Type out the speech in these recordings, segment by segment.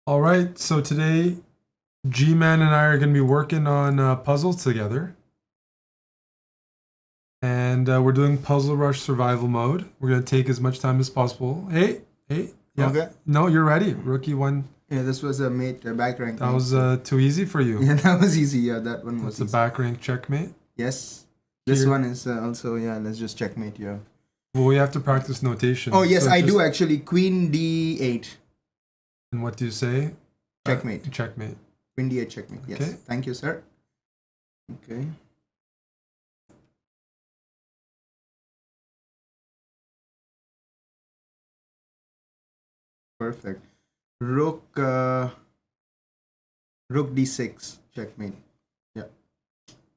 All right, so today G-Man and I are going to be working on puzzles together. And we're doing Puzzle Rush Survival Mode. We're going to take as much time as possible. Hey, yeah. Okay. No, you're ready. Rookie one. Yeah, this was a mate, back rank. That was too easy for you. Yeah, that was easy. Yeah, that one was That's a back rank checkmate. Yes. This one is also, yeah, let's just checkmate, yeah. Well, we have to practice notation. Oh, yes, so I do actually. Queen D8. And what do you say? Checkmate. Checkmate. Queen D8 checkmate, yes. Okay. Thank you, sir. Okay. Perfect. Rook D6 checkmate. Yeah.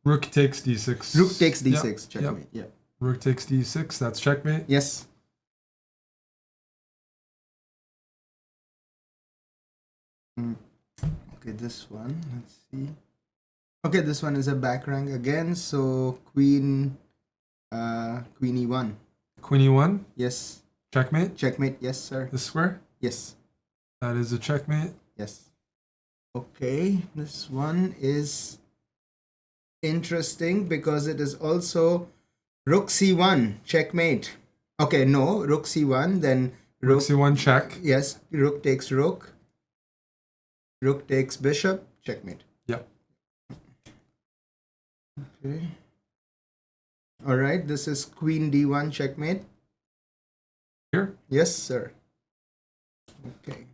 Rook takes D6. Rook takes D6 checkmate. Yeah. Rook takes D6. That's checkmate. Yes. Okay, this one. Let's see. Okay, this one is a back rank again. So Queen E1. Queen E1. Yes. Checkmate. Checkmate. Yes, sir. The square. Yes. That is a checkmate. Yes. Okay, this one is interesting because it is also Rook C1 checkmate. Okay, no, Rook C1, then Rook C1 check. Yes, Rook takes Rook. Rook takes Bishop, checkmate. Yep. Okay. All right, this is Queen D1 checkmate. Here? Yes, sir. Okay.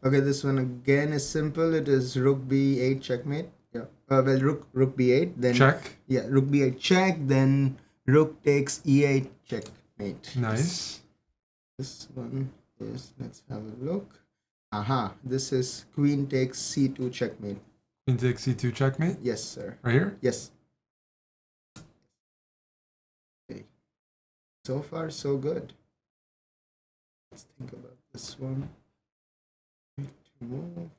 Okay, this one again is simple. It is Rook B8 checkmate. Yeah. Well, Rook B8. Then check. Yeah, Rook B8 check. Then Rook takes E8 checkmate. Nice. This one is, let's have a look. Aha, this is Queen takes C2 checkmate. Queen takes C2 checkmate? Yes, sir. Right here? Yes. Okay. So far, so good. Let's think about this one. Move.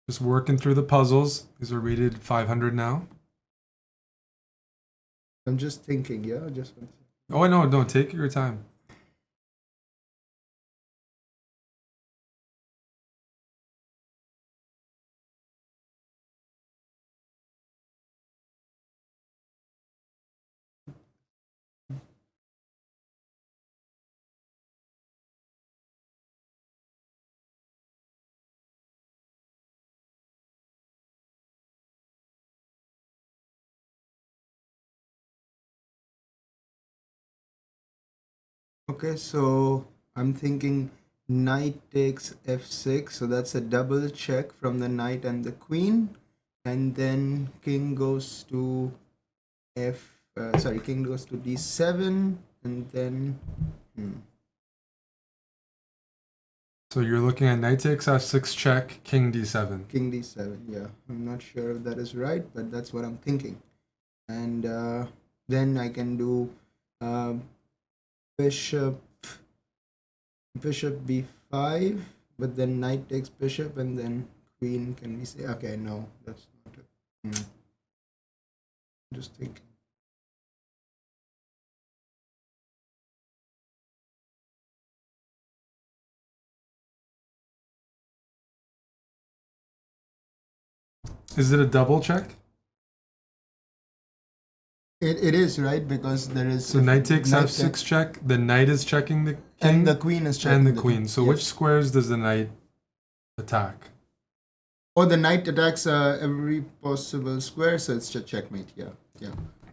Just working through the puzzles. These are rated 500 now. I'm just thinking, yeah? Just one second. Oh, no, don't take your time. Okay, so I'm thinking knight takes f6, so that's a double check from the knight and the queen, and then king goes to king goes to d7, and then So you're looking at knight takes f6 check, king d7. King d7, yeah. I'm not sure if that is right, but that's what I'm thinking. And then I can do bishop b5, but then knight takes bishop, and then queen, can we say? Okay, no, that's not it. Just thinking. Is it a double check? It is, right? Because there is... So knight takes f6 check, the knight is checking the king. And the queen is checking and the queen. So which squares does the knight attack? Oh, the knight attacks every possible square, so it's a checkmate, yeah.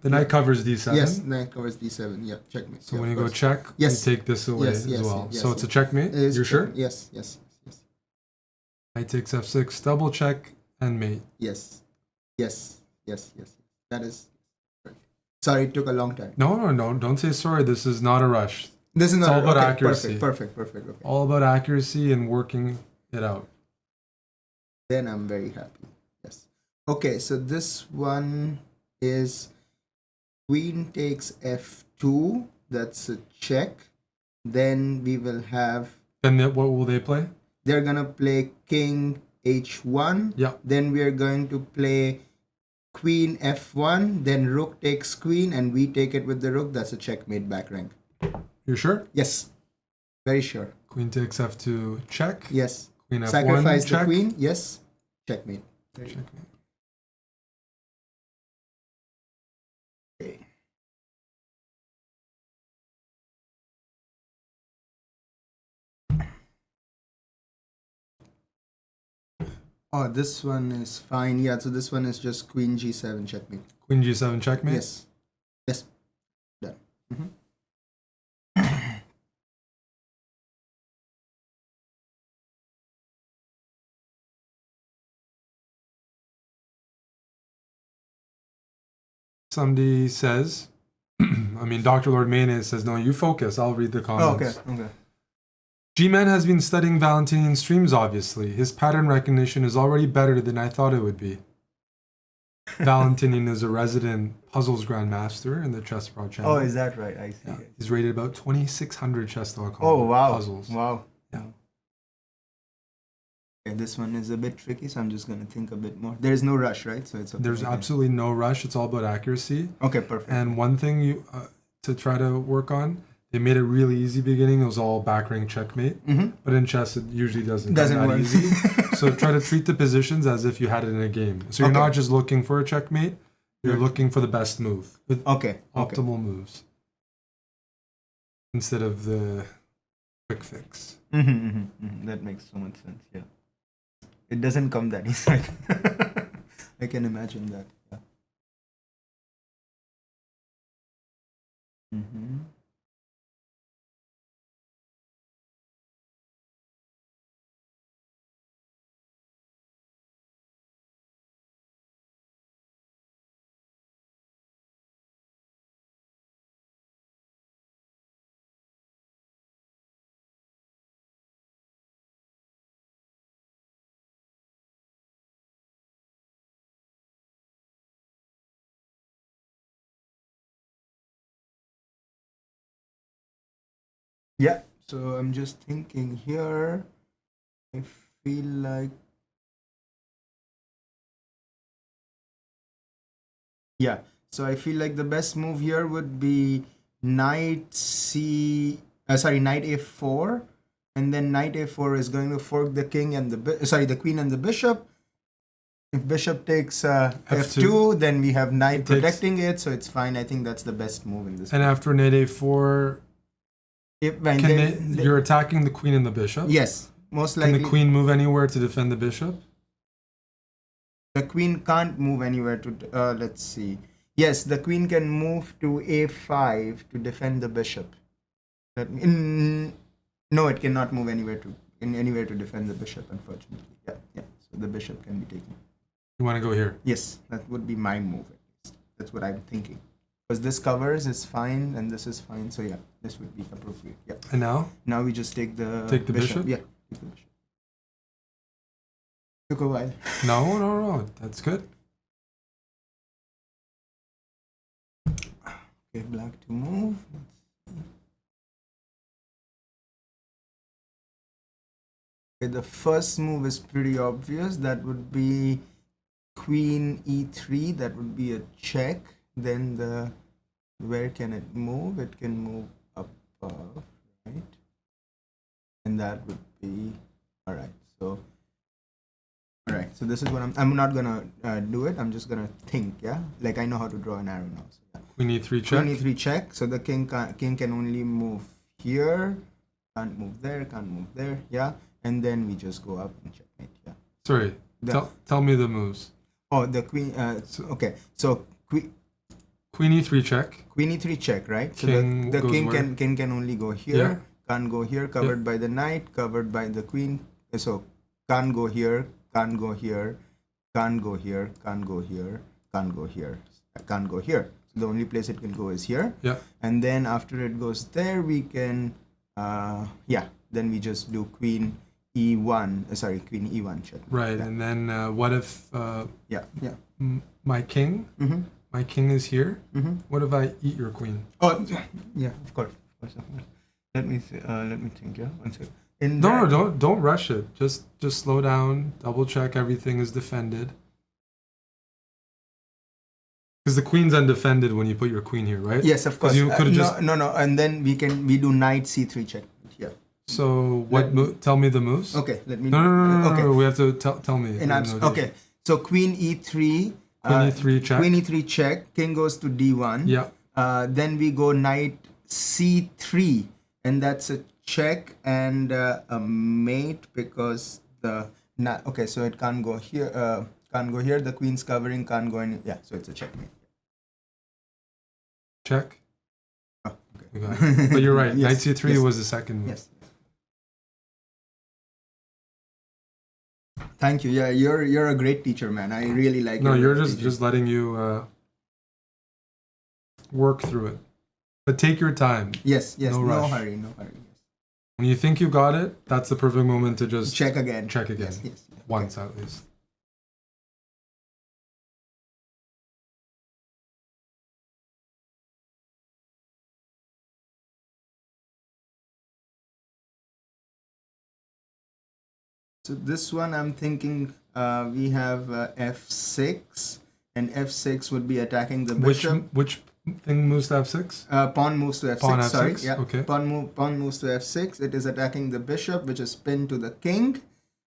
The knight covers d7? Yes, knight covers d7, yeah, checkmate. So when you go check, you take this away as well. So it's a checkmate? You're sure? Yes. Knight takes f6, double check, and mate. Yes. That is... Sorry, it took a long time. No, don't say sorry. This is not a rush. This is not all about accuracy. Perfect. Okay. All about accuracy and working it out. Then I'm very happy. Yes. Okay, so this one is queen takes f2. That's a check. Then we will have... Then what will they play? They're gonna play king h1. Yeah. Then we are going to play queen f1. Then rook takes queen, and we take it with the rook. That's a checkmate back rank. You're sure? Yes, very sure. Queen takes f2, check. Yes. Queen f1, Sacrifice check. the queen. Yes. Checkmate. Checkmate. Okay. Oh, this one is fine. Yeah, so this one is just queen g7 checkmate. Queen g7, checkmate? Yes. Yes. Done. Mm-hmm. Somebody says, I mean, Dr. Lord Mayonnaise says, no, you focus. I'll read the Oh, comments. okay. Okay. G-Man has been studying Valentinian streams, obviously. His pattern recognition is already better than I thought it would be. Valentinian is a resident puzzles grandmaster in the chessbrah channel. Oh, is that right? I see. Yeah. He's rated about 2,600 chess.com Oh, wow. puzzles. Wow. Yeah. Okay, this one is a bit tricky, so I'm just going to think a bit more. There is no rush, right? So it's okay. There's absolutely no rush. It's all about accuracy. Okay, perfect. And one thing you to try to work on, they made it really easy beginning. It was all back rank checkmate. Mm-hmm. But in chess, it usually doesn't Doesn't work. easy. So try to treat the positions as if you had it in a game. So you're Okay. not just looking for a checkmate. You're looking for the best move. With Okay. optimal moves. Instead of the quick fix. Mm-hmm, mm-hmm, mm-hmm. That makes so much sense, yeah. It doesn't come that easy. I can imagine that. Yeah. Mm-hmm. Yeah, so I'm just thinking here. I feel like. Yeah, so I feel like the best move here would be knight knight a4, and then knight a4 is going to fork the king and the queen and the bishop. If bishop takes f2, then we have knight protecting it, so it's fine. I think that's the best move in this. And after knight a4, you're attacking the queen and the bishop. Yes, most likely. Can the queen move anywhere to defend the bishop? The queen can't move anywhere to. Let's see. Yes, the queen can move to a5 to defend the bishop. No, it cannot move anywhere to defend the bishop. Unfortunately, yeah. So the bishop can be taken. You want to go here? Yes, that would be my move at least. That's what I'm thinking. Because this covers is fine and this is fine. So yeah, this would be appropriate. Yeah. And now? Now we just take the bishop? Yeah, take the bishop. Took a while. No. That's good. Okay, black to move. Okay, the first move is pretty obvious. That would be queen e3. That would be a check. Then where can it move? It can move above, right? And that would be all right. So this is what I'm not gonna do it. I'm just gonna think. Yeah, like I know how to draw an arrow now. So yeah. Queen e3 check. Queen e3 check. So the king can only move here. Can't move there. Can't move there. Yeah. And then we just go up and checkmate. Yeah. Sorry. Tell me the moves. Oh, the queen. Okay. So Queen e3 check. Queen e3 check, right? So King the king where? can only go here. Yeah. Can't go here. Covered by the knight. Covered by the queen. So can't go here. Can't go here. Can't go here. Can't go here. Can't go here. Can't go here. So the only place it can go is here. Yeah. And then after it goes there, we can. Then we just do queen e1. Queen e1 check. Right. Yeah. And then what if my king? Mm-hmm. My king is here. Mm-hmm. What if I eat your queen? Oh, yeah, of course. Let me see, let me think. Yeah, one second. In No, that, don't rush it. Just slow down, double check everything is defended. Because the queen's undefended when you put your queen here, right? yes, of course. You could have just. No, and then we do knight c3 check. Yeah. So what? Tell me the moves. Okay, let me. No. Okay. We have to tell me. Okay, so queen e3. Queen e3 check. Queen e3 check. King goes to d1. Yeah. Then we go knight c3, and that's a check and a mate because okay, so it can't go here. Can't go here. The queen's covering. Can't go in. Yeah, so it's a checkmate. Check. Oh, okay. You got it. But you're right. Yes, Knight c3 yes. was the second move. Yes. Thank you. Yeah, you're a great teacher, man. I really like. No, you're teaching. just letting you work through it, but take your time. Yes. No No rush. hurry. No hurry. Yes. When you think you got it, that's the perfect moment to just Check again. Check again. Yes. Once at least. So this one, I'm thinking we have f6, and f6 would be attacking the bishop. Which thing moves to f6? Pawn moves to f6. Pawn f6. Sorry, yeah. Okay. Pawn moves to f6. It is attacking the bishop, which is pinned to the king,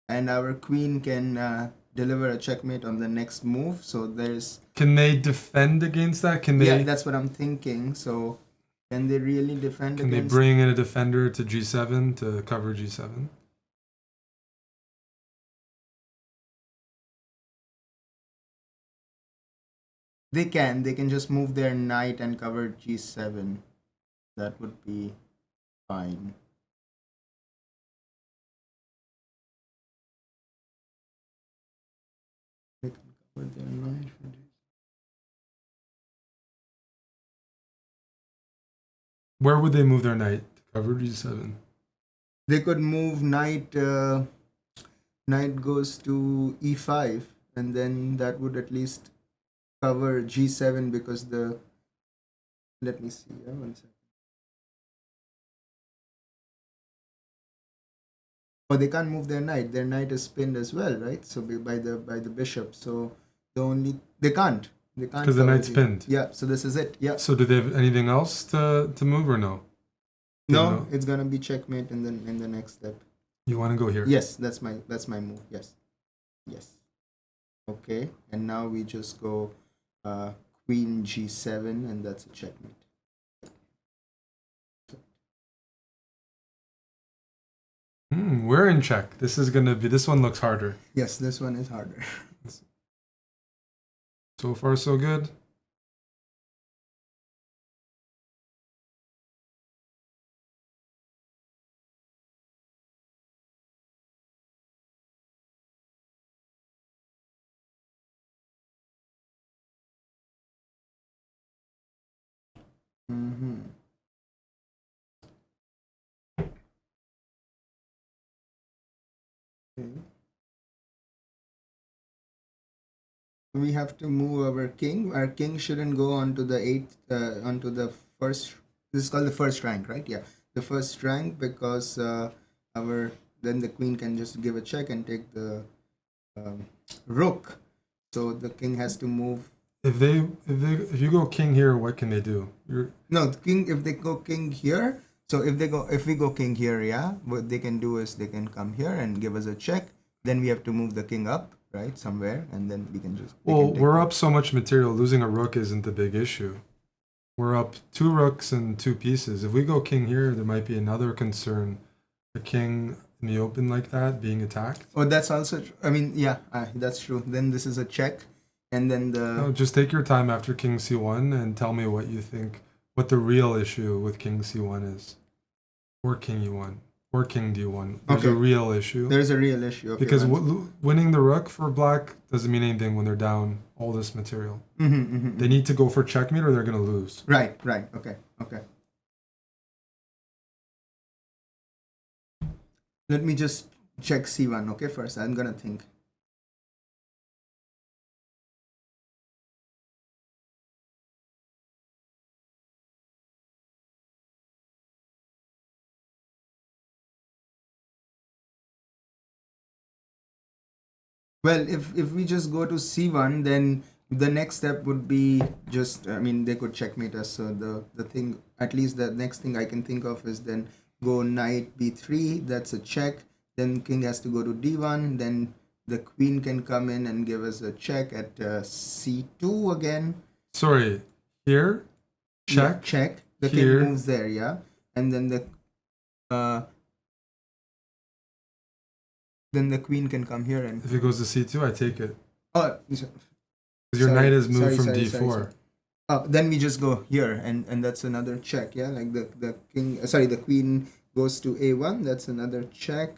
and our queen can deliver a checkmate on the next move. So there's. Can they defend against that? Can they? Yeah, that's what I'm thinking. So can they really defend? Can they bring in a defender to g7 to cover g7? They can just move their knight and cover g7. That would be fine. They can cover their knight. Where would they move their knight to cover g7? They could move knight. Knight goes to e5, and then that would at least cover g7 because the. Let me see. 1 second. Oh, they can't move their knight. Their knight is pinned as well, right? So by the bishop. So they can't. Because the knight's pinned. Yeah. So this is it. Yeah. So do they have anything else to move or no? No, it's gonna be checkmate in the next step. You want to go here? Yes, that's my move. Yes. Okay, and now we just go queen g7, and that's a checkmate. We're in check. This one looks harder. Yes, this one is harder. So far, so good. Mm-hmm. Okay. We have to move our king. Our king shouldn't go onto the onto the first. This is called the first rank, right? Yeah, the first rank because then the queen can just give a check and take the rook. So the king has to move. If you go king here, what can they do? No, king. If they go king here, so if we go king here, yeah, what they can do is they can come here and give us a check. Then we have to move the king up, right, somewhere, and then we can just. Well, we're up so much material. Losing a rook isn't the big issue. We're up 2 rooks and 2 pieces. If we go king here, there might be another concern. A king in the open like that being attacked. Oh, that's also. I mean, yeah, that's true. Then this is a check, and then No, just take your time after king c1 and tell me what you think. What the real issue with king c1 is, or king e1, or king d1. There's a real issue. There's a real issue. Okay, because winning the rook for black doesn't mean anything when they're down all this material. They need to go for checkmate or they're going to lose. Right. Okay. Let me just check c1, okay, first. I'm going to think. Well, if we just go to c1, then the next step would be just, I mean, they could checkmate us. So the thing, at least the next thing I can think of is then go knight b3. That's a check. Then king has to go to d1. Then the queen can come in and give us a check at c2 again. Sorry, here, check. Yeah, check. The here. king moves there, yeah, and then the queen can come here and. If it goes to c2, I take it. Oh, because your knight is moved from d4. Sorry. Oh, then we just go here, and that's another check, yeah. Like the king, the queen goes to a1. That's another check.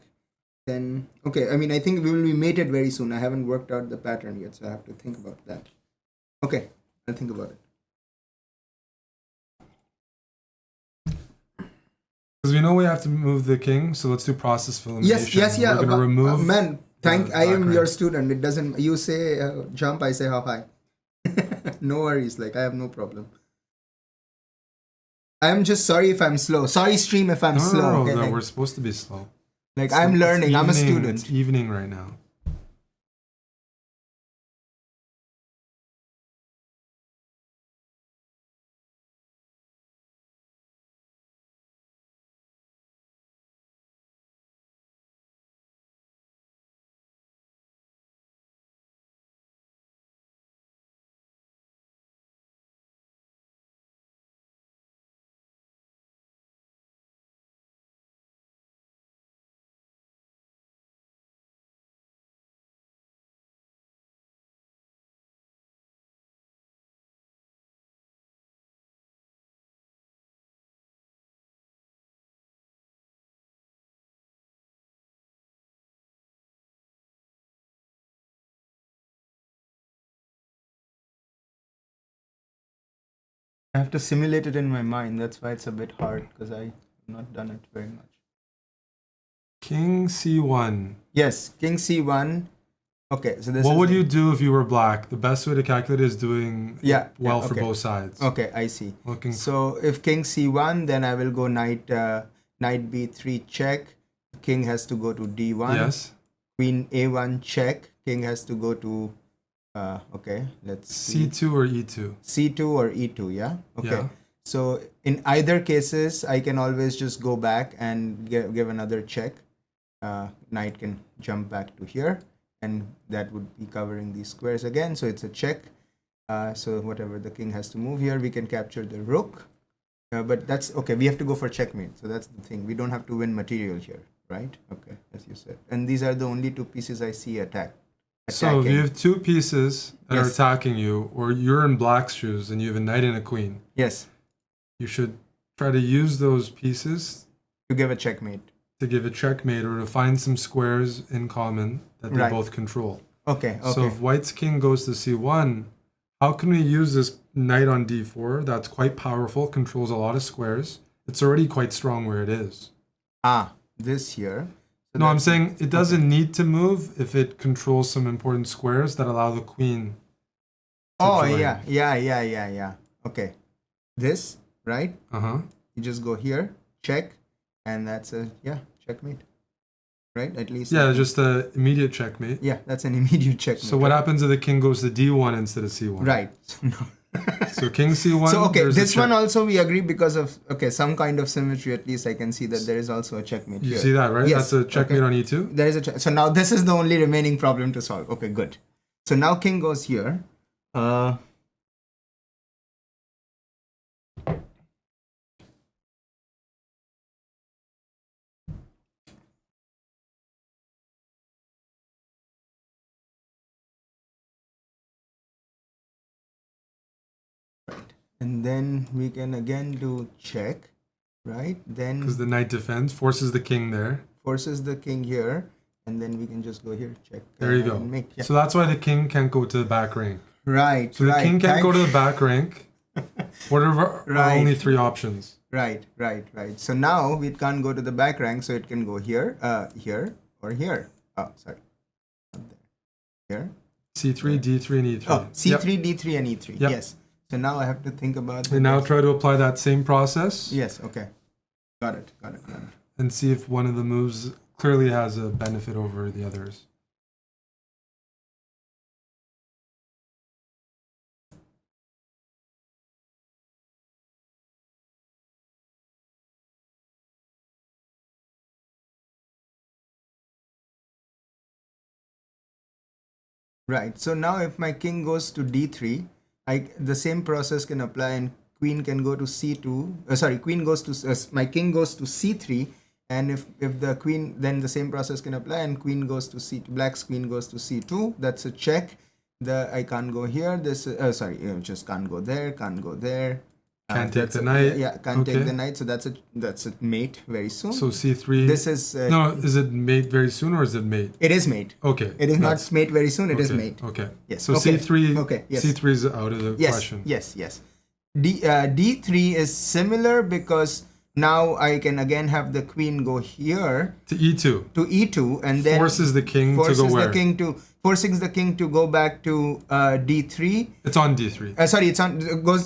Then okay, I mean, I think we will be mated very soon. I haven't worked out the pattern yet, so I have to think about that. Okay, I'll think about it. Because we know we have to move the king, so let's do process of elimination. Yes, yeah. We're gonna remove. Man, I am rank. your student. It doesn't. You say jump, I say how high. No worries. Like I have no problem. I'm just sorry if I'm slow. Sorry, stream, if I'm slow. No, okay? no, Like, we're supposed to be slow. Like I'm learning. I'm a student. It's evening right now. I have to simulate it in my mind. That's why it's a bit hard because I've not done it very much. King c1. Yes, king c1. Okay, so this. What would you do if you were black? The best way to calculate is doing well for okay. both sides. Okay, I see. Looking. So if king c1, then I will go knight b3 check. King has to go to d1. Yes. Queen a1 check. King has to go to okay, let's see. c2 or e2. C2 or E2, yeah? Okay. Yeah. So in either cases, I can always just go back and give another check. Knight can jump back to here, and that would be covering these squares again. So it's a check. So whatever the king has to move here, we can capture the rook. But that's okay. We have to go for checkmate. So that's the thing. We don't have to win material here, right? Okay, as you said. And these are the only two pieces I see attacking. So if you have two pieces that Yes. are attacking you, or you're in black's shoes and you have a knight and a queen, Yes, you should try to use those pieces to give a checkmate. to give a checkmate or to find some squares in common that they Right. both control. Okay, okay. So if white's king goes to c1, how can we use this knight on d4? That's quite powerful, controls a lot of squares. It's already quite strong where it is. This here. So No, I'm that's- saying it doesn't need to move if it controls some important squares that allow the queen to Oh, join. yeah. Okay. This, right? Uh-huh. You just go here, check, and that's a, checkmate. Right? At least. Yeah, just a immediate checkmate. Yeah, that's an immediate checkmate. So what happens if the king goes to d1 instead of c1? Right. So, no. So king c1. So, okay, there's a this one check. also we agree because of, some kind of symmetry. At least I can see that there is also a checkmate You here. see that, right? Yes, That's a checkmate okay. on e2. There is a check. So now this is the only remaining problem to solve. Okay, good. So now king goes here. And then we can again do check, right? Then Because the knight defends, forces the king there. forces the king here, and then we can just go here, check. There you go. and make, yeah. So that's why the king can't go to the back rank. Right, So the right. king can't go to the back rank. What are our Right. only three options? Right. So now it can't go to the back rank, so it can go here, here, or here. Oh, sorry. Not there. Here. C3, D3, and E3. Oh, C3, Yep. D3, and E3. Yep. Yes. So now I have to think about And now try to apply that same process Yes, okay. Got it. and see if one of the moves clearly has a benefit over the others. Right. So now if my king goes to d3, the same process can apply, and queen can go to c2. Queen goes to my king goes to c3, and if the queen, then the same process can apply, and queen goes to c2. Black's queen goes to c2. That's a check. I can't go here. Just can't go there. Can't go there. Can't take the knight. Yeah, can't take the knight. So that's a mate very soon. So c3. This is no. Is it mate very soon or is it mate? It is mate. Okay. It is not mate very soon. It is mate. Okay. Yes. So okay. c3. Okay. Yes. C3 is out of the question. Yes. D3 is similar because now I can again have the queen go here to e2. To e2, and then forces the king to go where? Forcing the king to go back to d3. It's on d3.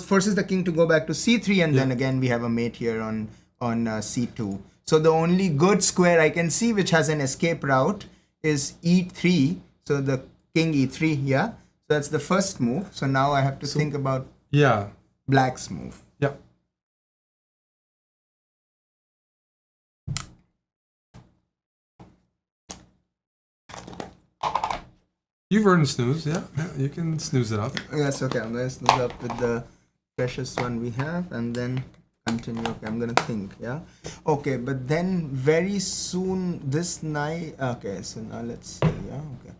Forces the king to go back to c3, and then again we have a mate here on c2. So the only good square I can see which has an escape route is e3. So the king e3, yeah. So that's the first move. So now I have to think about Black's move. Yeah. You've earned snooze, yeah. You can snooze it up. Yes, okay. I'm gonna snooze up with the precious one we have, and then continue. Okay, I'm gonna think, yeah. Okay, but then very soon this night. Okay, so now let's see, yeah. Okay,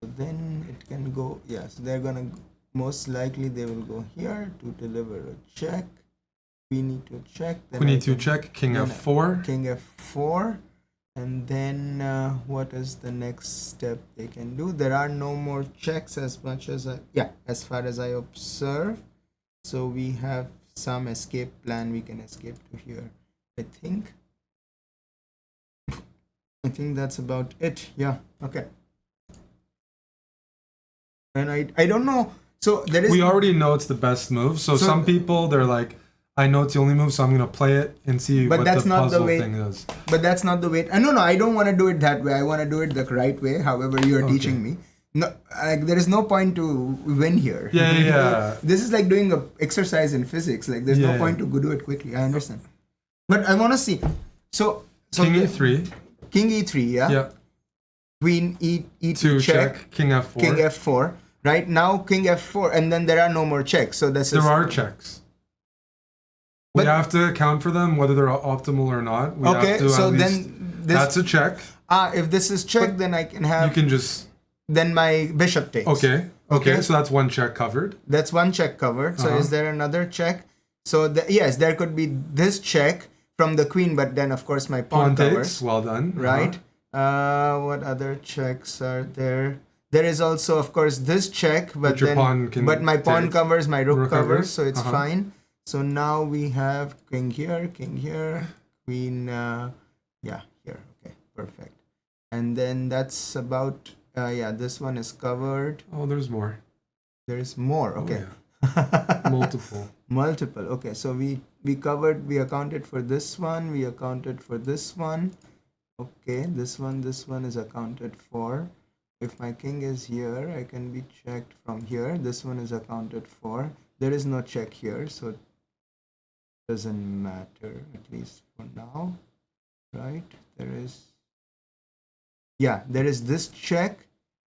so then it can go. Yeah, so they're gonna most likely they will go here to deliver a check. We need to check. Then we need to check. King f4. King f4. And then what is the next step they can do? There are no more checks as far as I observe. So we have some escape plan. We can escape to here. I think that's about it. Yeah. Okay. And I don't know. So there is. We already know it's the best move. So some people, they're like, I know it's the only move, so I'm gonna play it and see what the puzzle thing is. But that's not the way. No, I don't want to do it that way. I want to do it the right way. However, you're teaching me. No, there is no point to win here. Yeah. This is like doing an exercise in physics. Like there's no point to do it quickly. I understand. But I want to see. So King e3. King e3. Yeah. Yeah. Queen e2 check. King f4. King f4. Right now, King f4, and then there are no more checks. So there are checks. We have to account for them, whether they're optimal or not. We have to so that's a check. If this is check, then I can have. You can just. Then my bishop takes. Okay. So that's one check covered. That's one check covered. So is there another check? So yes, there could be this check from the queen, but then of course my pawn covers. Takes. Well done. Right. What other checks are there? There is also, of course, this check, but my pawn covers, my rook covers, so it's fine. So now we have king here, queen, here. Okay, perfect. And then that's about, this one is covered. Oh, there's more. There is more, okay. Oh, yeah. Multiple, okay. So we accounted for this one, we accounted for this one. Okay, this one is accounted for. If my king is here, I can be checked from here. This one is accounted for. There is no check here, so doesn't matter, at least for now, right? There is this check,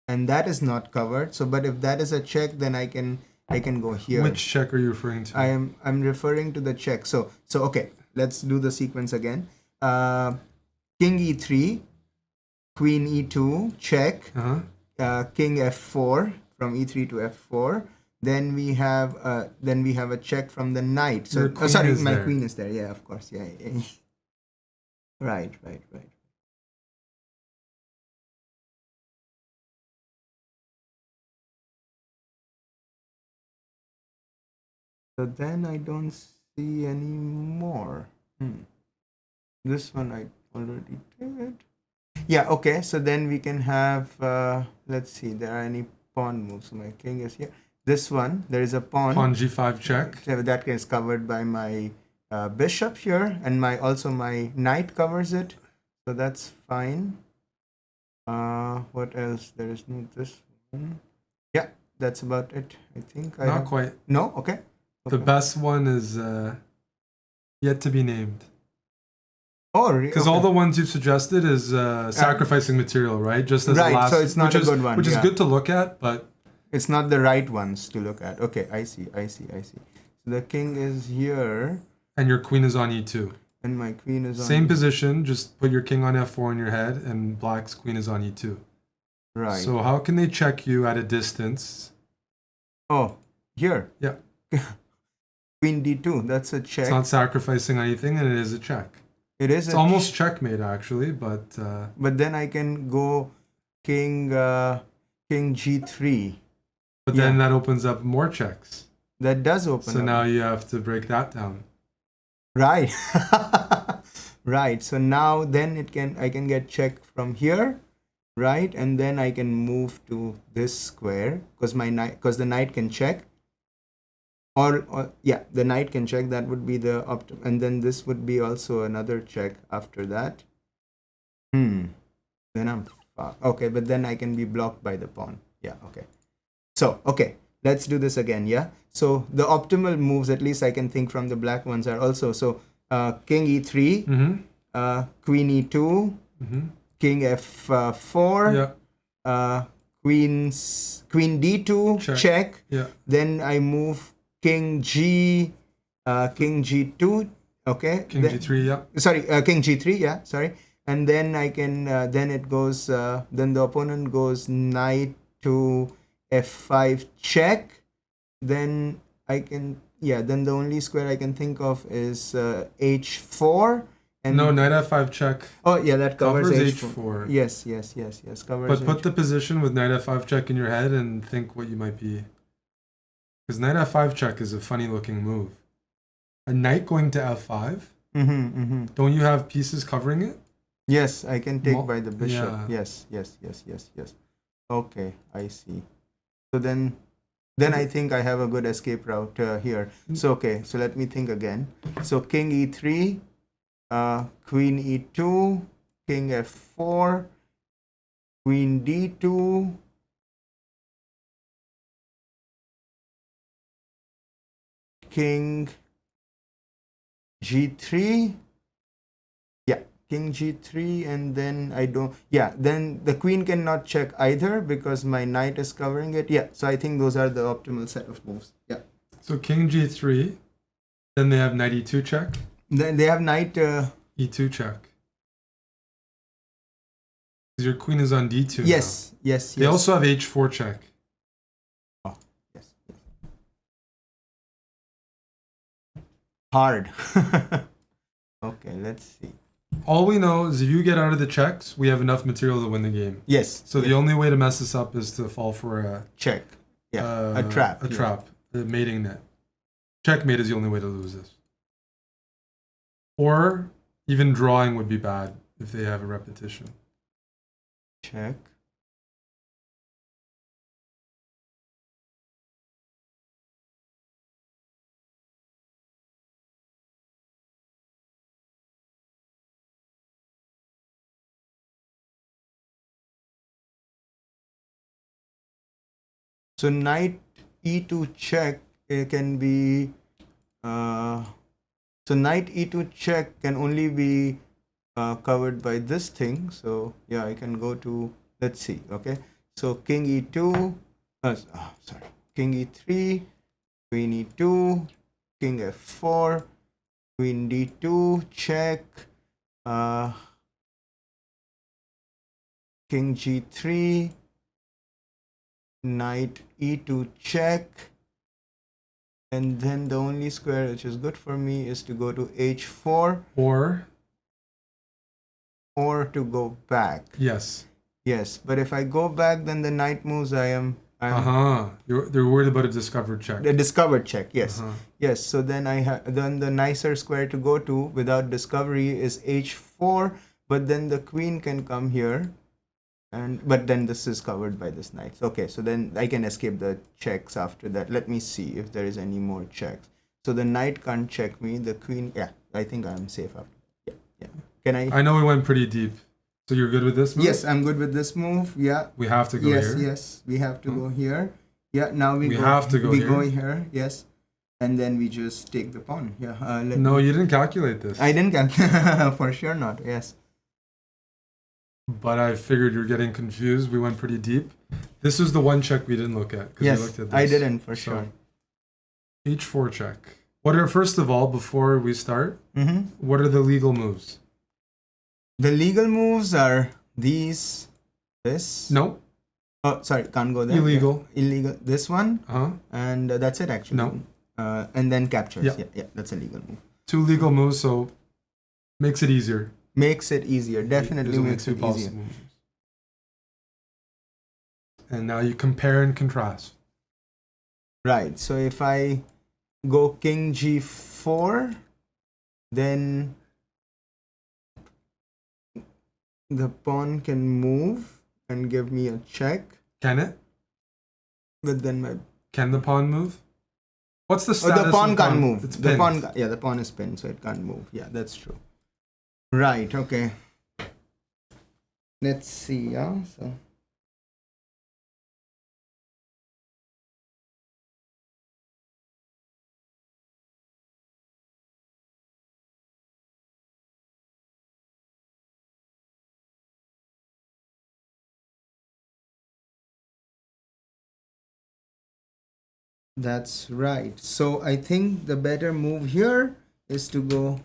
and that is not covered. So but if that is a check, then I can go here. Which check are you referring to? I'm referring to the check. So okay, let's do the sequence again. King e3, queen e2, check, king f4, from e3 to f4. Then we have a check from the knight. So my queen is there. Yeah, of course. Yeah. Right. So then I don't see any more. This one I already did. Yeah. Okay. So then we can have. Let's see. There are any pawn moves. So my king is here. This one, there is a pawn. Pawn g5 check. That is covered by my bishop here, and also my knight covers it, so that's fine. What else? There is no this one. Yeah, that's about it. I think. Not quite. No. Okay. The best one is yet to be named. Oh, Because all the ones you suggested is sacrificing material, right? Just as right, the last, so it's not a good one. Which is yeah. good to look at, but It's not the right ones to look at. Okay, I see. So the king is here. And your queen is on e2. And my queen is on same position, just put your king on f4 in your head, and black's queen is on e2. Right. So how can they check you at a distance? Oh, here. Yeah. Queen d2, that's a check. It's not sacrificing anything, and it is a check. It is. It's almost checkmate, actually, but... But then I can go king g3. But then that opens up more checks. That does open up. So now you have to break that down. Right. Right. So now then I can get check from here, right? And then I can move to this square because the knight can check. Or yeah, the knight can check. That would be the and then this would be also another check after that. Then I'm okay, but then I can be blocked by the pawn. Yeah, okay. So okay, let's do this again. Yeah. So the optimal moves, at least I can think from the black ones, are also king e3, queen e2, king f4, queen d2 check. Yeah. Then I move king g2. Okay. King g3. Yeah. Sorry, king g3. Yeah. Sorry. And then I can then it goes then the opponent goes knight to f5 check. Then I can then the only square I can think of is h4. And no, knight f5 check. Oh yeah, that covers h4. Yes, covers. But put the position with knight f5 check in your head and think what you might be. Because knight f5 check is a funny looking move. A knight going to f5. Don't you have pieces covering it? Yes, I can take by the bishop. Yeah. Yes. Okay, I see. So then I think I have a good escape route here. So okay, so let me think again. So king e3, queen e2, king f4, queen d2, king g3. King g3, and then then the queen cannot check either because my knight is covering it. So I think those are the optimal set of moves. So king g3, then they have knight e2 check. Then they have knight e2 check. Because your queen is on d2 Yes. They also have h4 check. Oh, yes. Hard. Okay, let's see. All we know is if you get out of the checks, we have enough material to win the game. Yes. So the only way to mess this up is to fall for a check. A trap. The mating net. Checkmate is the only way to lose this. Or even drawing would be bad if they have a repetition. Check. So knight e2 check can be so knight e2 check can only be covered by this thing. So yeah, I can go to, let's see. Okay, so king e2, king e3, queen e2, king f4, queen d2 check, king g3, knight e2 check, and then the only square which is good for me is to go to h4 or to go back. Yes, but if I go back, then the knight moves. They're worried about a discovered check. The discovered check, yes. So then then the nicer square to go to without discovery is h4, but then the queen can come here. But then this is covered by this knight. Okay, so then I can escape the checks after that. Let me see if there is any more checks. So the knight can't check me. The queen, I think I'm safe after. Can I? I know we went pretty deep. So you're good with this move? Yes, I'm good with this move. Yeah. We have to go here. Yes, we have to go here. Yeah, now we have to go here. We go here. Yes. and then we just take the pawn. Yeah. No, you didn't calculate this. I didn't calculate. For sure not. Yes. But I figured you're getting confused. We went pretty deep. This is the one check we didn't look at. Yes, we looked at this. I didn't for So, sure. H4 check. What are, first of all, before we start, what are the legal moves? The legal moves are these, this. No. Oh, sorry, can't go there. Illegal. Yeah. Illegal. This one. And that's it actually. No. And then captures. Yeah. Yeah, that's a legal move. 2 legal moves, so makes it easier. Makes it easier. Definitely There's only makes 2 it easier. possible moves. And now you compare and contrast. Right. So if I go king g4, then the pawn can move and give me a check. Can it? But then Can the pawn move? What's the status? the pawn of the can't move. It's the pinned. pawn, the pawn is pinned, so it can't move. Yeah, that's true. Right. Okay. Let's see. Yeah. So. That's right. So I think the better move here is to go,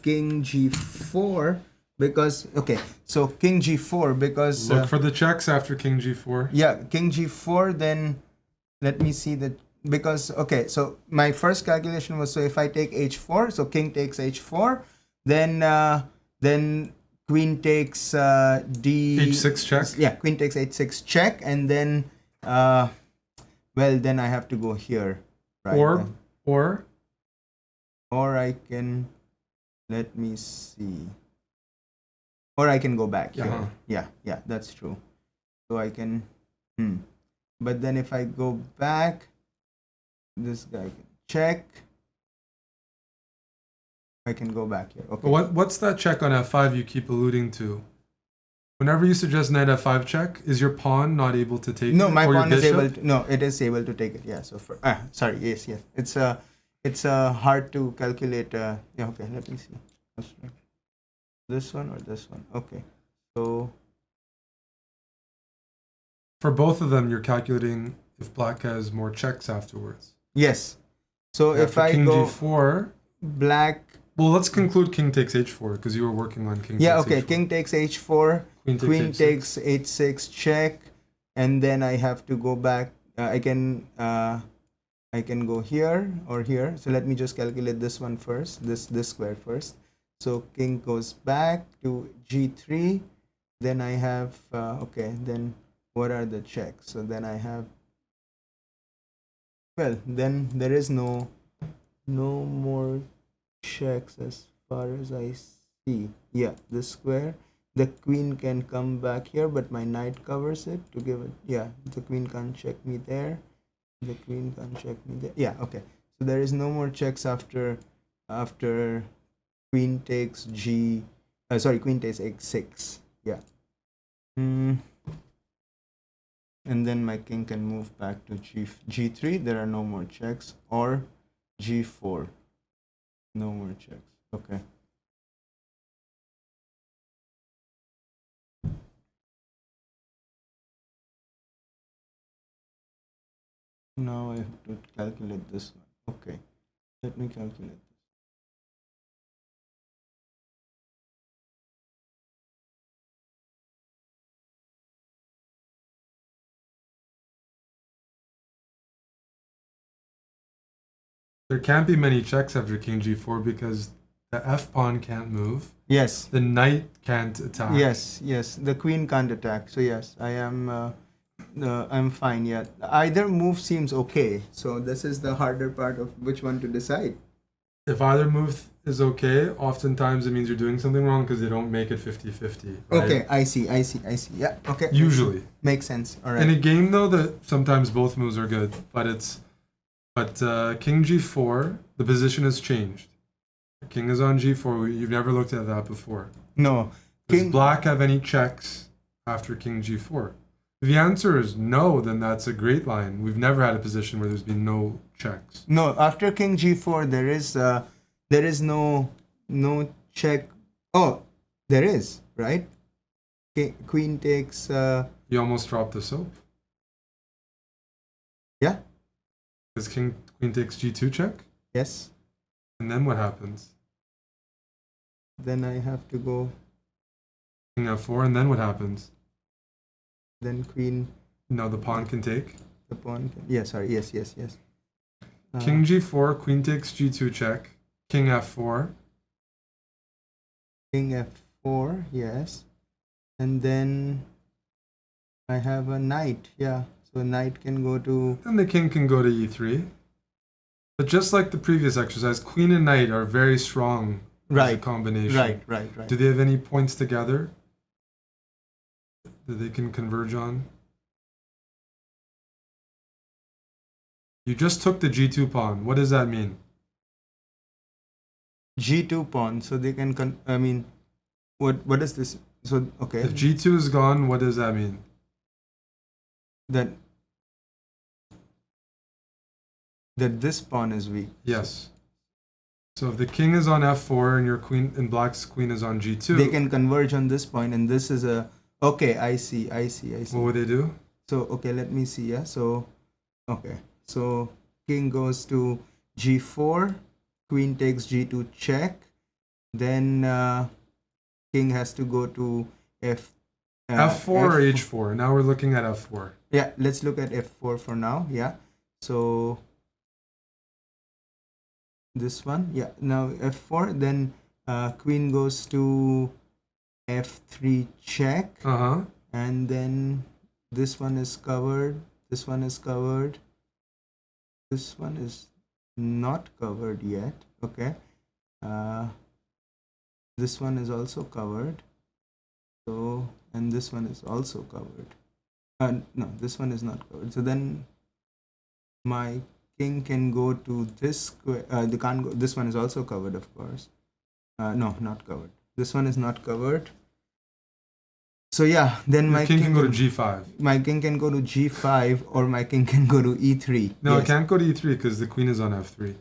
king g4 because, so king g4 because... Look for the checks after king g4. Yeah, king g4, then let me see that, because, so my first calculation was, so if I take h4, so king takes h4, then queen takes h6 check. Yeah, queen takes h6 check, and then... well, then I have to go here, right? Or I can, let me see. Or I can go back here. Yeah, that's true. So I can, But then if I go back, this guy can check. I can go back here. Okay. What's that check on f5 you keep alluding to? Whenever you suggest knight f5 check, is your pawn not able to take it? No, my or pawn your is bishop? able to, no, it is able to take it. Yeah, so for, sorry, yes. It's hard to calculate. Yeah, okay, let me see. This one or this one? Okay, so. For both of them, you're calculating if black has more checks afterwards. Yes. So if I king go g4, black. Well, let's conclude king takes h4 because you were working on king. Yeah, takes okay. h4. King takes h4. Queen takes h6 check, and then I have to go back. I can go here or here. So let me just calculate this one first. This square first. So king goes back to g3. Then I have Then what are the checks? So then I have. Well, then there is no more checks as far as I see. Yeah, the square. The queen can come back here, but my knight covers it to give it. Yeah, the queen can't check me there. The queen can't check me there. Yeah, okay. So there is no more checks after queen takes queen takes x6. Yeah. And then my king can move back to g3. There are no more checks, or g4. No more checks. Okay. Now I have to calculate this one. Okay. Let me calculate this. There can't be many checks after king g4 because the f pawn can't move. Yes. The knight can't attack. Yes. The queen can't attack. So yes, I am. I'm fine. Yeah. Either move seems okay. So this is the harder part of which one to decide. If either move is okay, oftentimes it means you're doing something wrong because they don't make it 50-50. Right? Okay, I see. Yeah. Okay. Usually. Makes sense. All right. In a game though, that sometimes both moves are good, but king g4, the position has changed. King is on g4. You've never looked at that before. No. Does black have any checks after king g4? If the answer is no, then that's a great line. We've never had a position where there's been no checks. No, after king g4, there is no check. Oh, there is, right? Queen takes. You almost dropped the soap. Yeah. Because queen takes g2 check. Yes. And then what happens? Then I have to go. King f4, and then what happens? Then queen. No, the pawn can take. The pawn can. Yeah, sorry. Yes. King g4, queen takes g2 check. King f4. King f4, yes. And then I have a knight. Yeah. So knight can go to. Then the king can go to e3. But just like the previous exercise, queen and knight are very strong as a combination. Right. Do they have any points together that they can converge on? You just took the g2 pawn. What does that mean? G2 pawn. So they can. I mean, what is this? So okay. If g2 is gone, what does that mean? That this pawn is weak. Yes. So if the king is on f4 and your queen and black's queen is on g2, they can converge on this point, and this is a. Okay, I see. What would they do? So okay, let me see. Yeah. So okay. So king goes to g4, queen takes g2 check, then king has to go to f4 or h4. Now we're looking at f4. Yeah, let's look at f4 for now. Yeah. So this one. Yeah. Now f4. Then queen goes to f3 check. And then this one is covered. This one is covered. This one is not covered yet. Okay. This one is also covered. So, and this one is also covered. No, this one is not covered. So then my king can go to this square. They can't go. This one is also covered, of course. No, not covered. This one is not covered. So yeah, then my king can go to g5. My king can go to g5, or my king can go to e3. No, it can't go to e3 because the queen is on f3.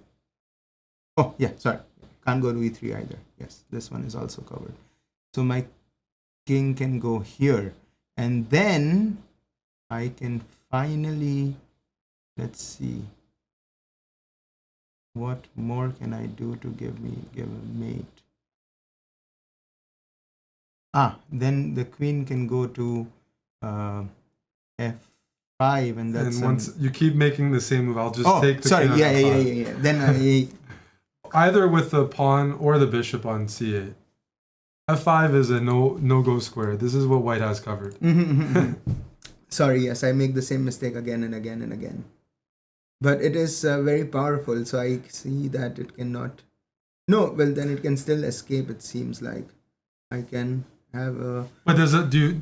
Oh yeah, sorry, can't go to e3 either. Yes, this one is also covered. So my king can go here, and then I can finally, let's see, what more can I do to give a mate? Then the queen can go to f5, and that's. And once you keep making the same move, I'll just take the sorry, king on f5. Yeah. Then either with the pawn or the bishop on c8. f5 is a no-go square. This is what white has covered. Sorry, yes, I make the same mistake again and again and again. But it is very powerful, so I see that it cannot. No, well then it can still escape. It seems like I can have a. But does it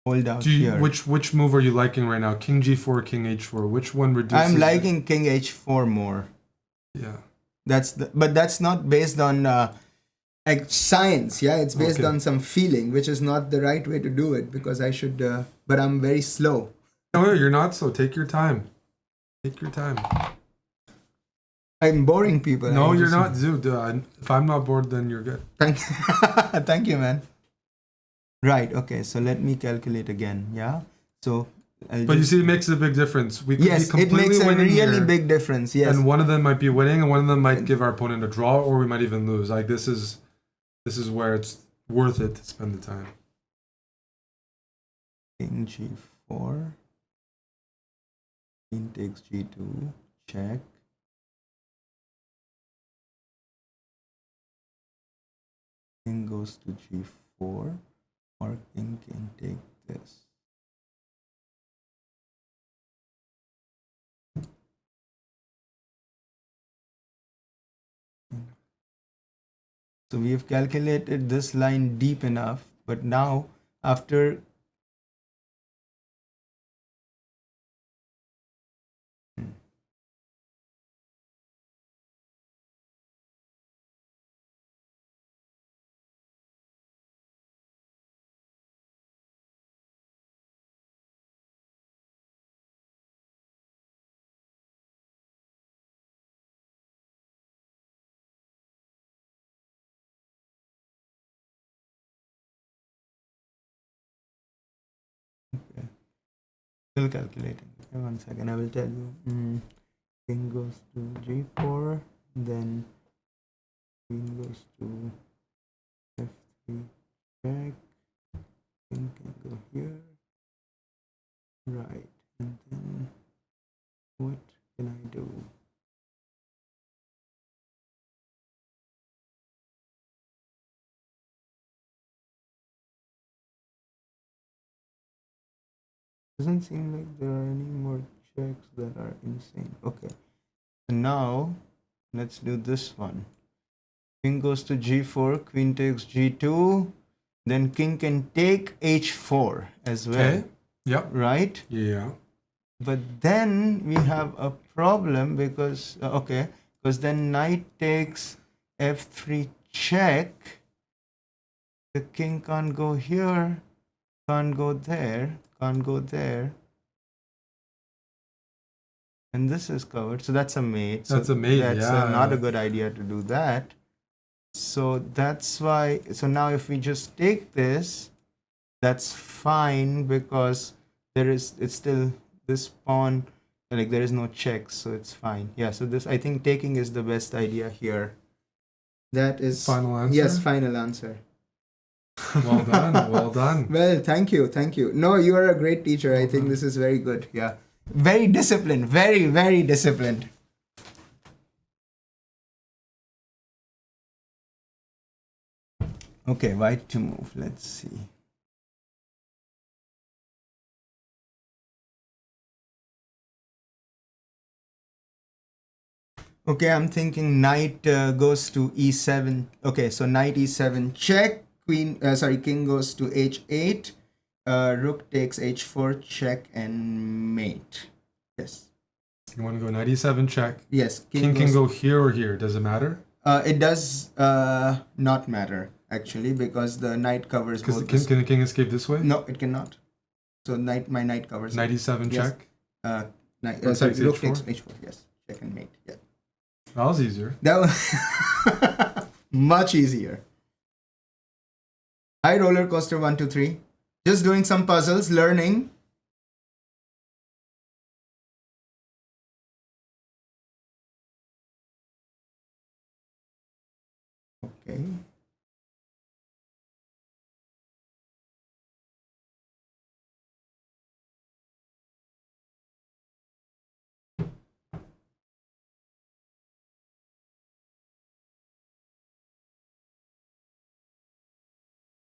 hold out here? Here. Which move are you liking right now? King g4, king h4. Which one reduces? I'm liking king h4 more. Yeah. But that's not based on like science. Yeah, it's based on some feeling, which is not the right way to do it, because I should. But I'm very slow. No, you're not slow. Take your time. Take your time. I'm boring people. No, you're not, dude. If I'm not bored, then you're good. Thank you, man. Right. Okay. So let me calculate again. Yeah. So. But you see, it makes a big difference. We could be completely it makes a really here, big difference. Yes. And one of them might be winning, and one of them might give our opponent a draw, or we might even lose. Like this is where it's worth it to spend the time. King g4. King takes g2. Check. King goes to g4, or king can take this. So we have calculated this line deep enough, but now after Still calculating. Okay, 1 second, I will tell you. King goes to g4, then queen goes to f3 check. King can go here. Right, and then what can I do? Doesn't seem like there are any more checks that are insane. Okay, so now let's do this one. King goes to g4, queen takes g2, then king can take h4 as well. Okay. Yep. Right? Yeah. But then we have a problem because, because then knight takes f3 check. The king can't go here, can't go there, can't go there. And this is covered, so that's a mate. That's so a mate, That's yeah. not a good idea to do that. So that's why, so now if we just take this, that's fine because it's still this pawn, like there is no checks, so it's fine. Yeah, so this, I think taking is the best idea here. That is final answer. Yes, final answer. Well done. Well done. Well, thank you. No, you are a great teacher. I think this is very good. Yeah, very disciplined. Very, very disciplined. Okay, white to move. Let's see. Okay, I'm thinking knight goes to e7. Okay, so knight e7 check. King goes to h8. Rook takes h4 check and mate. Yes. You want to go knight e7 check. Yes. King can go here or here. Does it matter? It does not matter actually because the knight covers both. Can the king escape this way? No, it cannot. So my knight covers. Knight e7 yes. check. Rook takes h4. Yes, check and mate. Yeah. That was easier. That was much easier. Hi, roller coaster 1, 2, 3. Just doing some puzzles, learning. Okay.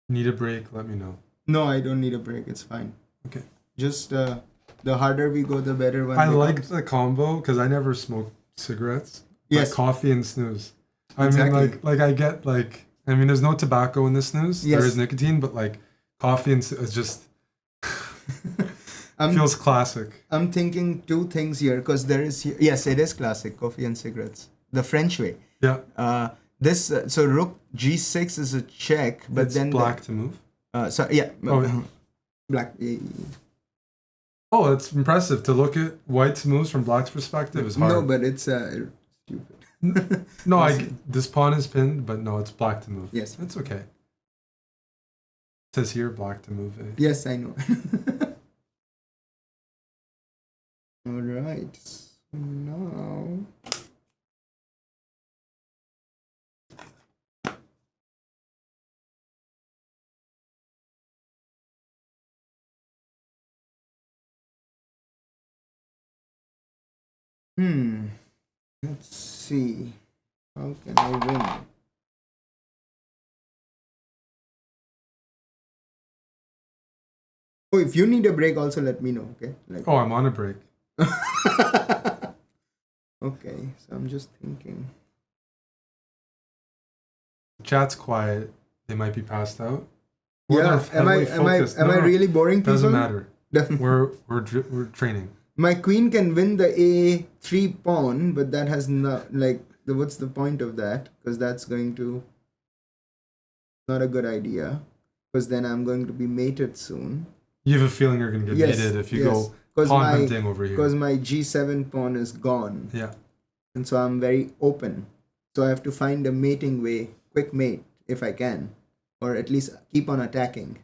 Need a break? Let me know. No, I don't need a break. It's fine. Okay. Just the harder we go, the better one. I like the combo because I never smoke cigarettes. Yes. Like coffee and snooze. I Exactly. mean, like I get like. I mean, there's no tobacco in the snooze. Yes. There is nicotine, but like coffee and it's just feels classic. I'm thinking two things here because there is yes, it is classic coffee and cigarettes, the French way. Yeah. This so rook g6 is a check, but it's then black to move. Black. Oh, it's impressive to look at white's moves from black's perspective is hard. No, but it's stupid. No, this pawn is pinned, but no, it's black to move. Yes, it's okay. It says here black to move. Yes, I know. All right. So now. Let's see. How can I win? Oh, if you need a break, also let me know, okay? Oh, I'm on a break. Okay, so I'm just thinking. Chat's quiet. They might be passed out. Yeah, am I really boring people? Doesn't matter. we're training. My queen can win the a3 pawn, but that has not what's the point of that? Because that's going to not a good idea. Because then I'm going to be mated soon. You have a feeling you're going to get mated if you go pawn hunting over here. Because my g7 pawn is gone. Yeah. And so I'm very open. So I have to find a mating way, quick mate, if I can. Or at least keep on attacking.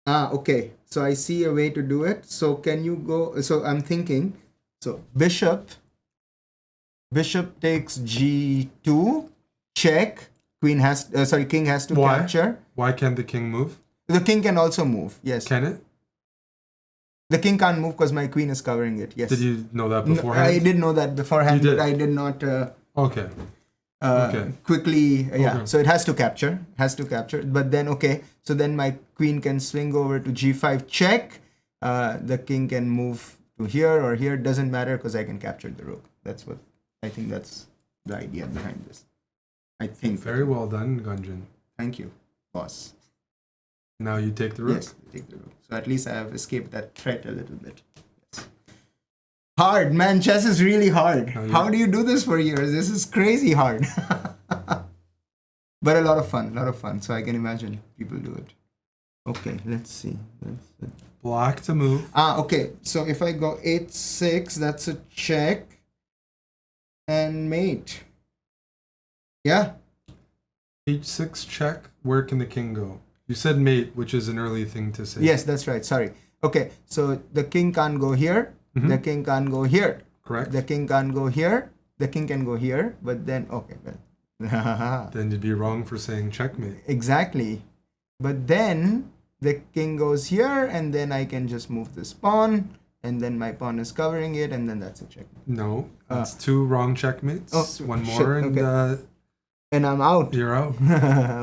Okay. So I see a way to do it. So can you go? So I'm thinking. So bishop takes g2, check. King has to Why? capture. Why can't the king move? The king can also move. Yes. Can it? The king can't move because my queen is covering it. Yes. Did you know that No, beforehand? I did know that beforehand, You did? but I did not. Okay. Okay. Quickly, yeah. Okay. So it has to capture. But then, okay. So then my queen can swing over to g5 check. The king can move to here or here. Doesn't matter because I can capture the rook. That's what I think. That's the idea behind this. I think. Very well done, Gunjan. Thank you, boss. Now you take the rook. Yes, I take the rook. So at least I have escaped that threat a little bit. Yes. Hard, man. Chess is really hard. Oh, yeah. How do you do this for years? This is crazy hard. But a lot of fun. So I can imagine people do it. Okay, let's see. Black to move. Okay. So if I go 8-6, that's a check. And mate. Yeah. H6 check. Where can the king go? You said mate, which is an early thing to say. Yes, that's right. Sorry. Okay, so the king can't go here. Mhm. The king can't go here. Correct. The king can't go here. The king can go here. But then, okay, well. Then you'd be wrong for saying checkmate. Exactly. But then the king goes here, and then I can just move this pawn, and then my pawn is covering it, and then that's a check. No, that's two wrong checkmates. Oh, one shit, more, and okay. And I'm out. you're out.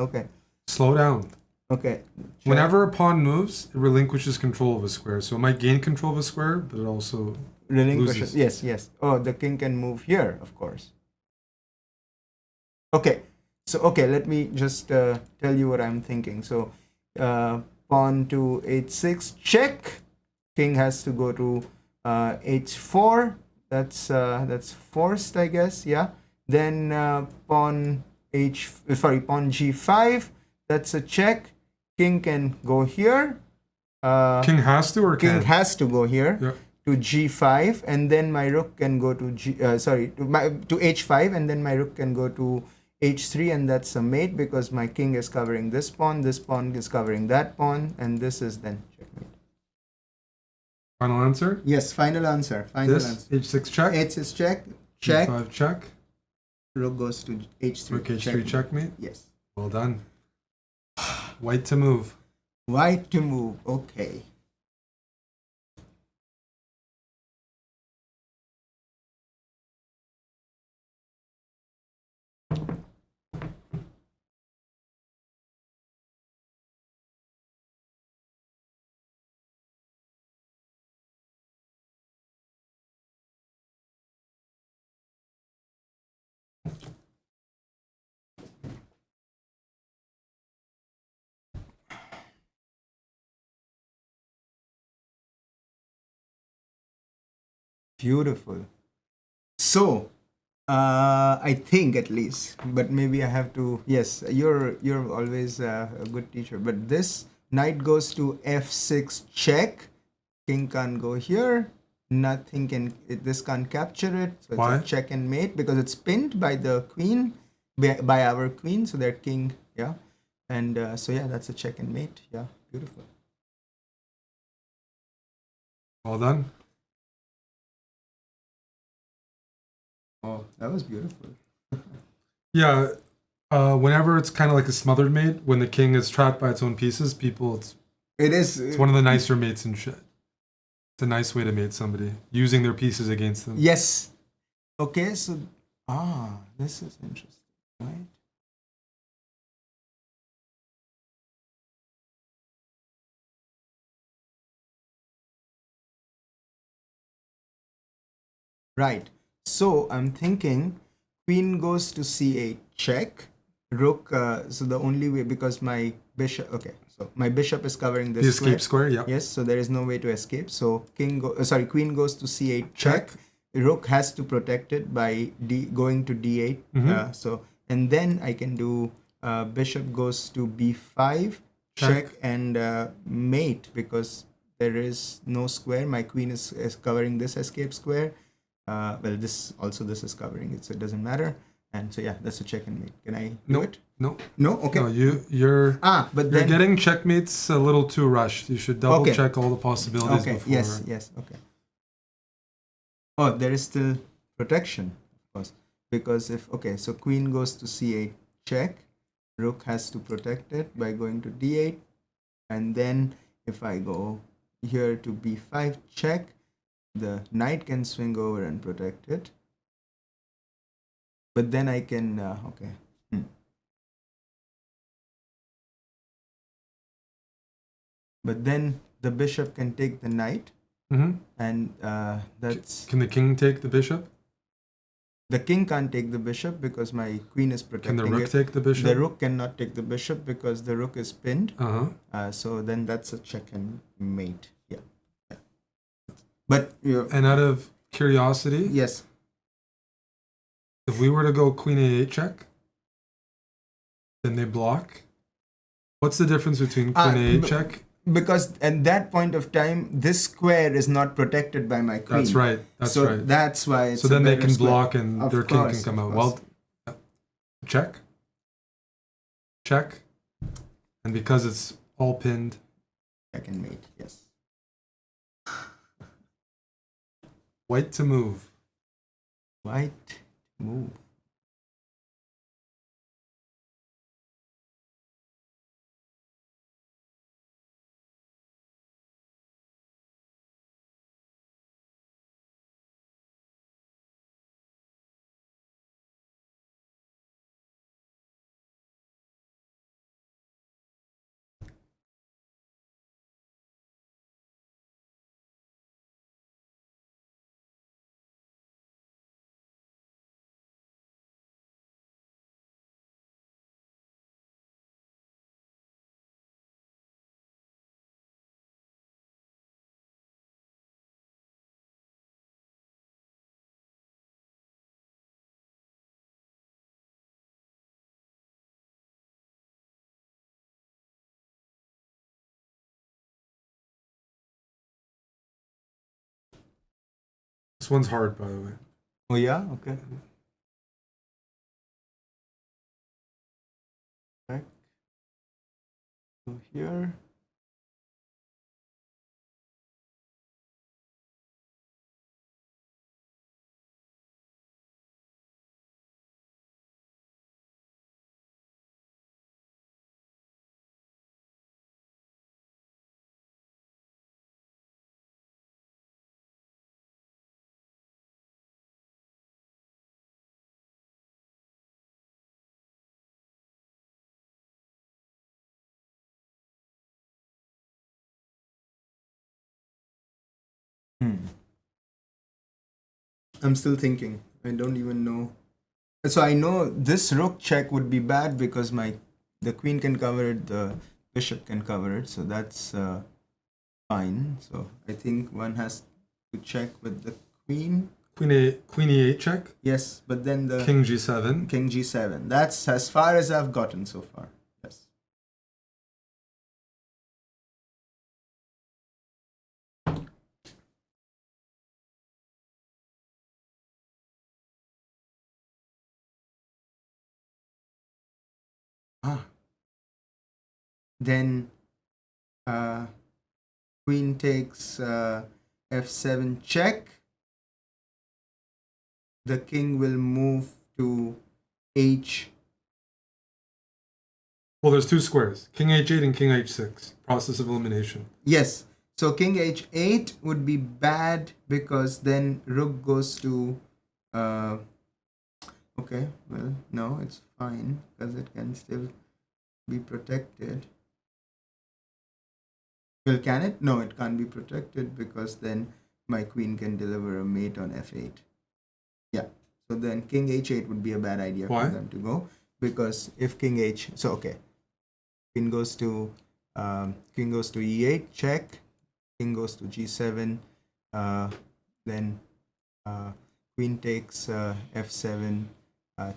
Okay. Slow down. Okay. Check. Whenever a pawn moves, it relinquishes control of a square. So it might gain control of a square, but it also Relinquish. loses. Yes. Oh, the king can move here, of course. Okay. So, okay, let me just tell you what I'm thinking. So, pawn to h6, check. King has to go to h4. That's forced, I guess. Yeah. Then pawn g5. That's a check. King can go here. King has to or King can? has to go here. Yeah. To g5, and then my rook can go to to h5, and then my rook can go to h3, and that's a mate because my king is covering this pawn is covering that pawn, and this is then checkmate. Final answer? Yes, final answer. This h6 check. H6 check. G5 check. Rook goes to h3. Rook h3 checkmate. Yes. Well done. White to move. White to move. Okay. Beautiful. So, I think at least, but maybe I have to. Yes, you're always a good teacher. But this knight goes to f6 check. King can't go here. Nothing can. This can't capture it. So it's Why? a check and mate because it's pinned by the queen, by our queen. So their king, yeah, and so yeah, that's a check and mate. Yeah, beautiful. Well done. Oh, that was beautiful. Yeah. Whenever it's kind of like a smothered mate, when the king is trapped by its own pieces, it's one of the nicer mates and shit. It's a nice way to mate somebody, using their pieces against them. Yes. Okay, so this is interesting, right? Right. So I'm thinking queen goes to c8 check. Rook, so the only way, because my bishop, okay, so my bishop is covering this The escape square, yeah. Yes, so there is no way to escape. So queen goes to c8 check. Rook has to protect it by going to d8. Mm-hmm. And then I can do bishop goes to b5 check and mate because there is no square. My queen is covering this escape square. Well, this is covering it, so it doesn't matter. And so yeah, that's a check and mate. Can I do Nope. it? Nope. No? Okay. No, you're But you're then getting checkmates a little too rushed. You should double Okay. check all the possibilities okay, before. yes, okay. Oh, there is still protection, of course. Because if okay, so queen goes to c8 check, rook has to protect it by going to d8, and then if I go here to b5 check, the knight can swing over and protect it. But then I can okay. But then the bishop can take the knight, and that's Can the king take the bishop? the king can't take the bishop because my queen is protecting Can the rook it. take the bishop? The rook cannot take the bishop because the rook is pinned. Uh-huh. So then that's a check and mate. Yeah. But And out of curiosity, yes, if we were to go queen a8 check, then they block. What's the difference between queen a8 check? because at that point of time, this square is not protected by my queen. That's right. That's so right. that's why. It's So then a they better can square. block and Of their course, king can come of out. course. Well, check. Check. And because it's all pinned. Check and mate. Yes. White to move. White move. This one's hard, by the way. Oh yeah. Okay. Back. So here. I'm still thinking. I don't even know. So I know this rook check would be bad because the queen can cover it, the bishop can cover it, so that's fine. So I think one has to check with the queen. Queen e8 check. Yes, but then the King g7. king g7. That's as far as I've gotten so far. Yes. Then queen takes f7 check. The king will move to h. Well, there's two squares. King h8 and king h6. Process of elimination. Yes. So king h8 would be bad because then rook goes to okay, well, no, it's fine because it can still be protected. Well, can it? No, it can't be protected because then my queen can deliver a mate on f8. Yeah. So then king h8 would be a bad idea Why? for them to go because if king h, so okay, king goes to e8 check, king goes to g7, then queen takes f7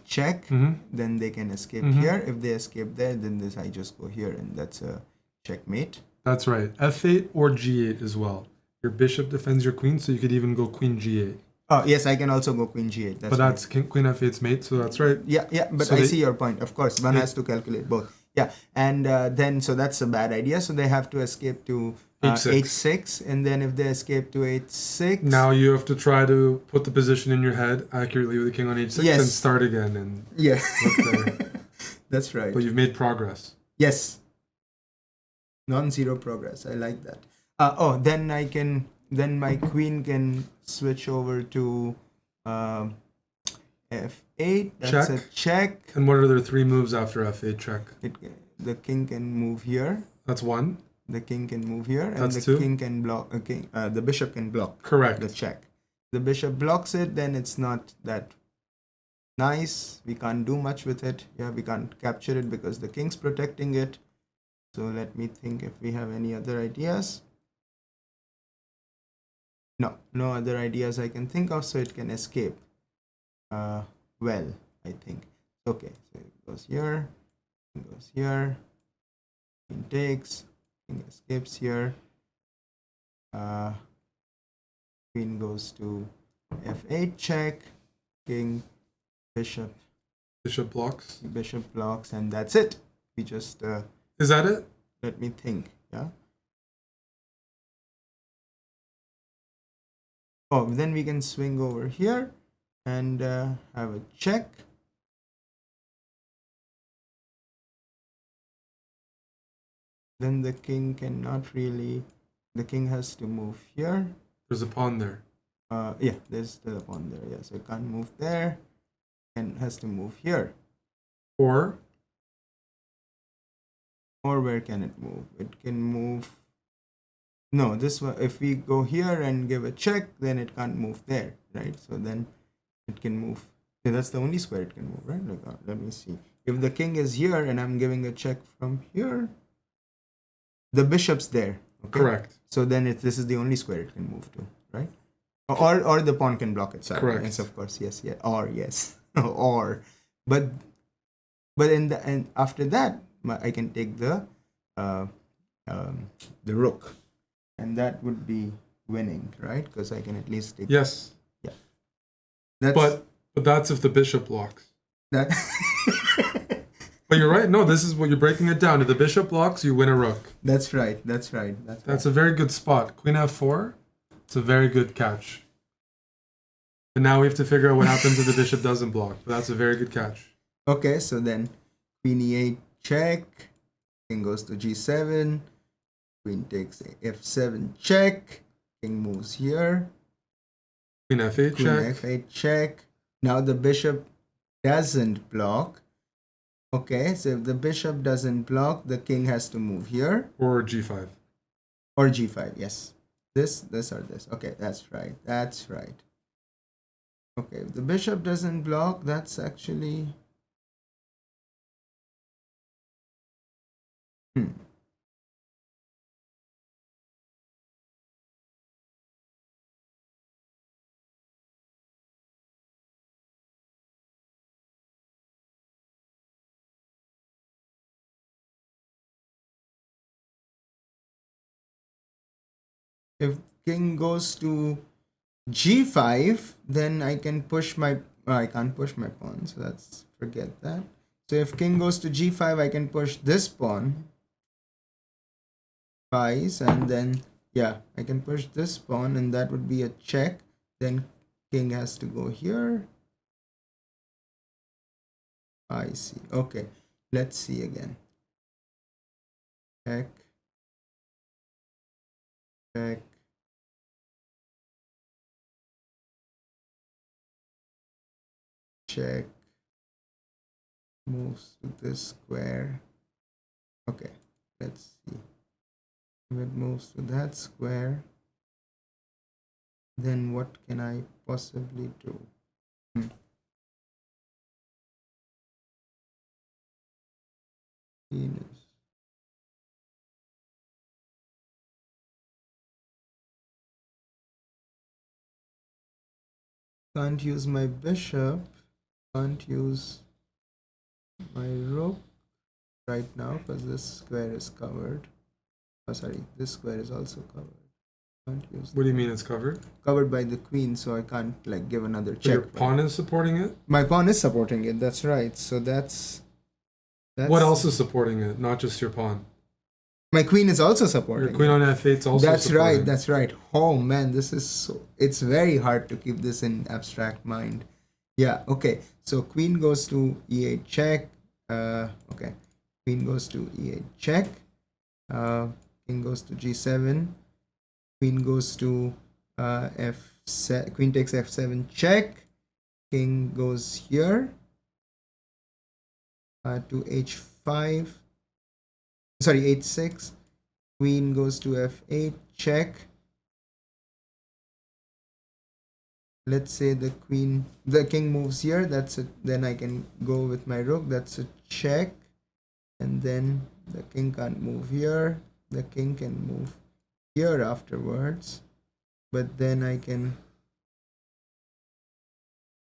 check, then they can escape here. If they escape there, then this I just go here and that's a checkmate. That's right. f8 or g8 as well. Your bishop defends your queen, so you could even go queen g8. Oh yes, I can also go queen g8. But that's queen f8's mate, so that's right. Yeah. But So I see your point. Of course, one has to calculate both. Yeah, and then so that's a bad idea. So they have to escape to h6, and then if they escape to h6, now you have to try to put the position in your head accurately with the king on h6 and start again and look there. That's right. But you've made progress. Yes. Non-zero progress. I like that. Then I can. Then my queen can switch over to f8. That's a check. And what are their 3 moves after f8 check? The king can move here. That's 1. The king can move here, and that's the 2. king can block. The bishop can block. Correct. The check. The bishop blocks it. Then it's not that nice. We can't do much with it. Yeah, we can't capture it because the king's protecting it. So let me think if we have any other ideas. No other ideas I can think of, so it can escape. Well, I think. Okay, so it goes here, it goes here, king takes, king escapes here. Queen goes to f8 check, king, bishop. Bishop blocks. Bishop blocks, and that's it. We just. Is that it? Let me think. Yeah. Oh, then we can swing over here and have a check. Then the king cannot really. The king has to move here. There's a pawn there. Yeah, there's still a pawn there. Yeah, so it can't move there, and has to move here. Or where can it move? It can move. No, this one. If we go here and give a check, then it can't move there, right? So then it can move. Yeah, that's the only square it can move, right? Like, let me see. If the king is here and I'm giving a check from here, the bishop's there. Okay? Correct. So then this is the only square it can move to, right? Or the pawn can block it. Sorry. Correct. Yes, of course. Yes. Yeah. Or yes. Or, but in the and after that, I can take the rook, and that would be winning, right? Because I can at least take. Yes. Yeah. But that's if the bishop blocks. That. But you're right. No, this is what you're breaking it down. If the bishop blocks, you win a rook. That's right. That's a very good spot. Queen f4. It's a very good catch. And now we have to figure out what happens if the bishop doesn't block. But that's a very good catch. Okay, so then queen e8 check. King goes to g7. Queen takes f7 check. King moves here. Queen f8 check. Queen f8 check. Now the bishop doesn't block. Okay, so if the bishop doesn't block, the king has to move here. Or g5. Or g5, yes. This, or this. Okay, that's right. That's right. Okay, if the bishop doesn't block, that's actually... If king goes to g5, then I can push my... I can't push my pawn, so let's forget that. So if king goes to g5, I can push this pawn twice, and then, yeah, I can push this pawn, and that would be a check. Then king has to go here. I see. Okay, let's see again. Check. Check. Check. Moves to this square. Okay, let's see. If it moves to that square, then what can I possibly do? Venus. Can't use my bishop. Can't use my rook right now because this square is covered. Oh, sorry, this square is also covered. Can't use What do you mean it's covered? covered by the queen, so I can't like give another So your check. pawn is supporting it? My pawn is supporting it, that's right. So that's What else is supporting it? Not just your pawn. my queen is also supporting Your queen it. on f8 is also That's supporting right, that's right. Oh man, this is so, it's very hard to keep this in abstract mind. Yeah, okay. So queen goes to e8 check. Okay. Queen goes to e8 check. King goes to g7. Queen goes to f7. Queen takes f7 check. King goes here to h5. Sorry, h6. Queen goes to f8 check. Let's say the king moves here. That's it. Then I can go with my rook. That's a check. And then the king can't move here. The king can move here afterwards. But then I can,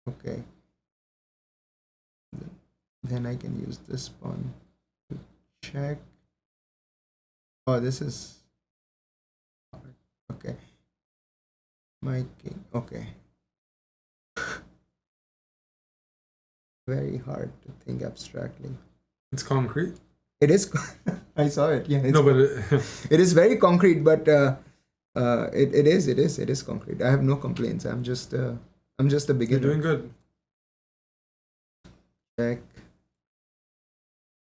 okay. Then I can use this pawn to check. Oh, this is hard. Okay. My king, okay. Very hard to think abstractly. It's concrete? It is. I saw it. Yeah. No, but it is very concrete, but it is concrete. I have no complaints. I'm just a beginner. You're doing good. Check.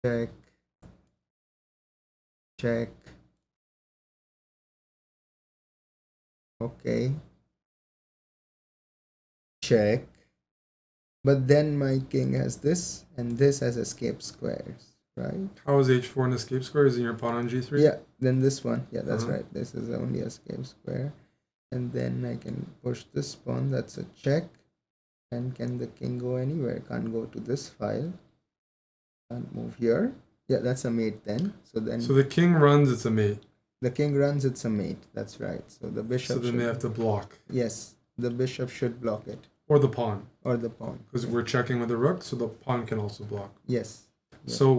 Check. Check. Okay. Check. But then my king has this, and this has escape squares, right? How is h4 an escape square? Is it your pawn on g3? Yeah, then this one. Yeah, that's right. This is the only escape square. And then I can push this pawn. That's a check. And can the king go anywhere? Can't go to this file. Can't move here. Yeah, that's a mate then. So the king runs, it's a mate. The king runs, it's a mate. That's right. So the bishop. So then they have to block. Yes, the bishop should block it. Or the pawn. Or the pawn. Because we're checking with the rook, so the pawn can also block. Yes. So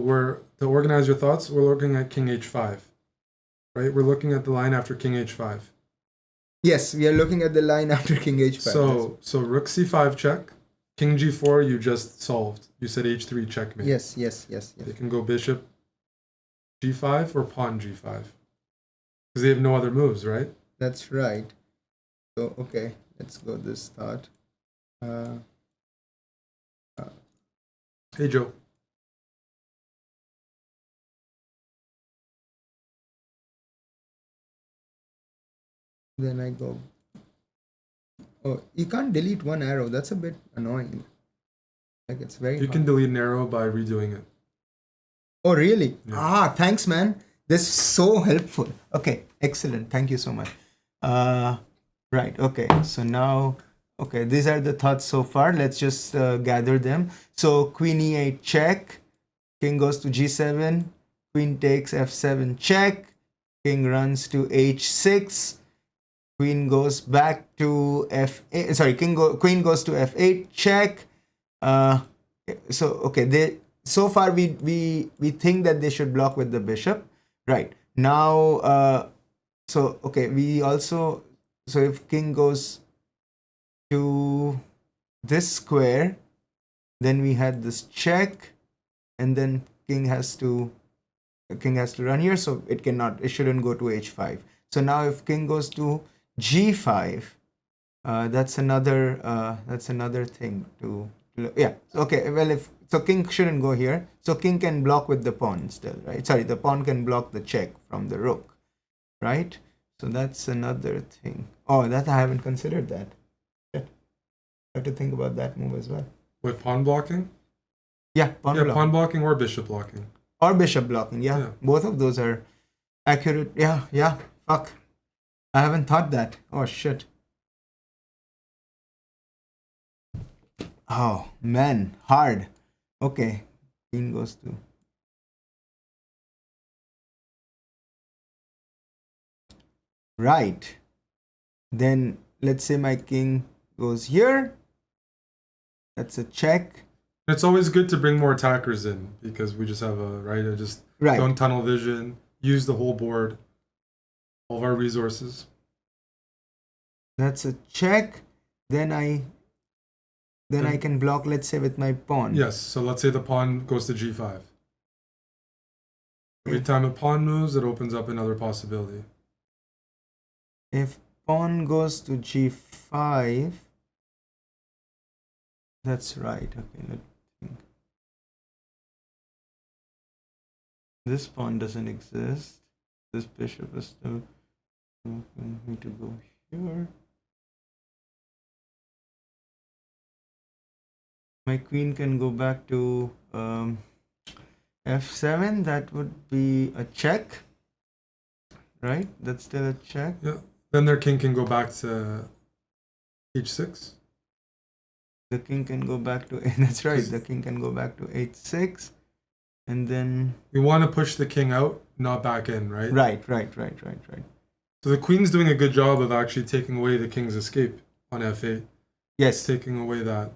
to organize your thoughts, we're looking at king h5. Right? We're looking at the line after king h5. Yes, we are looking at the line after king h5. So rook c5 check. King g4 you just solved. You said h3 checkmate. Yes. They can go bishop g5 or pawn g5. Because they have no other moves, right? That's right. So, okay, let's go this thought. Hey, Joe. Then I go. Oh, you can't delete one arrow. That's a bit annoying. Like it's very. You can delete an arrow by redoing it. Oh, really? Yeah. Thanks, man. This is so helpful. Okay, excellent. Thank you so much. Right. Okay. So now, okay, these are the thoughts so far. Let's just gather them. So queen e8 check. King goes to g7. Queen takes f7 check. King runs to h6. Queen goes back to f8. Sorry, queen goes to f8 check. So okay, so far we think that they should block with the bishop, right? Now, so okay, so if king goes to this square, then we had this check, and then king has to run here, so it shouldn't go to h5. So now if king goes to g5, that's another thing to. Yeah, okay, well, so king shouldn't go here, so king can block with the pawn still, right? Sorry, the pawn can block the check from the rook, right? So that's another thing. Oh, that I haven't considered that. I have to think about that move as well. With pawn blocking? Yeah, pawn blocking or bishop blocking. Or bishop blocking, yeah. Both of those are accurate. Yeah, fuck. I haven't thought that. Oh, shit. Oh, man, hard. Okay, queen goes to. Right. Then let's say my king goes here. That's a check. It's always good to bring more attackers in because we just have don't tunnel vision, use the whole board, all of our resources. That's a check. Then I can block, let's say, with my pawn. Yes, so let's say the pawn goes to g5. Every If- time a pawn moves, it opens up another possibility. If pawn goes to g5, that's right. Okay, let's think. This pawn doesn't exist. This bishop is still going to go here. My queen can go back to f7. That would be a check, right? That's still a check. Yeah. Then their king can go back to h6. The king can go back to that's right. The king can go back to h6, and then We want to push the king out, not back in, right? right. So the queen's doing a good job of actually taking away the king's escape on f8. Yes. Taking away that.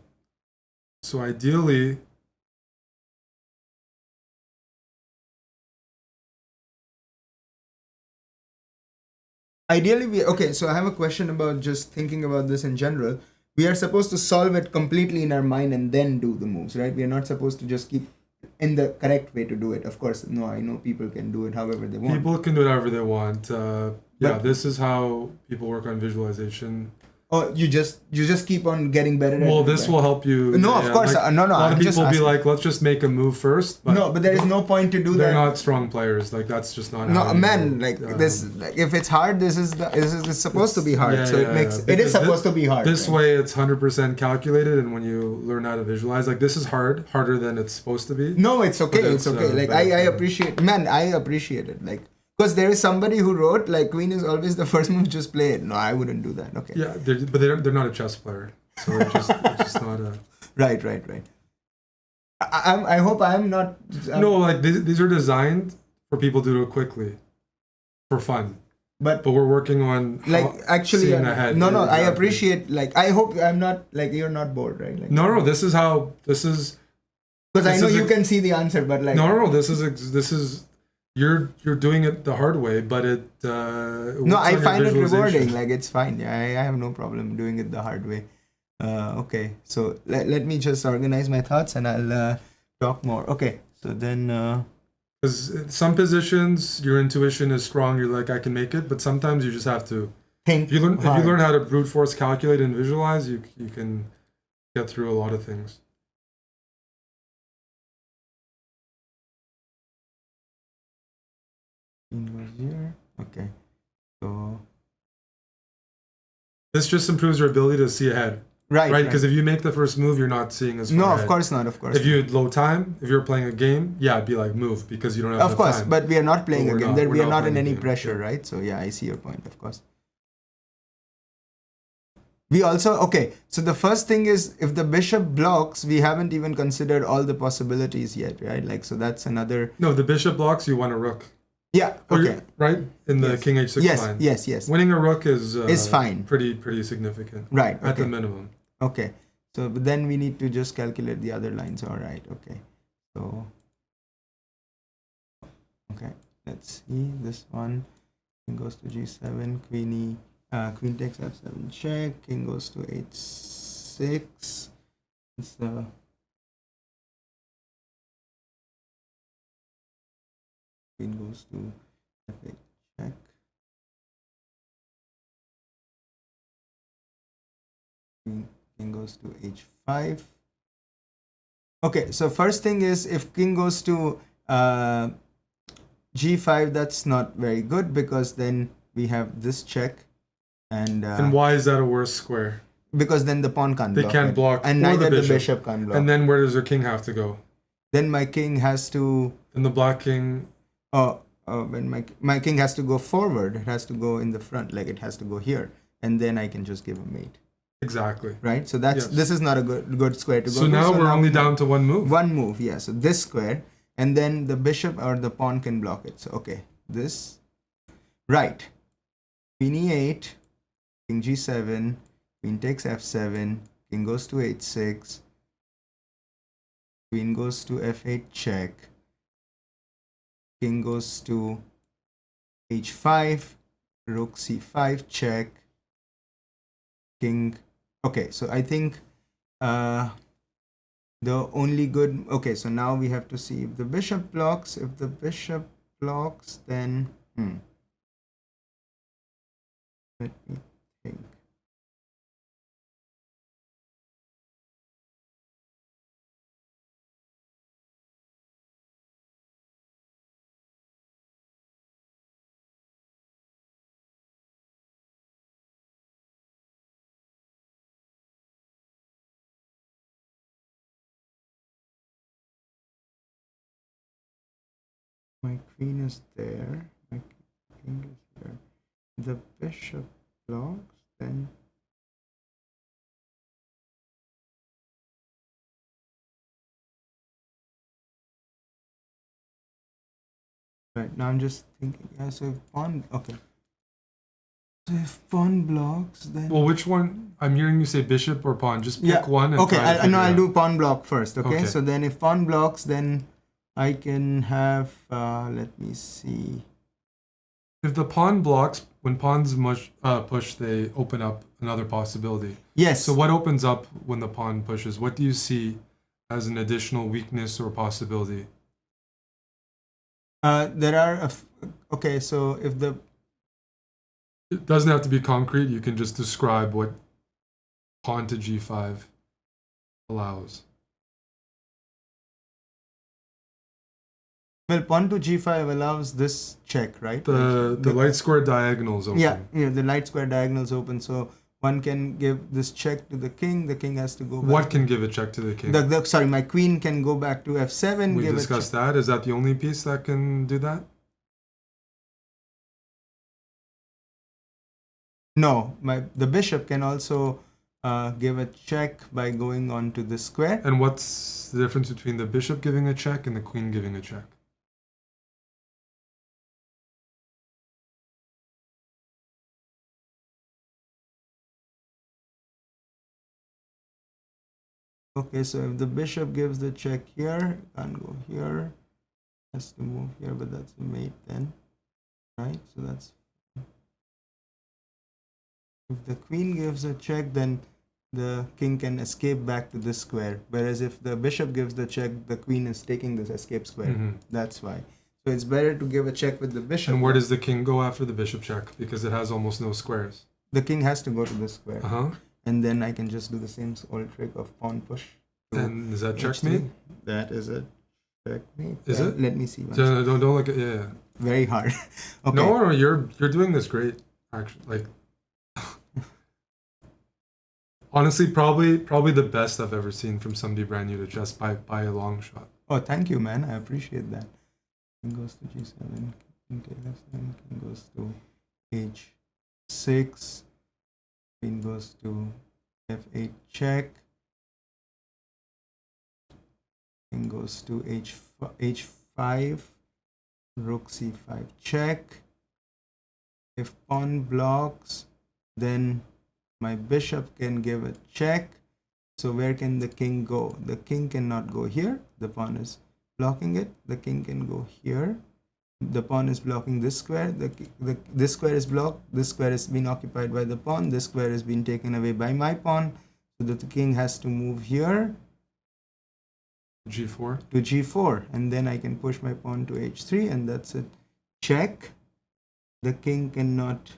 So ideally, So I have a question about just thinking about this in general. We are supposed to solve it completely in our mind and then do the moves, right? We are not supposed to just keep in the correct way to do it. Of course, no, I know people can do it however they want. people can do it however they want. But- This is how people work on visualization. Oh, you just keep on getting better at Well, it, this right? will help you. No, of course, no, A lot I'm of just people will be asking. like, let's just make a move first. But No, but there is no point to do they're that. not strong players. Like that's just not. No, how you man, go. like this. Like, if it's hard, this is it's supposed to be hard. Yeah, So yeah, it makes yeah. it is Because supposed to be hard. This right? way, it's 100% calculated, and when you learn how to visualize, like this is harder than it's supposed to be. No, it's okay. But It's okay. Like I appreciate, man. I appreciate it. Like because there is somebody who wrote like queen is always the first move. Just play it. No, I wouldn't do that. Okay. Yeah, they're not a chess player, so they're just not a. Right. I hope I'm not. No, like these are designed for people to do it quickly, for fun. But we're working on like actually, seeing ahead. no. I Exactly. appreciate. Like I hope I'm not like you're not bored, right? Like, No, this is how this is. Because I this know is you a- can see the answer, but like No, this is you're doing it the hard way, but it. No, I find it rewarding. Like it's fine. Yeah, I have no problem doing it the hard way. Okay, so let me just organize my thoughts and I'll talk more. Okay, so then Because some positions, your intuition is strong. You're like, I can make it, but sometimes you just have to. think. If you hard. learn how to brute force calculate and visualize, you can get through a lot of things. Queen goes here. Okay, so This just improves your ability to see ahead, right. Because if you make the first move, you're not seeing as far No, ahead. of course not. Of course. If you had low time, if you're playing a game, yeah, it'd be like move because you don't have of enough course, time. but we are not playing But a we're game. not- There we're we are not not in playing a any game, pressure, yeah. right? So yeah, I see your point. Of course. We also okay. So the first thing is if the bishop blocks, we haven't even considered all the possibilities yet, right? Like so that's another. No, the bishop blocks, you want a rook. Yeah. Or Okay. you're- Right? In the Yes. king h6 Yes. line. Yes. Winning a rook is fine. Pretty significant. Right. At the Okay. minimum. Okay. So but then we need to just calculate the other lines. All right. Okay. So. Okay. Let's see this one. King goes to g7. Queen takes f7 check. King goes to h6. So. Queen goes to f8 check. King goes to h5. Okay, so first thing is if king goes to g5, that's not very good because then we have this check, and why is that a worse square? because then the pawn can't They block can't it, block and or neither the the bishop. bishop can block. And then where does their king have to go? Then my king has to. And the black king. When my king has to go forward, it has to go in the front, like it has to go here, and then I can just give a mate. Exactly. Right. So that's Yes. this is not a good square to go. So to. now we're only we down to one move. One move, yeah. So this square, and then the bishop or the pawn can block it. So okay, this, right. Queen e8, king g7, queen takes f7, king goes to h6, queen goes to f8 check, king goes to h5, rook c5 check, king. Okay, so I think the only good. Okay, so now we have to see if the bishop blocks. If the bishop blocks, then let me think. My queen is there. My king is here. The bishop blocks, then right now I'm just thinking. Yeah, so if pawn, okay. So if pawn blocks, then Well, which one? I'm hearing you say bishop or pawn. Just pick yeah. one and Okay, try to I figure know it I'll out. do pawn block first. Okay? Okay. So then if pawn blocks, then I can have. Let me see. If the pawn blocks, when pawns push, they open up another possibility. Yes. So what opens up when the pawn pushes? What do you see as an additional weakness or possibility? There are. Okay, so if the It doesn't have to be concrete. You can just describe what pawn to g5 allows. well, pawn to g5 allows this check, right? The light square diagonal is open. Yeah, the light square diagonal is open, so one can give this check to the king. The king has to go back. What can give a check to the king? Sorry, my queen can go back to f7. We discussed that. Is that the only piece that can do that? No, the bishop can also give a check by going on to the square. And what's the difference between the bishop giving a check and the queen giving a check? Okay, so if the bishop gives the check here, can't go here, has to move here, but that's a mate then, right? So that's, if the queen gives a check, then the king can escape back to this square, whereas if the bishop gives the check, the queen is taking this escape square. Mm-hmm. That's why. So it's better to give a check with the bishop. And where does the king go after the bishop check? Because it has almost no squares. The king has to go to this square. Uh-huh. And then I can just do the same old trick of pawn push. And is that checkmate? That is a checkmate. Is it? Let me see. Don't look at yeah. Very hard. Okay. No, you're doing this great. Actually, like honestly, probably the best I've ever seen from somebody brand new to chess by a long shot. Oh, thank you, man. I appreciate that. King goes to g7. King takes f7. King goes to h6. Queen goes to f8 check. King goes to h5. Rook c5 check. If pawn blocks, then my bishop can give a check. So where can the king go? The king cannot go here. The pawn is blocking it. The king can go here. The pawn is blocking this square. This square is blocked. This square has been occupied by the pawn. This square has been taken away by my pawn. So that the king has to move here. G4? To g4. And then I can push my pawn to h3 and that's it. Check. The king cannot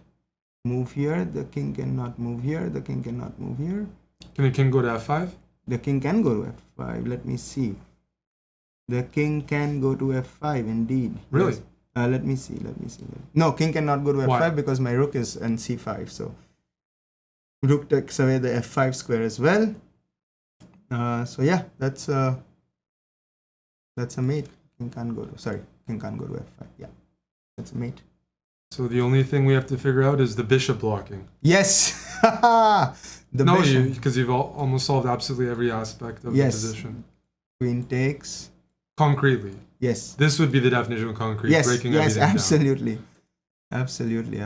move here. The king cannot move here. The king cannot move here. Can the king go to f5? The king can go to f5. Let me see. The king can go to f5 indeed. Really? Yes. Let me see. No, king cannot go to f5 Why? because my rook is on c5. So rook takes away the f5 square as well. So yeah, that's a mate. King can't go to f5. Yeah, that's a mate. So the only thing we have to figure out is the bishop blocking. Yes. Bishop. Because you've almost solved absolutely every aspect of the position. Queen takes. Concretely. Yes. This would be the definition of concrete. Yes. Breaking Yes. everything Absolutely. down. Absolutely.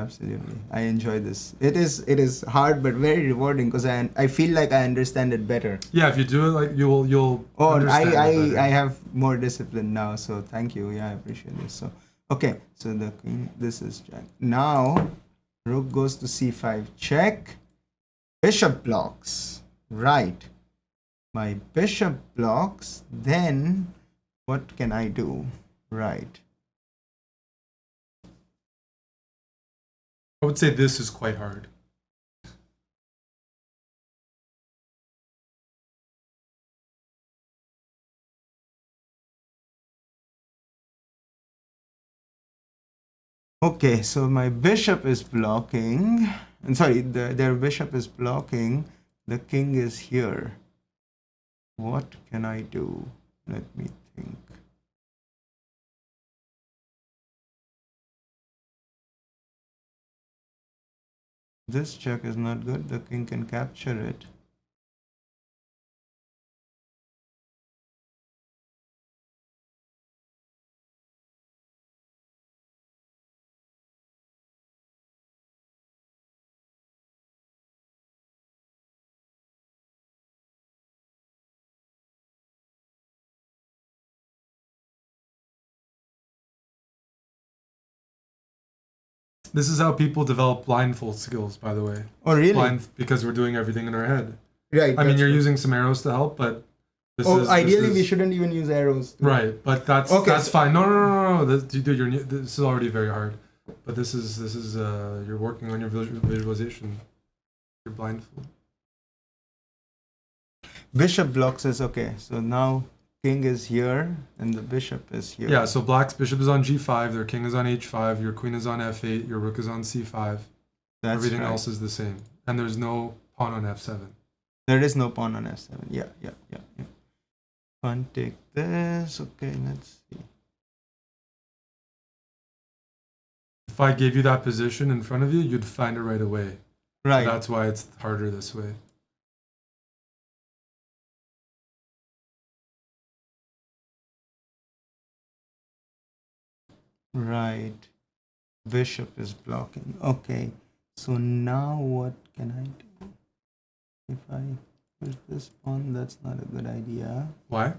I enjoy this. It is hard but very rewarding because I feel like I understand it better. Yeah, if you do it, like you'll. Oh, understand it better. I have more discipline now. So thank you. Yeah, I appreciate this. So okay. So the queen. This is jack. Now, rook goes to c5 check. Bishop blocks. Right. My bishop blocks. Then what can I do? Right. I would say this is quite hard. Okay, so my bishop is blocking. And sorry, their bishop is blocking. The king is here. What can I do? Let me think. This check is not good. The king can capture it. This is how people develop blindfold skills, by the way. Oh, really? Because we're doing everything in our head. Right. I mean, you're using some arrows to help, but ideally we shouldn't even use arrows. Right, but that's Okay, that's fine. No. This is already very hard. But this is you're working on your visualization. You're blindfold. Bishop blocks is okay. So now king is here and the bishop is here. Yeah, so black's bishop is on g5, their king is on h5, your queen is on f8, your rook is on c5. Everything else is the same. And there's no pawn on f7. There is no pawn on f7. Yeah. Pawn take this. Okay, let's see. If I gave you that position in front of you, you'd find it right away. Right. That's why it's harder this way. Right. Bishop is blocking. Okay. So now what can I do? If I push this pawn, that's not a good idea. Why?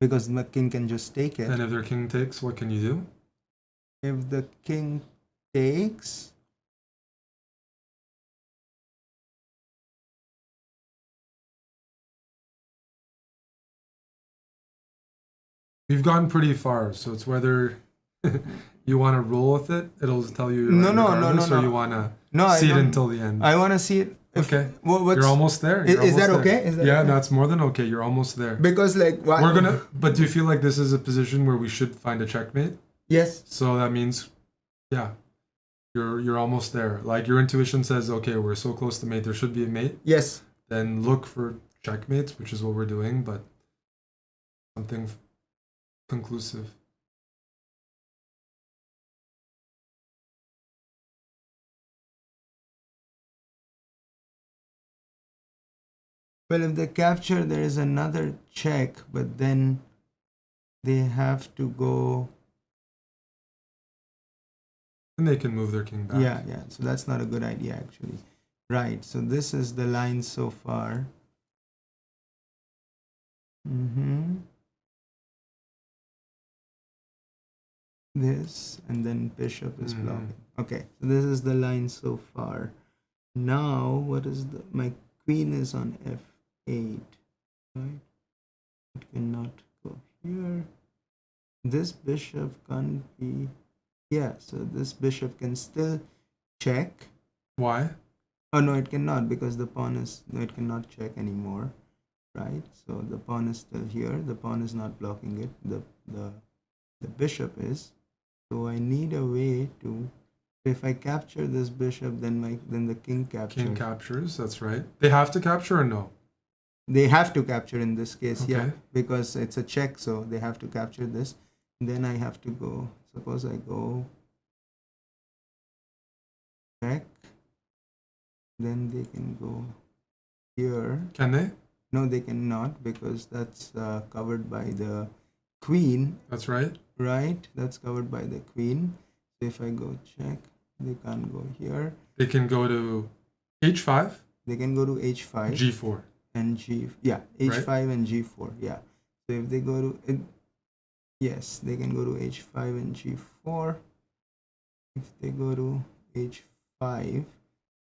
Because the king can just take it. And if their king takes, what can you do? If the king takes, we've gone pretty far, so it's whether you want to roll with it. It'll tell you No. or you want to see it until the end. I want to see it. Okay. You're almost there. Is that okay? Yeah, that's more than okay. You're almost there. Because But do you feel like this is a position where we should find a checkmate? Yes. So that means, yeah, you're almost there. Like your intuition says, okay, we're so close to mate. There should be a mate. Yes. Then look for checkmates, which is what we're doing, but something conclusive. Well, if they capture, there is another check, but then they have to go. And they can move their king back. Yeah. So that's not a good idea, actually. Right. So this is the line so far. This, and then bishop is blocking. Okay. So this is the line so far. Now, what is my queen is on f8, right? It cannot go here. This bishop can't be. Yeah, so this bishop can still check. Why? Oh no, it cannot, because the pawn is no, it cannot check anymore, right? So the pawn is still here. The pawn is not blocking it. The bishop is. So I need a way to. If I capture this bishop, then the king captures. King captures. That's right. They have to capture or no? They have to capture in this case, Okay. yeah, because it's a check, so they have to capture this. Then I have to go. Suppose I go check. Then they can go here. Can they? No, they cannot, because that's covered by the queen. That's right. Right, that's covered by the queen. So if I go check, they can't go here. They can go to h5. They can go to h5. G4. And h5 right? And g4, yeah. So if they go to it, yes, they can go to h5 and g4. If they go to h5,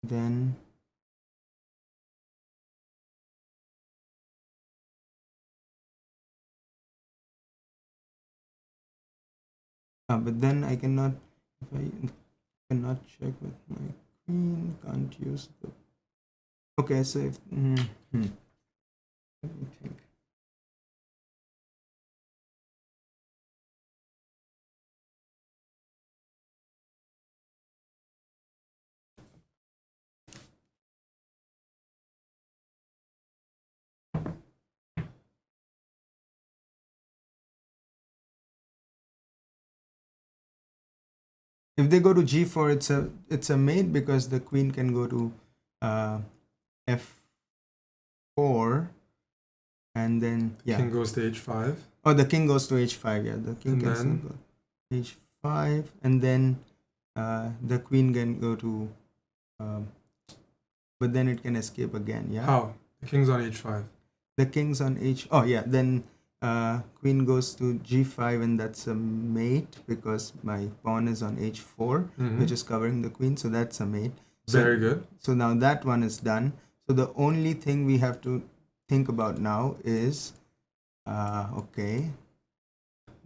then But then I cannot, if I cannot check with my queen, can't use the, okay, so if, let me think. If they go to g4, it's a mate because the queen can go to f4, and then King goes to h5. Oh, the king goes to h5. Yeah, the king And can then? go h5, and then the queen can go to, but then it can escape again. Yeah. How? The king's on h5. The king's on h. Oh yeah, then queen goes to g5, and that's a mate because my pawn is on h4, which is covering the queen, so that's a mate. So, Very good. So now that one is done. So the only thing we have to think about now is, okay,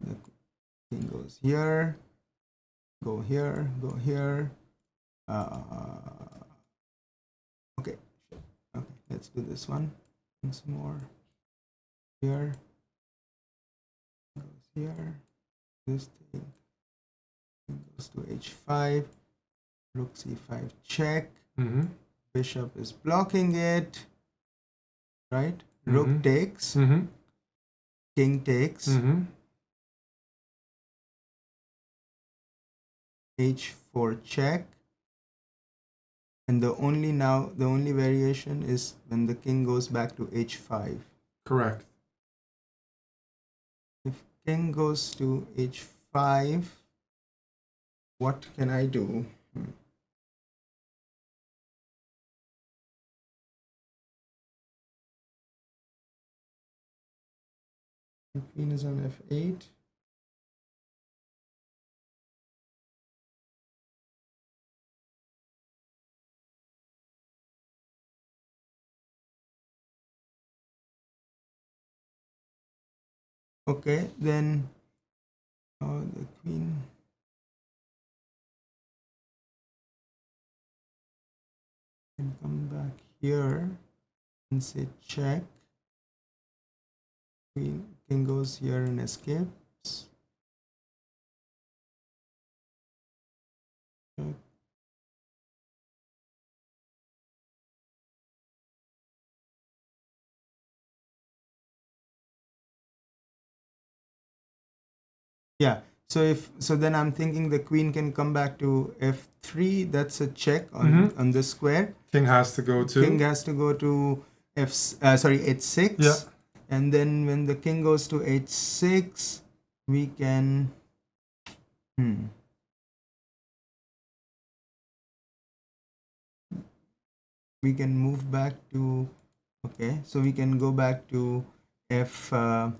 the king goes here, go here, go here. Okay, let's do this one once more. Here, goes here, this thing goes to h5, rook c5 check, bishop is blocking it, right? Rook takes, king takes, h4 check, and the only variation is when the king goes back to h5. Correct. If king goes to h5, what can I do? The queen is on f8. Okay, then the queen can come back here and say check. King goes here and escapes. Check. Yeah. So then I'm thinking the queen can come back to f3. That's a check on the square. King has to go to. King has to go to h6. Yeah. And then when the king goes to h6, we can. We can move back to. Okay, so we can go back to f4,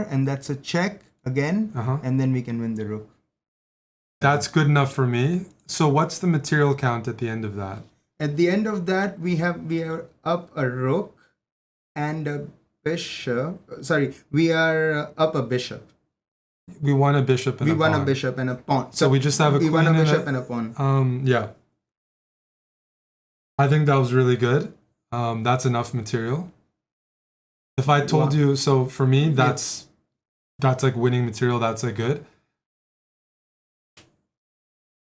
and that's a check again, and then we can win the rook. That's good enough for me. So what's the material count at the end of that? At the end of that, we are up a rook and a bishop. Sorry, we are up a bishop. We won a bishop and a pawn. We won a bishop and a pawn. So we just have a queen. We won a bishop and a pawn. Yeah. I think that was really good. That's enough material. If I told you, so for me, that's like winning material. That's like good.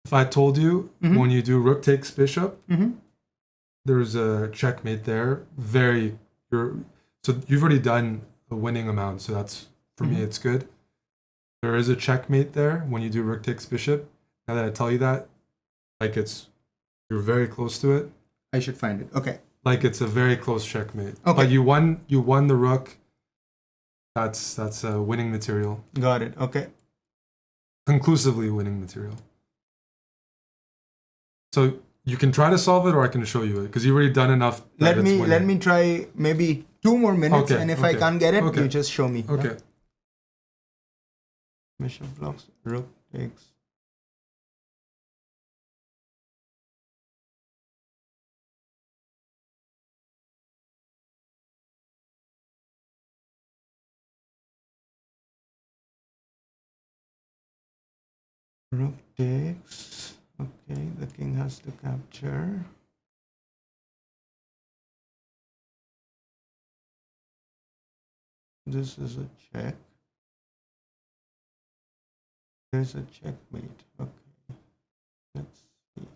If I told you when you do rook takes bishop, there's a checkmate there. So you've already done a winning amount. So that's, for me, it's good. There is a checkmate there when you do rook takes bishop. Now that I tell you that, like you're very close to it. I should find it. Okay. Like it's a very close checkmate. Okay. But you won the rook. That's a winning material. Got it. Okay. Conclusively winning material. So you can try to solve it, or I can show you it because you've already done enough. Let me try maybe 2 more minutes, and if I can't get it, you just show me. Okay. Bishop blocks, rook takes. Rook takes. Okay, the king has to capture. This is a check. There's a checkmate. Okay, let's see.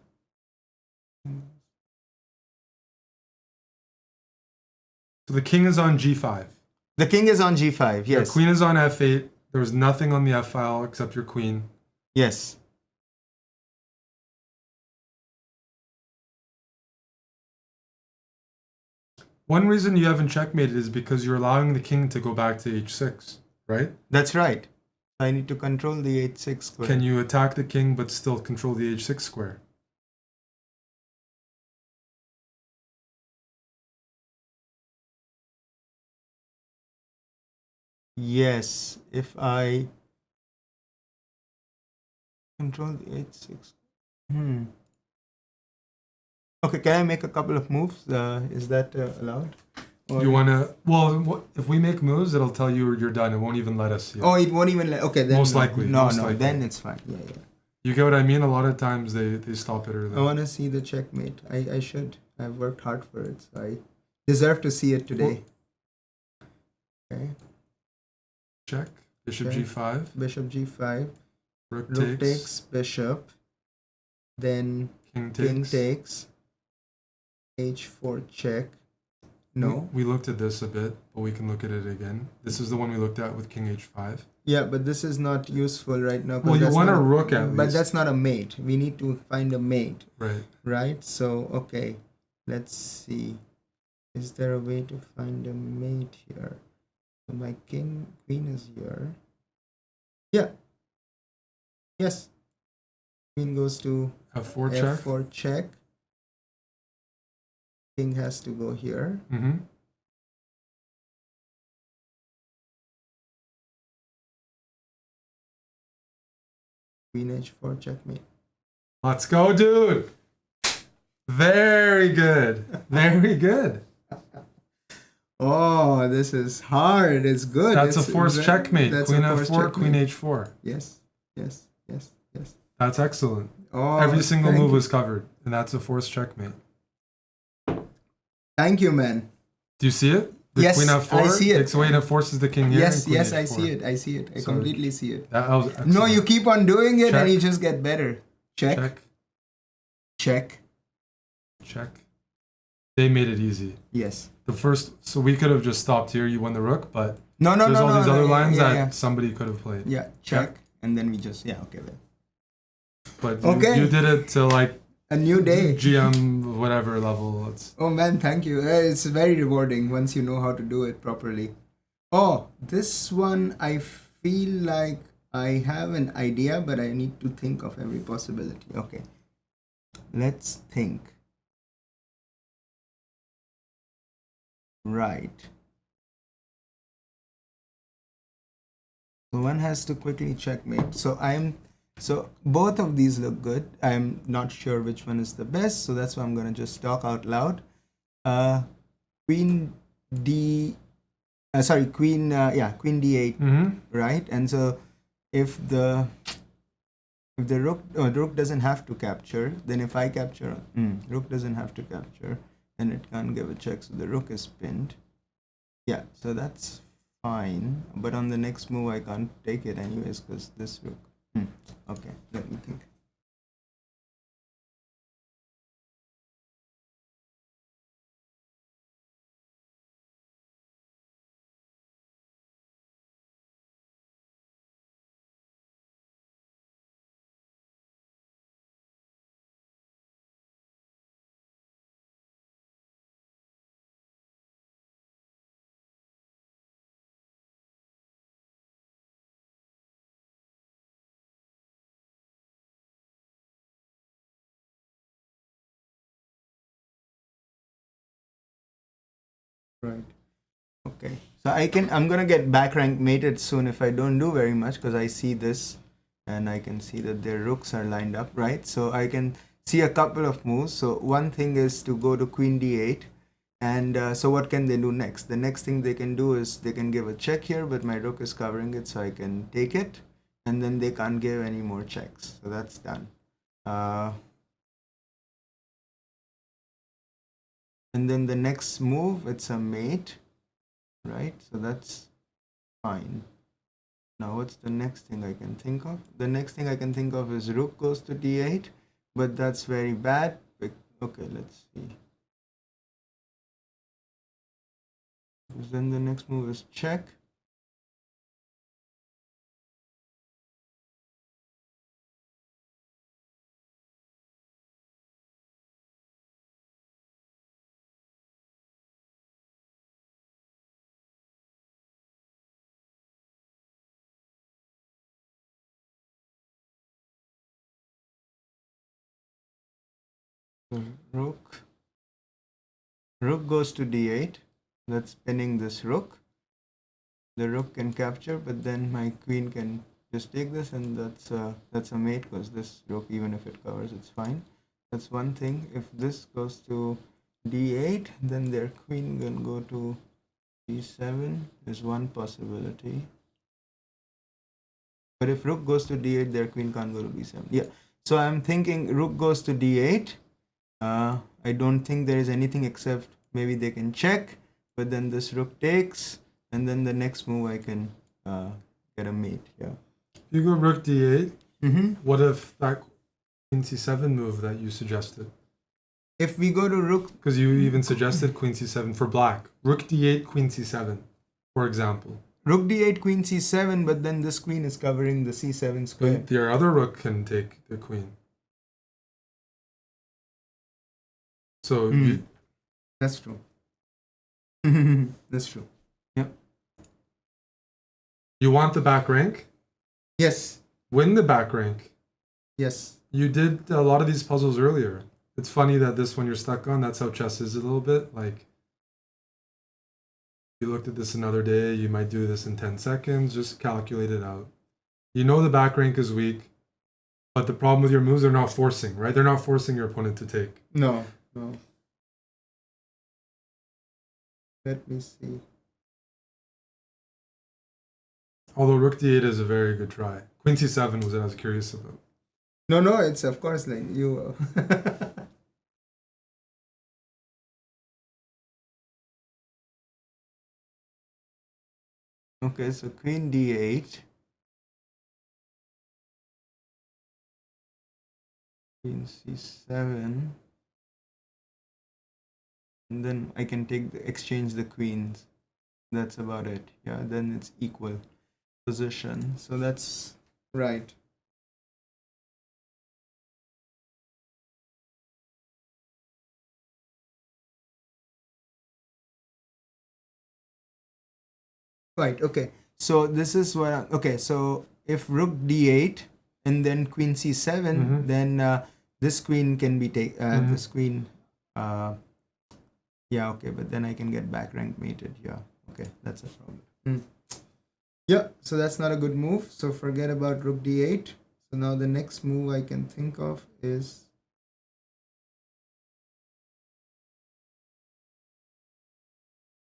So the king is on g5. The king is on g5, Your yes. queen is on f8. There was nothing on the f file except your queen. Yes. One reason you haven't checkmated is because you're allowing the king to go back to h6, right? That's right. I need to control the h6 square. Can you attack the king but still control the h6 square? Yes, if I control the h6. Okay, can I make a couple of moves? Is that allowed? Or You want to... Well, if we make moves, it'll tell you you're done. It won't even let us see it. Oh, it won't even let... Okay, then... Most no. likely. No, most no, likely. then it's fine. Yeah, yeah. You get what I mean? A lot of times they stop it early. I want to see the checkmate. I should. I've worked hard for it, so I deserve to see it today. Okay. Check. Bishop Okay. g5. Bishop g5. Rook Rook takes. takes bishop. Then King takes. king takes. h4 check. No. We looked at this a bit, but we can look at it again. This is the one we looked at with king h5. Yeah, but this is not useful right now. Well, you want a rook at least. But that's not a mate. We need to find a mate. Right. Right? So, okay. Let's see. Is there a way to find a mate here? So my queen is here. Yeah. Yes. Queen goes to f4 check. f4 check. King has to go here. Mm-hmm. Queen h4 checkmate. Let's go, dude. Very good. Very good. Oh, this is hard. It's good. That's it's a forced checkmate. Queen f4, queen h4. Yes, yes, yes, yes. That's excellent. Oh, Every single move you. was covered, and that's a forced checkmate. Thank you, man. Do you see it? The Yes, queen f4 I see it. takes away and it forces the king here. Yes, and queen yes, h4. I see it. I see it. I So, completely see it. That was excellent. No, you keep on doing it Check. and you just get better. Check. Check. Check. Check. They made it easy. Yes. The first, so we could have just stopped here. You won the rook, but No, there's all these other yeah, lines yeah, that yeah. somebody could have played. Yeah, check. And then we just, yeah, okay then. But Okay. you did it to like A new day. GM whatever level. It's Oh man, thank you. It's very rewarding once you know how to do it properly. Oh, this one I feel like I have an idea, but I need to think of every possibility. Okay. Let's think. Right. So one has to quickly checkmate. So both of these look good. I'm not sure which one is the best, so that's why I'm gonna just talk out loud. Queen D, queen D8, right? And so if the rook doesn't have to capture, then if I capture, rook doesn't have to capture, then it can't give a check. So the rook is pinned. Yeah, so that's fine. But on the next move, I can't take it anyways because this rook. Okay, let me think. Right. Okay. So I'm gonna get back rank mated soon if I don't do very much because I see this and I can see that their rooks are lined up, right? So I can see a couple of moves. So one thing is to go to Queen D8. And so what can they do next? The next thing they can do is they can give a check here, but my rook is covering it, so I can take it. and then they can't give any more checks. So that's done. And then the next move, it's a mate, right? So that's fine. Now what's the next thing I can think of? The next thing I can think of is rook goes to d8, but that's very bad. Okay, let's see. Then the next move is check. So rook goes to d8. That's pinning this rook. The rook can capture, but then my queen can just take this, and that's a mate because this rook, even if it covers, it's fine. That's one thing. If this goes to d8, then their queen can go to d7 is one possibility. But if rook goes to d8, their queen can't go to d7. Yeah. So I'm thinking rook goes to d8. I don't think there is anything except maybe they can check, but then this rook takes, and then the next move I can get a mate. Yeah. You go rook d8. Mm-hmm. What if that queen c7 move that you suggested? If we go to rook, because you even suggested queen c7 for black. Rook d8, queen c7, for example. Rook d8, queen c7, but then this queen is covering the c7 square. But your other rook can take the queen. So that's true. That's true. Yep. You want the back rank? Yes. Win the back rank. Yes. You did a lot of these puzzles earlier. It's funny that this one you're stuck on. That's how chess is a little bit. Like, you looked at this another day, you might do this in 10 seconds. Just calculate it out. You know the back rank is weak, but the problem with your moves, they're not forcing, right? They're not forcing your opponent to take. No. Let me see. Although rook d8 is a very good try. Queen c7 was what I was curious about. No, it's of course like you. Okay, so queen d8. Queen c7. And then I can exchange the queens. That's about it. Yeah, then it's equal position. So that's right. Right, okay. So this is what okay, so if rook d8 and then queen c7, then this queen can be this queen yeah, okay, but then I can get back rank mated. Yeah, okay, that's a problem. Yeah, so that's not a good move. So forget about rook d8. So now the next move I can think of is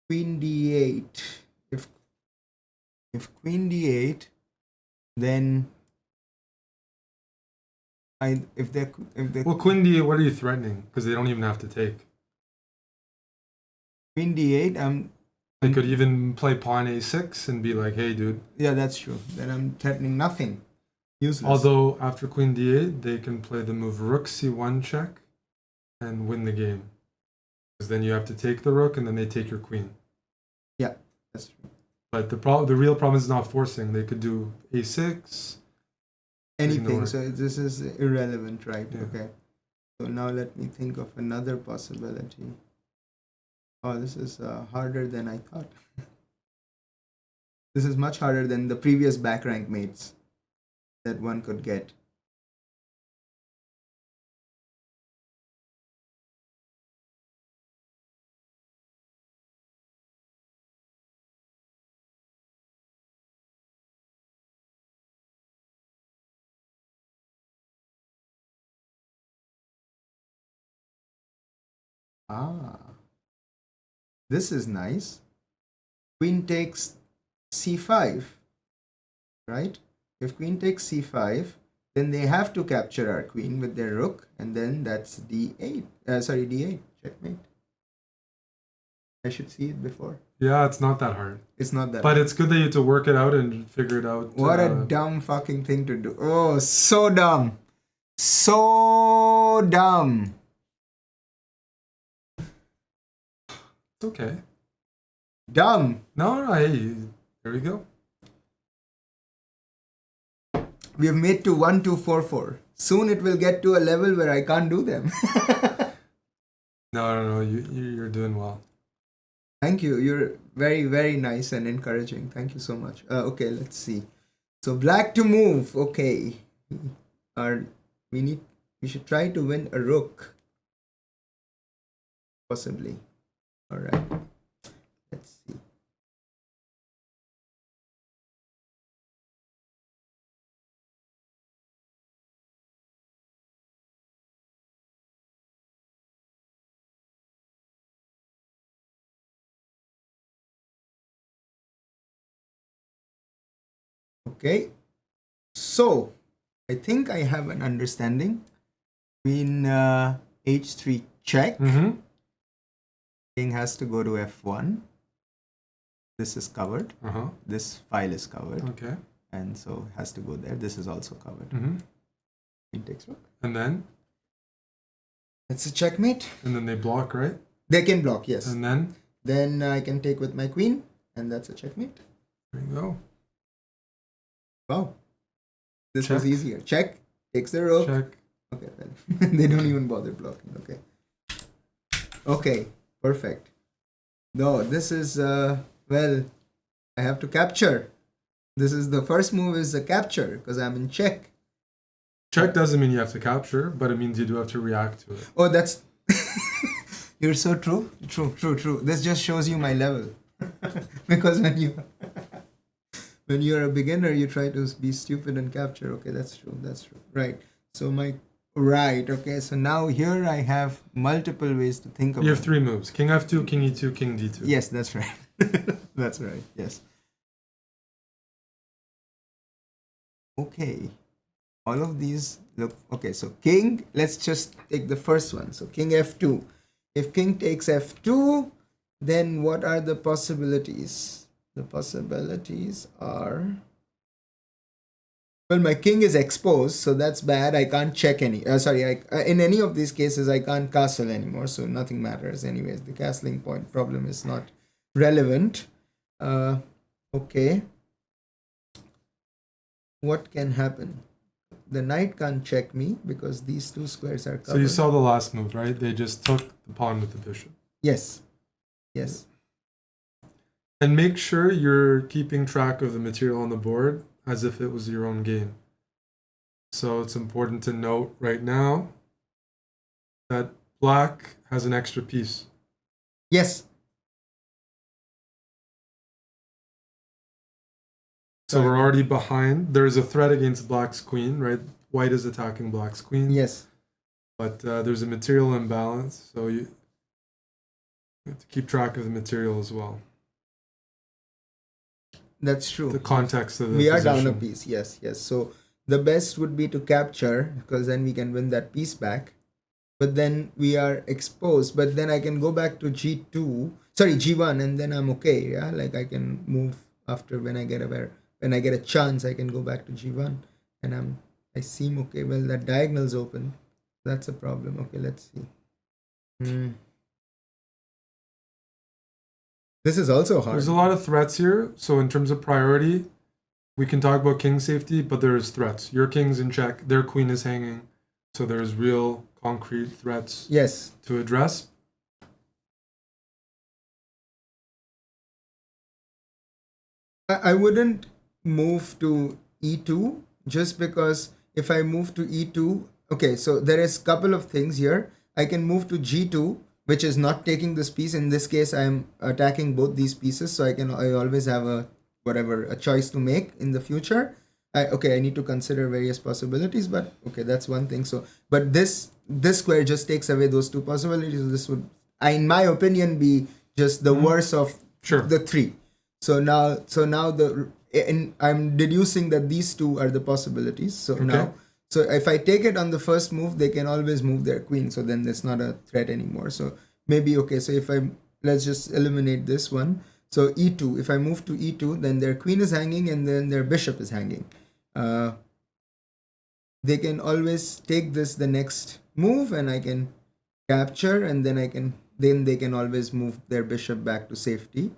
queen d8. If queen d8, then if they well, queen d8, what are you threatening? Because they don't even have to take. Queen d8, they could even play pawn a6 and be like, hey, dude. Yeah, that's true. Then I'm threatening nothing. Useless. Although after queen d8, they can play the move rook c1 check and win the game. Because then you have to take the rook and then they take your queen. Yeah, that's true. But the real problem is not forcing. They could do a6. Anything. So this is irrelevant, right? Yeah. Okay. So now let me think of another possibility. Oh, this is harder than I thought. This is much harder than the previous back rank mates that one could get. This is nice. Queen takes c5, right? If queen takes c5, then they have to capture our queen with their rook, and then that's d8. D8. Checkmate. I should see it before. Yeah, it's not that hard. It's not that But hard. it's good that you have to work it out and figure it out. What a dumb fucking thing to do. Oh, so dumb. So dumb. It's okay. Dumb. No, hey, there we go. We have made to 1, 2, 4, 4. Soon it will get to a level where I can't do them. No, you're doing well. Thank you. You're very, very nice and encouraging. Thank you so much. Okay, let's see. So black to move. Okay. We should try to win a rook. Possibly. All right. Let's see. Okay. So I think I have an understanding. Queen h3 check. King has to go to f1. This is covered. This file is covered. Okay. And so has to go there. This is also covered. Queen takes rook. And then? It's a checkmate. And then they block, right? They can block, yes. And then? Then I can take with my queen, and that's a checkmate. There you go. Wow. This Check. was easier. Check. Takes the rook. Check. Okay, well, they don't even bother blocking. Okay. Okay, perfect. No, this is, well, I have to capture. This is the first move is a capture because I'm in check. Check doesn't mean you have to capture, but it means you do have to react to it. Oh, that's... You're so true. True. This just shows you my level. Because when you're a beginner, you try to be stupid and capture. Okay, that's true. Right. So okay, so now here I have multiple ways to think about it. You have 3 moves. King f2, king e2, king d2. Yes, that's right. That's right, yes. Okay. All of these look... Okay, so king, let's just take the first one. So king f2. If king takes f2, then what are the possibilities? The possibilities are... Well, my king is exposed, so that's bad. I can't check any... in any of these cases, I can't castle anymore, so nothing matters anyways. The castling point problem is not relevant. Okay. What can happen? The knight can't check me because these 2 squares are covered. So you saw the last move, right? They just took the pawn with the bishop. Yes. And make sure you're keeping track of the material on the board as if it was your own game. So it's important to note right now that black has an extra piece. Yes. So we're already behind. There's a threat against black's queen, right? White is attacking black's queen. Yes. But there's a material imbalance, so you have to keep track of the material as well. That's true. The context of the We are position. down a piece, yes. So the best would be to capture because then we can win that piece back. But then we are exposed. But then I can go back to G1, and then I'm okay. Yeah, like I can move after when I get a chance. I can go back to G1, and I seem okay. Well, that diagonal's open. That's a problem. Okay, let's see. This is also hard. There's a lot of threats here. So in terms of priority, we can talk about king safety, but there's threats. Your king's in check. Their queen is hanging. So there's real concrete threats to address. I wouldn't move to E2 just because if I move to E2, okay, so there is a couple of things here. I can move to G2, which is not taking this piece. In this case, I'm attacking both these pieces, so I always have a choice to make in the future. I need to consider various possibilities, but okay, that's one thing. So, but this square just takes away those 2 possibilities. This would, in my opinion, be just the worst of the 3. So now and I'm deducing that these two are the possibilities. So now, so if I take it on the first move, they can always move their queen. So then it's not a threat anymore. So maybe, okay, so if let's just eliminate this one. So e2, if I move to e2, then their queen is hanging and then their bishop is hanging. They can always take this the next move and I can capture, and then they can always move their bishop back to safety.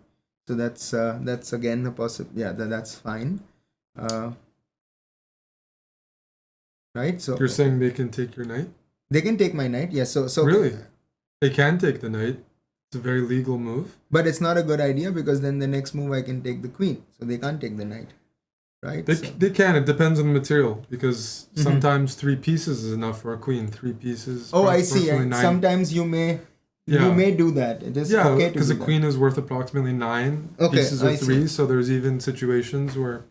So that's again a possible, yeah, that's fine. Right, so you're saying they can take your knight? They can take my knight, yes. So really, they can take the knight. It's a very legal move. But it's not a good idea because then the next move I can take the queen, so they can't take the knight, right? They can. It depends on the material because sometimes 3 pieces is enough for a queen. 3 pieces. Oh, I see. Sometimes you may do that. It is okay to because a queen is worth approximately 9 pieces of 3. So there's even situations where.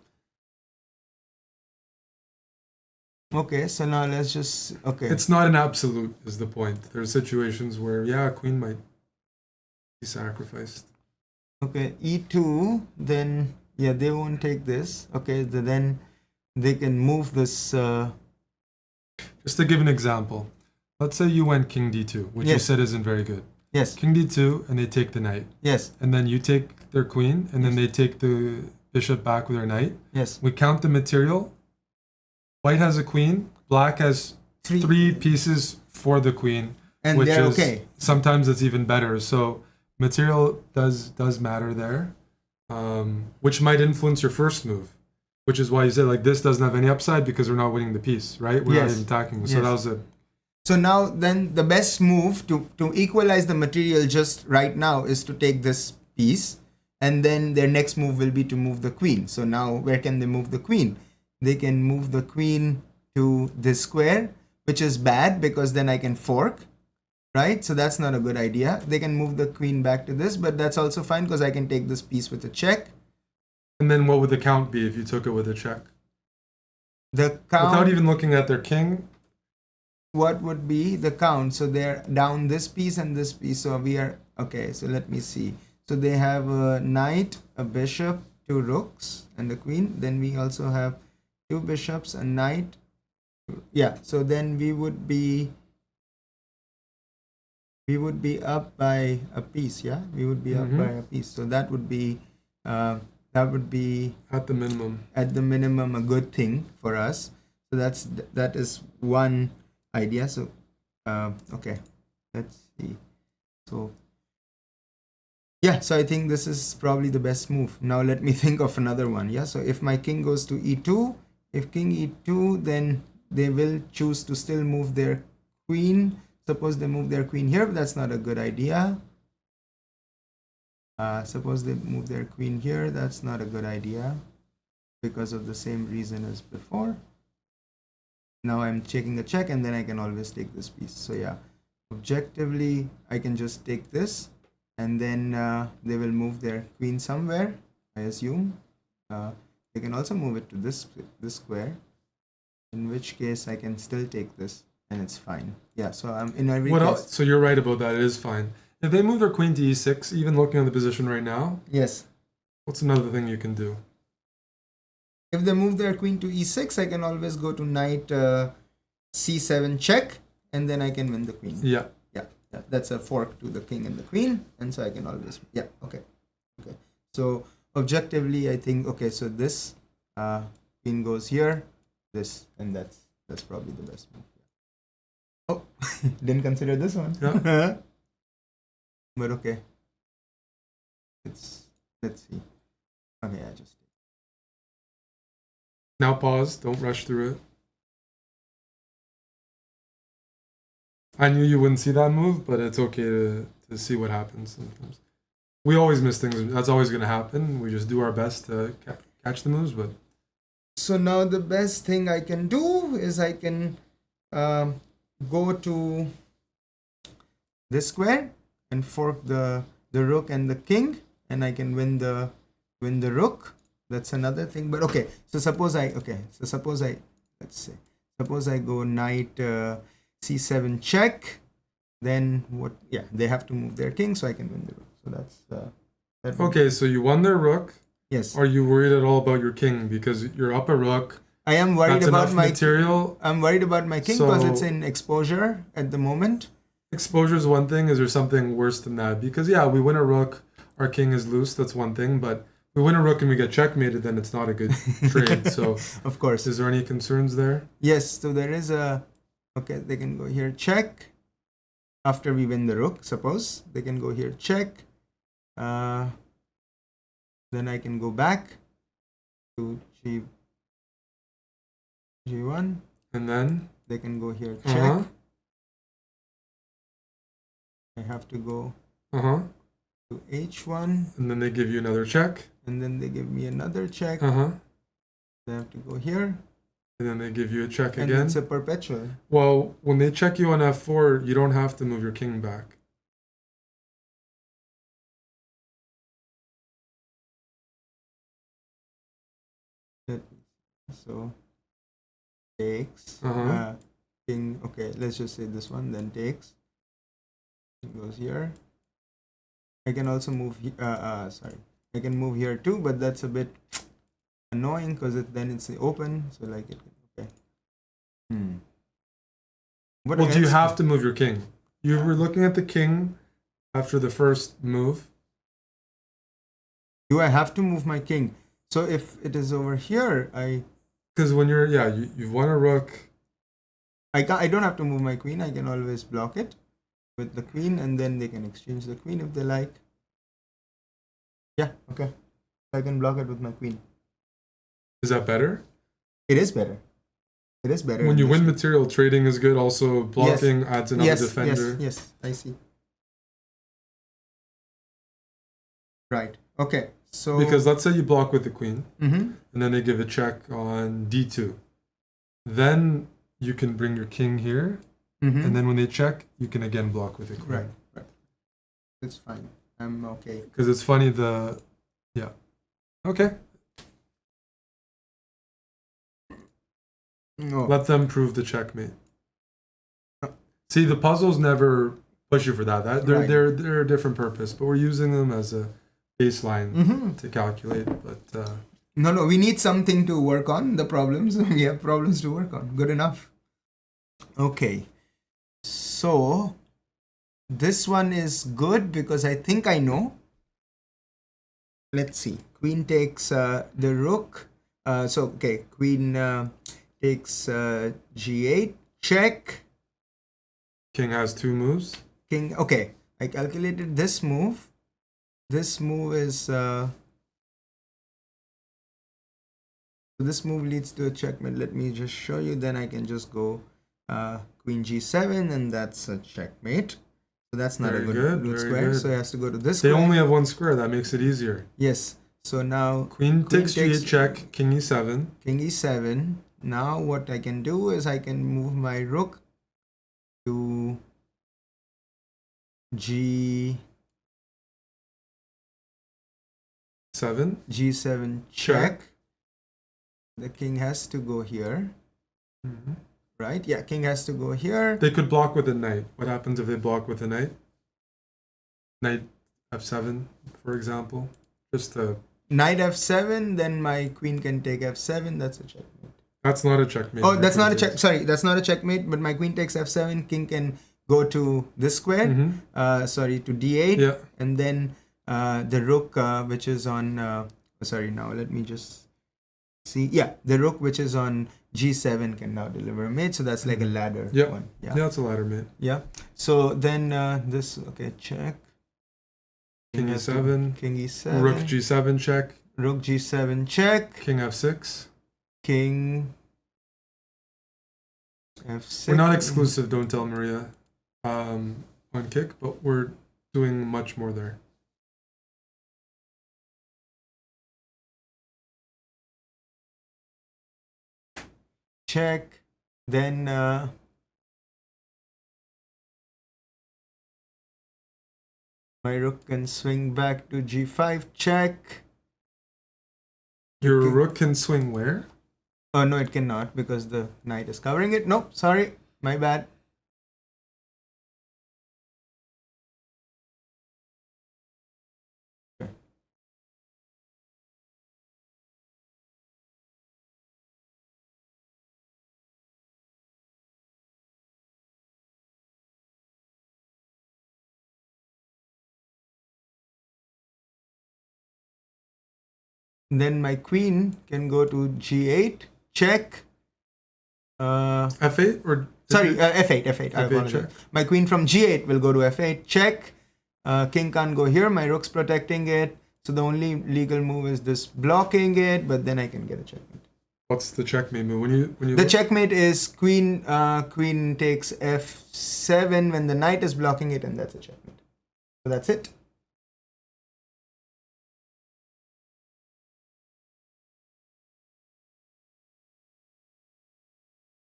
Okay, so now let's just It's not an absolute, is the point. There's situations where a queen might be sacrificed. Okay, e2, then they won't take this. Okay, then they can move this. Just to give an example, let's say you went king d2, which you said isn't very good. Yes. King d2, and they take the knight. Yes. And then you take their queen, and then they take the bishop back with their knight. Yes. We count the material. White has a queen. Black has 3 pieces for the queen, and which they're is okay. Sometimes it's even better. So material does matter there, which might influence your first move, which is why you said like this doesn't have any upside because we're not winning the piece, right? We're not even attacking. So that was it. So now then the best move to equalize the material just right now is to take this piece, and then their next move will be to move the queen. So now where can they move the queen? They can move the queen to this square, which is bad because then I can fork, right? So that's not a good idea. They can move the queen back to this, but that's also fine because I can take this piece with a check. And then what would the count be if you took it with a check? The count, without even looking at their king, what would be the count? So they're down this piece and this piece. So we are, okay, so let me see. So they have a knight, a bishop, 2 rooks, and a queen. Then we also have 2 bishops, a knight. Yeah, so then we would be up by a piece. Yeah, we would be up by a piece. So that would be at the minimum a good thing for us. So that is one idea. So okay, let's see. So yeah, so I think this is probably the best move. Now let me think of another one. Yeah, so if my king goes to e2, if king e2, then they will choose to still move their queen. Suppose they move their queen here, but that's not a good idea. Suppose they move their queen here, that's not a good idea because of the same reason as before. Now I'm checking a check, and then I can always take this piece. So yeah, objectively, I can just take this, and then they will move their queen somewhere, I assume. They can also move it to this square, in which case I can still take this and it's fine. Yeah, so I'm in every case. Else? So you're right about that. It is fine. If they move their queen to e6, even looking at the position right now, yes. What's another thing you can do? If they move their queen to e6, I can always go to knight c7 check, and then I can win the queen. Yeah. Yeah, that's a fork to the king and the queen, and so I can always, okay. So objectively, I think, okay, so this queen goes here, this, and that's probably the best move. Oh, didn't consider this one. Yeah. But okay. Let's see. Okay, I just. Now pause. Don't rush through it. I knew you wouldn't see that move, but it's okay to see what happens sometimes. We always miss things. That's always going to happen. We just do our best to catch the moves, but. So now the best thing I can do is I can go to this square and fork the rook and the king, and I can win the rook. That's another thing. But okay, so suppose I go knight c7 check, then what? Yeah, they have to move their king, so I can win the rook. So that's okay, so you won their rook. Yes. Are you worried at all about your king? Because you're up a rook. I am worried That's about enough my material. I'm worried about my king because it's So in exposure at the moment. exposure is one thing. Is there something worse than that? Because yeah, we win a rook, our king is loose. That's one thing. But we win a rook and we get checkmated, then it's not a good trade. So Of course. is there any concerns there? Yes, so there is a okay, they can go here check after we win the rook, suppose. They can go here check. Then I can go back to G1. And then They can go here check. I have to go to H1. And then they give you another check. And then they give me another check. They have to go here. And then they give you a check And again. it's a perpetual. Well, when they check you on F4, you don't have to move your king back. So takes king. Okay, let's just say this one. Then takes. It goes here. I can also move. Sorry, I can move here too, but that's a bit annoying because then it's open. So like it. Okay. What Well, do you else? have to move your king? You were looking at the king after the first move. Do I have to move my king? So if it is over here, Because when you're you've won a rook. I don't have to move my queen. I can always block it with the queen, and then they can exchange the queen if they like. Yeah, okay. I can block it with my queen. Is that better? It is better. It is better. When you win material, trading is good. Also, blocking adds another defender. Yes, I see. Right. Okay. So because let's say you block with the queen, and then they give a check on D2. Then you can bring your king here, and then when they check, you can again block with the queen. Right. It's fine. I'm okay. Because it's funny Okay. No. Let them prove the checkmate. See, the puzzles never push you for that. They're a different purpose, but we're using them as a baseline to calculate. But no, we need something to work on. The problems we have problems to work on. Good enough. Okay, so this one is good because I think I know. Let's see. Queen takes the rook. Queen takes G8 check. King has 2 moves. King. Okay, I calculated this move. This move is this move leads to a checkmate. Let me just show you. Then I can just go Queen G7, and that's a checkmate. So that's not a good square. So it has to go to this. They only have 1 square. That makes it easier. Yes. So now Queen takes G8 check. King E7. King E7. Now what I can do is I can move my rook to G7 check. The king has to go here. Right? Yeah, king has to go here. They could block with a knight. What happens if they block with a knight? Knight F7, for example. Just a knight F7, then my queen can take F7. That's a checkmate. That's not a checkmate. Oh, that's not a check. Sorry, that's not a checkmate. But my queen takes F7. King can go to this square. To D8. Yeah. And then the rook, which is on. Now let me just see. Yeah, the rook, which is on G7, can now deliver a mate. So that's like a ladder one. Yeah, that's a ladder mate. Yeah. So then this. Okay, check. King E7. King E7. Rook G7 check. Rook G7 check. King F6. King F6. We're not exclusive, don't tell Maria, on kick, but we're doing much more there. Check. Then my rook can swing back to G5 check. Your rook can swing where? Oh, no, it cannot because the knight is covering it. Nope, sorry. My bad. Okay. Then my queen can go to g8, check. F8 or Sorry, f8, f8. I apologize. check. My queen from g8 will go to f8, check. King can't go here. My rook's protecting it. So the only legal move is this blocking it, but then I can get a checkmate. What's the checkmate move? When you The checkmate is queen takes f7 when the knight is blocking it, and that's a checkmate. So that's it.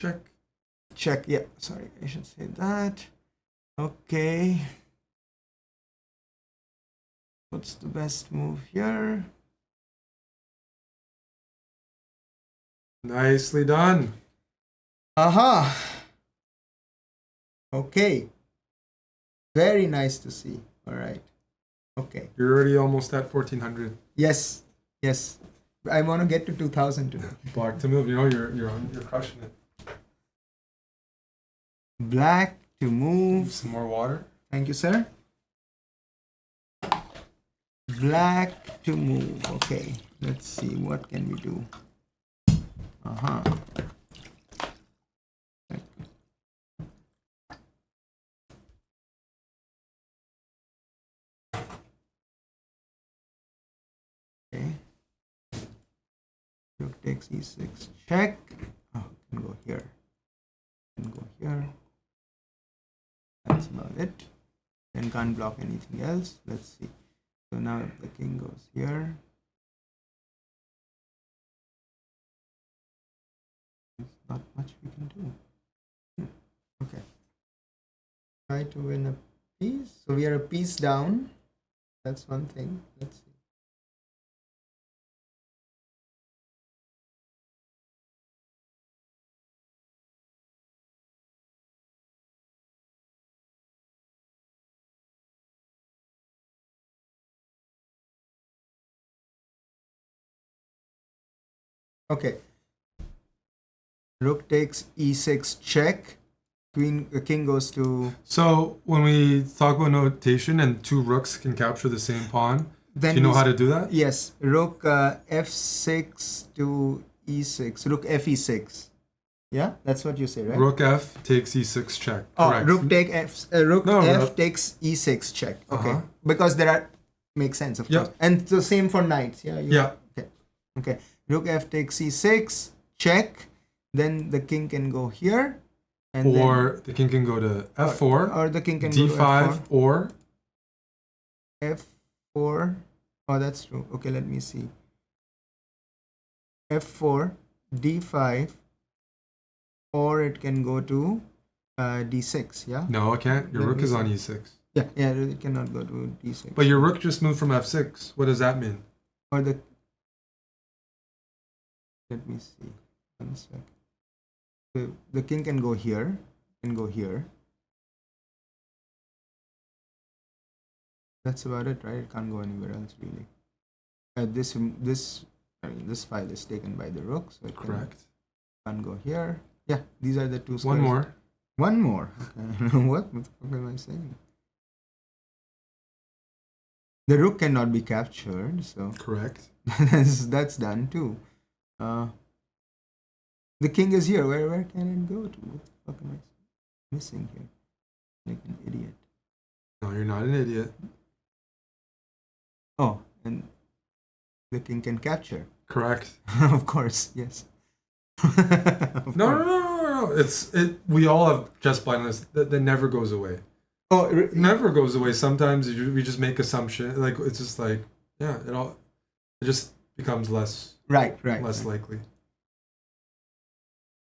check. Check. Yeah, sorry, I should say that. Okay. What's the best move here? Nicely done. Aha. Okay. Very nice to see. All right. Okay. You're already almost at 1400. Yes. Yes. I want to get to 2000 today. Black to move. You know you're crushing it. Black to move. Some more water. Thank you, sir. Black to move. Okay. Let's see. What can we do? Uh-huh. Okay. Rook takes e6. Check. Oh, can go here. Can go here. That's about it. Then can't block anything else. Let's see. So now if the king goes here, there's not much we can do. Okay. Try to win a piece. So we are a piece down. That's one thing. Let's see. Okay. Rook takes e6 check. King goes to. So when we talk about notation and two rooks can capture the same pawn, Then do you know how to do that? Yes. Rook f6 to e6. Rook fe6. Yeah, that's what you say, right? Rook f takes e6 check. Oh, Correct. rook take f. Rook No, f takes e6 check. Okay, Uh-huh. because there are makes sense, of Yeah. course. And the same for knights. Yeah. Yeah. Okay. Okay. Rook f takes e6 check. Then the king can go here, and Or the king can go to f4, or the king can d5, go to f4. or f4. Oh, that's true. Okay, let me see. f4, d5, or it can go to d6. Yeah. no, it can't. Your Let rook me is see. on e6. Yeah. Yeah. It cannot go to d6. But your rook just moved from f6. What does that mean? Or the. Let me see. 1 sec. The king can go here. Can go here. That's about it, right? It can't go anywhere else really. This file is taken by the rook, so it Correct. can't go here. Yeah, these are the two squares. One more. One more. Okay. What the fuck am I saying? The rook cannot be captured, so Correct. that's done too. The king is here. Where can it go to? What the fuck am I missing here? Like an idiot. No, you're not an idiot. Oh, and the king can capture. Correct. Of course, yes. No. We all have chess blindness that never goes away. Oh, It never goes away. Sometimes we just make assumption. Like it's just like it just becomes less right. likely.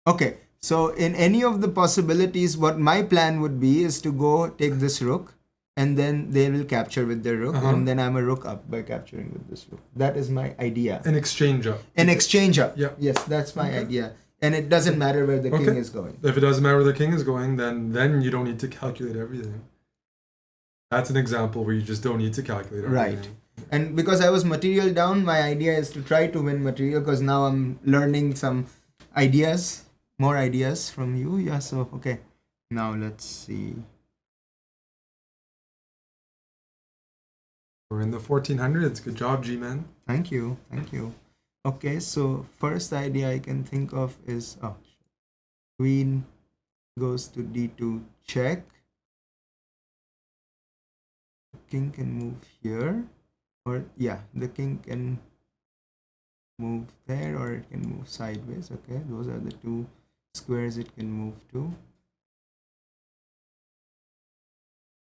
Okay, so in any of the possibilities, what my plan would be is to go take this rook, and then they will capture with their rook, and then I'm a rook up by capturing with this rook. That is my idea. An exchange up. An exchange up. Yeah. Yes, that's my idea. And it doesn't matter where the king is going. If it doesn't matter where the king is going, then you don't need to calculate everything. That's an example where you just don't need to calculate everything. Right. And because I was material down, my idea is to try to win material, because now I'm learning some ideas. More ideas from you. Yeah, so okay. Now let's see. We're in the 1400s. Good job, G-Man. Thank you, thank you. Okay, so first idea I can think of is queen goes to d2 check. King can move here, or yeah, the king can move there, or it can move sideways. Okay, those are the two squares it can move to.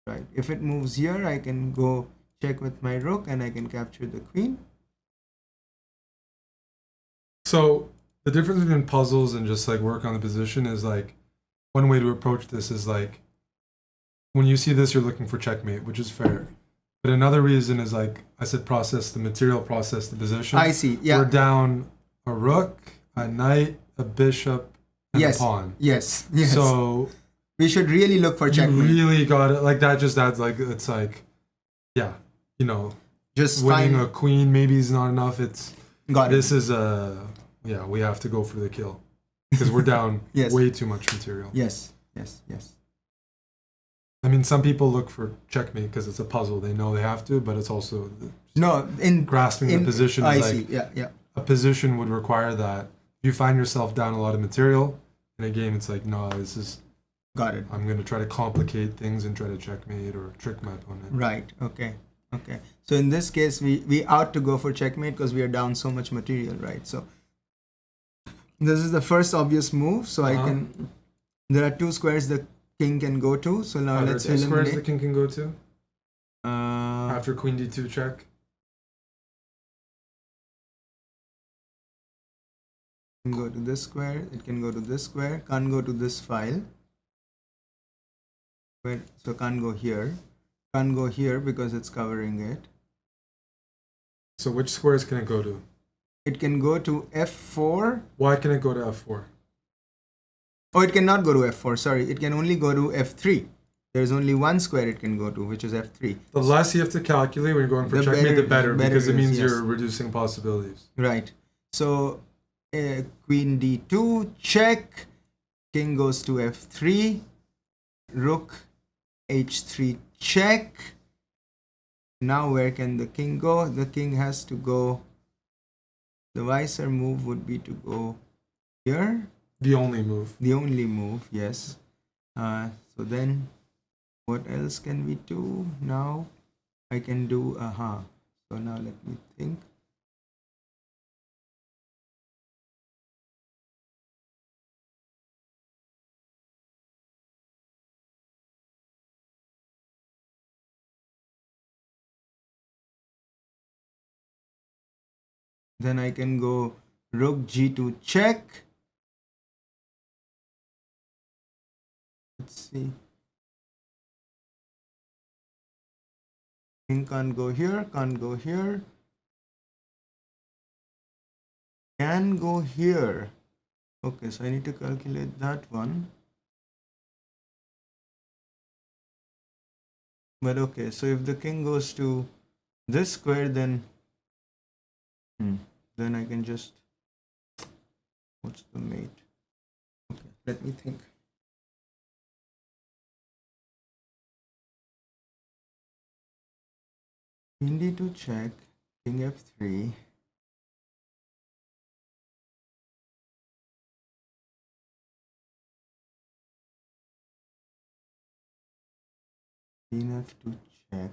Right, if it moves here, I can go check with my rook and I can capture the queen. So the difference between puzzles and just like work on the position is like, one way to approach this is like, when you see this, you're looking for checkmate, which is fair. But another reason is like I said, process the material, process the position. I see. Yeah. We're down a rook, a knight, a bishop, and a pawn. Yes. Yes. So we should really look for checkmate. You really got it. Like that just adds like, it's like, yeah, you know, just winning a queen maybe is not enough. It's this is yeah, we have to go for the kill because we're down way too much material. Yes. Yes. Yes. I mean, some people look for checkmate because it's a puzzle. They know they have to, but it's also grasping the position. I see. Yeah. Yeah. A position would require that. If you find yourself down a lot of material in a game, it's like, no, this is. Got it. I'm going to try to complicate things and try to checkmate or trick my opponent. Right. Okay. Okay. So in this case, we ought to go for checkmate because we are down so much material, right? So this is the first obvious move. So I can. There are two squares the king can go to. So now let's eliminate. Squares the king can go to. After queen d2 check. It can go to this square. It can go to this square. Can't go to this file. So can't go here. Can't go here because it's covering it. So which squares can it go to? It can go to f4. Why can it go to f4? Oh, it cannot go to f4. Sorry, it can only go to f3. There's only one square it can go to, which is f3. The less you have to calculate when you're going for checkmate, the better because it means you're reducing possibilities. Right. So queen d2 check. King goes to f3. Rook h3 check. Now where can the king go? The king has to go. The wiser move would be to go here. The only move. The only move, yes. So then what else can we do now? I can do So now let me think. Then I can go rook g2 check. Let's see. King can't go here, can't go here. Can go here. Okay, so I need to calculate that one. But okay, so if the king goes to this square, then I can just, what's the mate? Okay, let me think. King d2 check, king f3. Queen f2 check.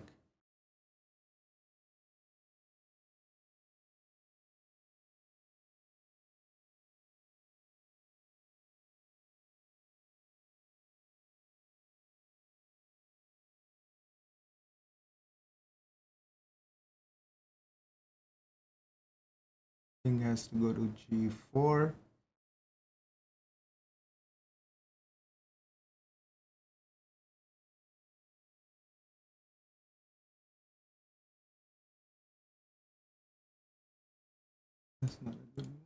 King has to go to g4. That's not a good move.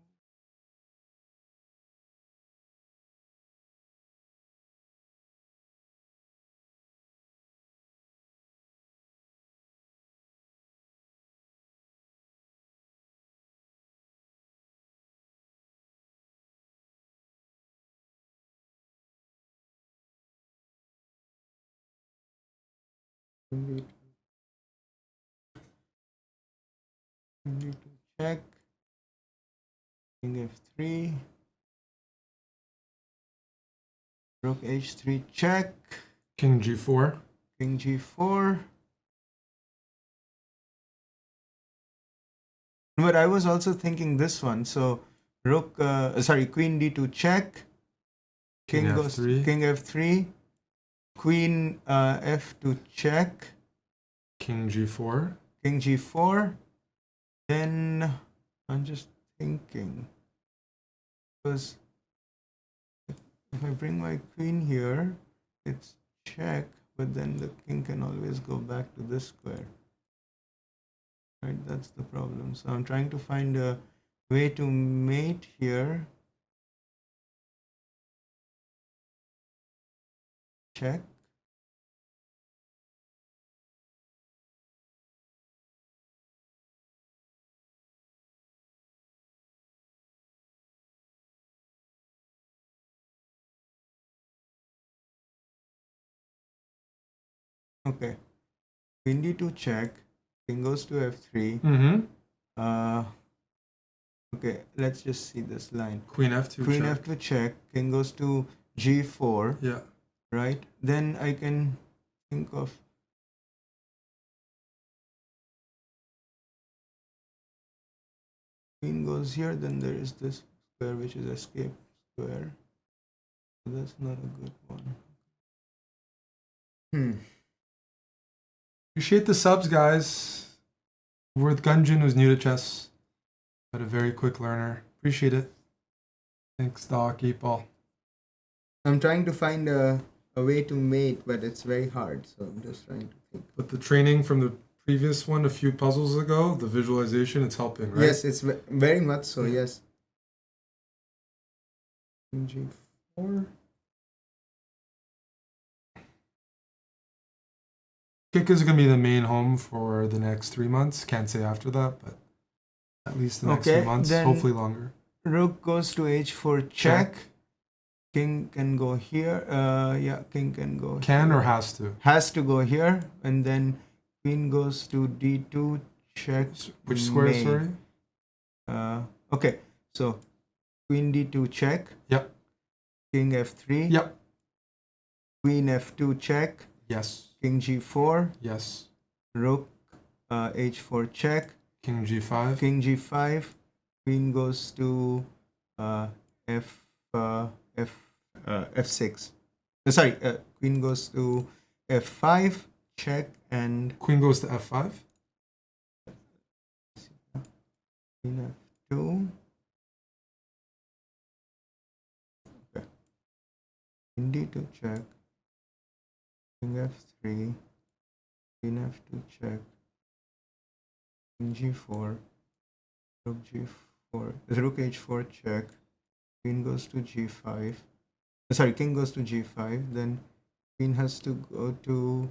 d2 check, king f3, rook h3 check, King g4. king g4. But I was also thinking this one. So rook, sorry, queen d2 check, King goes f3. king f3, queen f2 check, King g4. king g4. Then I'm just thinking, because if I bring my queen here, it's check, but then the king can always go back to this square. Right, that's the problem. So I'm trying to find a way to mate here. Check. Okay. Queen d2 check. King goes to f3. Mm-hmm. Okay, let's just see this line. Queen f2 Queen check. f2 check. King goes to g4. Yeah. Right. Then I can think of queen goes here. Then there is this square which is escape square. So that's not a good one. Appreciate the subs, guys. We're with Gunjan, who's new to chess, but a very quick learner. Appreciate it. Thanks, Doc, Ball. I'm trying to find a way to mate, but it's very hard. So I'm just trying to think. But the training from the previous one, a few puzzles ago, the visualization, it's helping, right? Yes, it's very much so. Yeah. Yes. G4. Kick is going to be the main home for the next 3 months. Can't say after that, but at least the next few months, hopefully longer. Rook goes to h4 check. King can go here. Yeah, king can go. Can here. or has to? Has to go here, and then queen goes to d2 check. Which square? Sorry. Okay, so queen d2 check. Yep. King f3. Yep. Queen f2 check. Yes. King g4. Yes. Rook h4 check. King g5. King g5. Queen goes to f6. Sorry, queen goes to f5 check, and queen goes to f5. Queen f2. Okay. Queen d2 check. King f3. Queen f2 check. King g4. Rook g4. Rook h4 check. Queen goes to g5. Sorry, king goes to g5. Then queen has to go to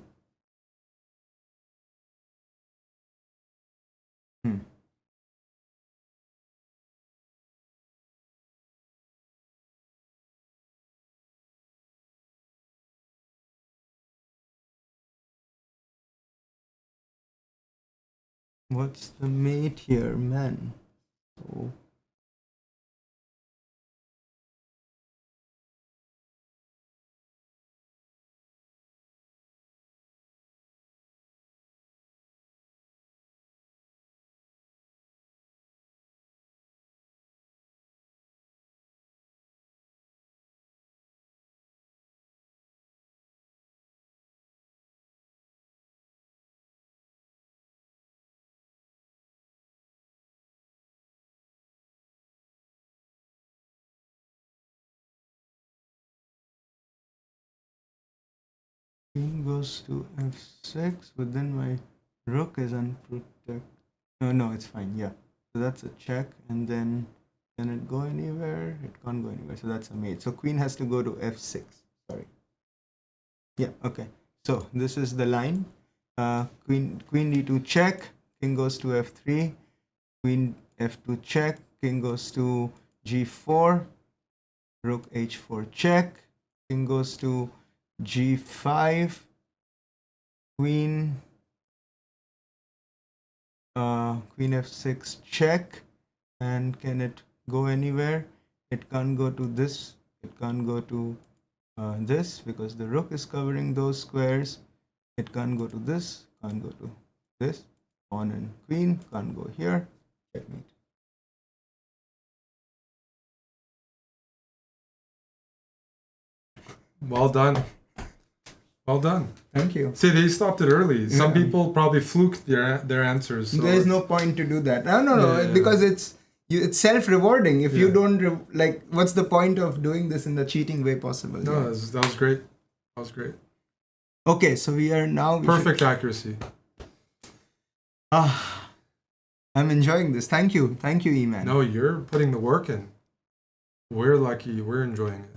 what's the mate here, man? So queen goes to f6, but then my rook is unprotected. No, it's fine. Yeah, so that's a check, and then can it go anywhere? It can't go anywhere, so that's a mate. So queen has to go to f6. Sorry. Yeah. Okay. So this is the line. Queen d2 check. King goes to f3. Queen f2 check. King goes to g4. Rook h4 check. King goes to g5. Queen Queen f6 check, and can it go anywhere? It can't go to this, it can't go to this because the rook is covering those squares. It can't go to this, can't go to this. Pawn and queen can't go here. Checkmate. Well done. Well done. Thank you. See, they stopped it early. Some Yeah. people probably fluked their answers. So There is no point to do that. No. Yeah. Because it's self-rewarding. If you Yeah. don't like, what's the point of doing this in the cheating way possible? No, Yeah. that was great. That was great. Okay, so we are now Perfect accuracy. I'm enjoying this. Thank you, E-Man. No, you're putting the work in. We're lucky. We're enjoying it.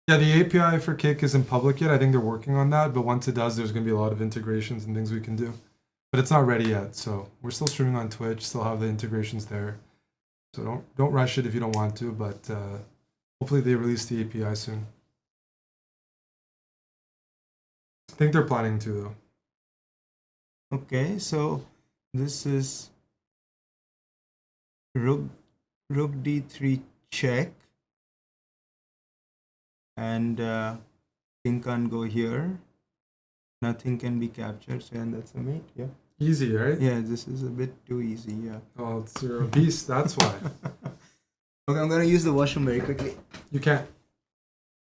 Yeah, the API for Kick isn't public yet. I think they're working on that. But once it does, there's going to be a lot of integrations and things we can do. But it's not ready yet. So we're still streaming on Twitch. Still have the integrations there. So don't rush it if you don't want to. But hopefully they release the API soon. I think they're planning to though. Okay, so this is rook d3 check, and king can't go here. Nothing can be captured, so and that's a mate. Yeah. Easy, right? Yeah, this is a bit too easy. Yeah. Oh, it's you're a beast. That's why. Okay, I'm gonna use the washroom very quickly. You can't.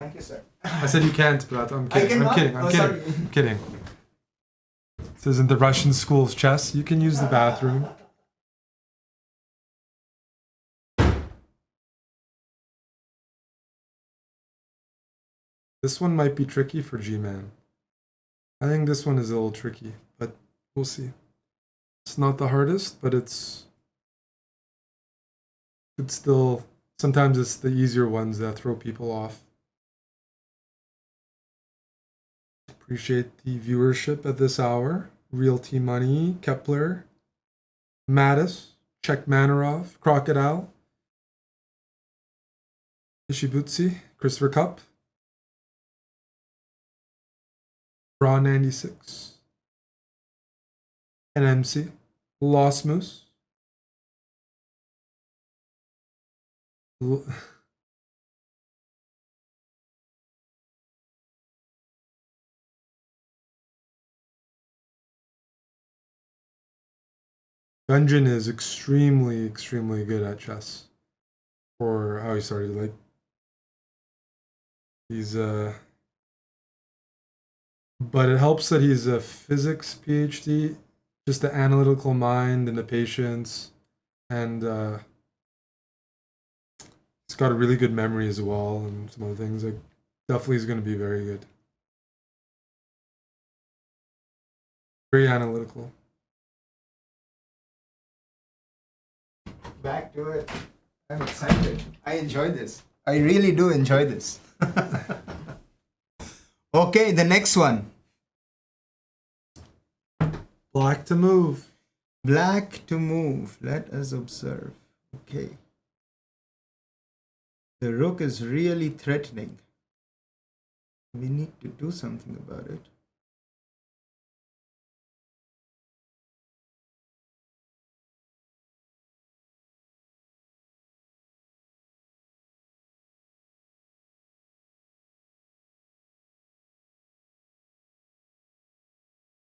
Thank you, sir. I said you can't, but I'm kidding. cannot? I'm kidding. This isn't the Russian school of chess. You can use the bathroom. This one might be tricky for G-Man. I think this one is a little tricky, but we'll see. It's not the hardest, but it's still, sometimes it's the easier ones that throw people off. Appreciate the viewership at this hour. Realty Money, Kepler, Mattis, Czech Manarov, Crocodile, Ishibutsi, Christopher Cup, Raw 96, NMC, Lost Moose, Gunjan is extremely good at chess. For how he started, like he's but it helps that he's a physics PhD, just the analytical mind and the patience, and he's got a really good memory as well, and some other things. Like definitely is going to be very good. Very analytical. Back to it. I'm excited. I enjoy this. I really do enjoy this. Okay, the next one. Black to move. Black to move. Let us observe. Okay. The rook is really threatening. We need to do something about it.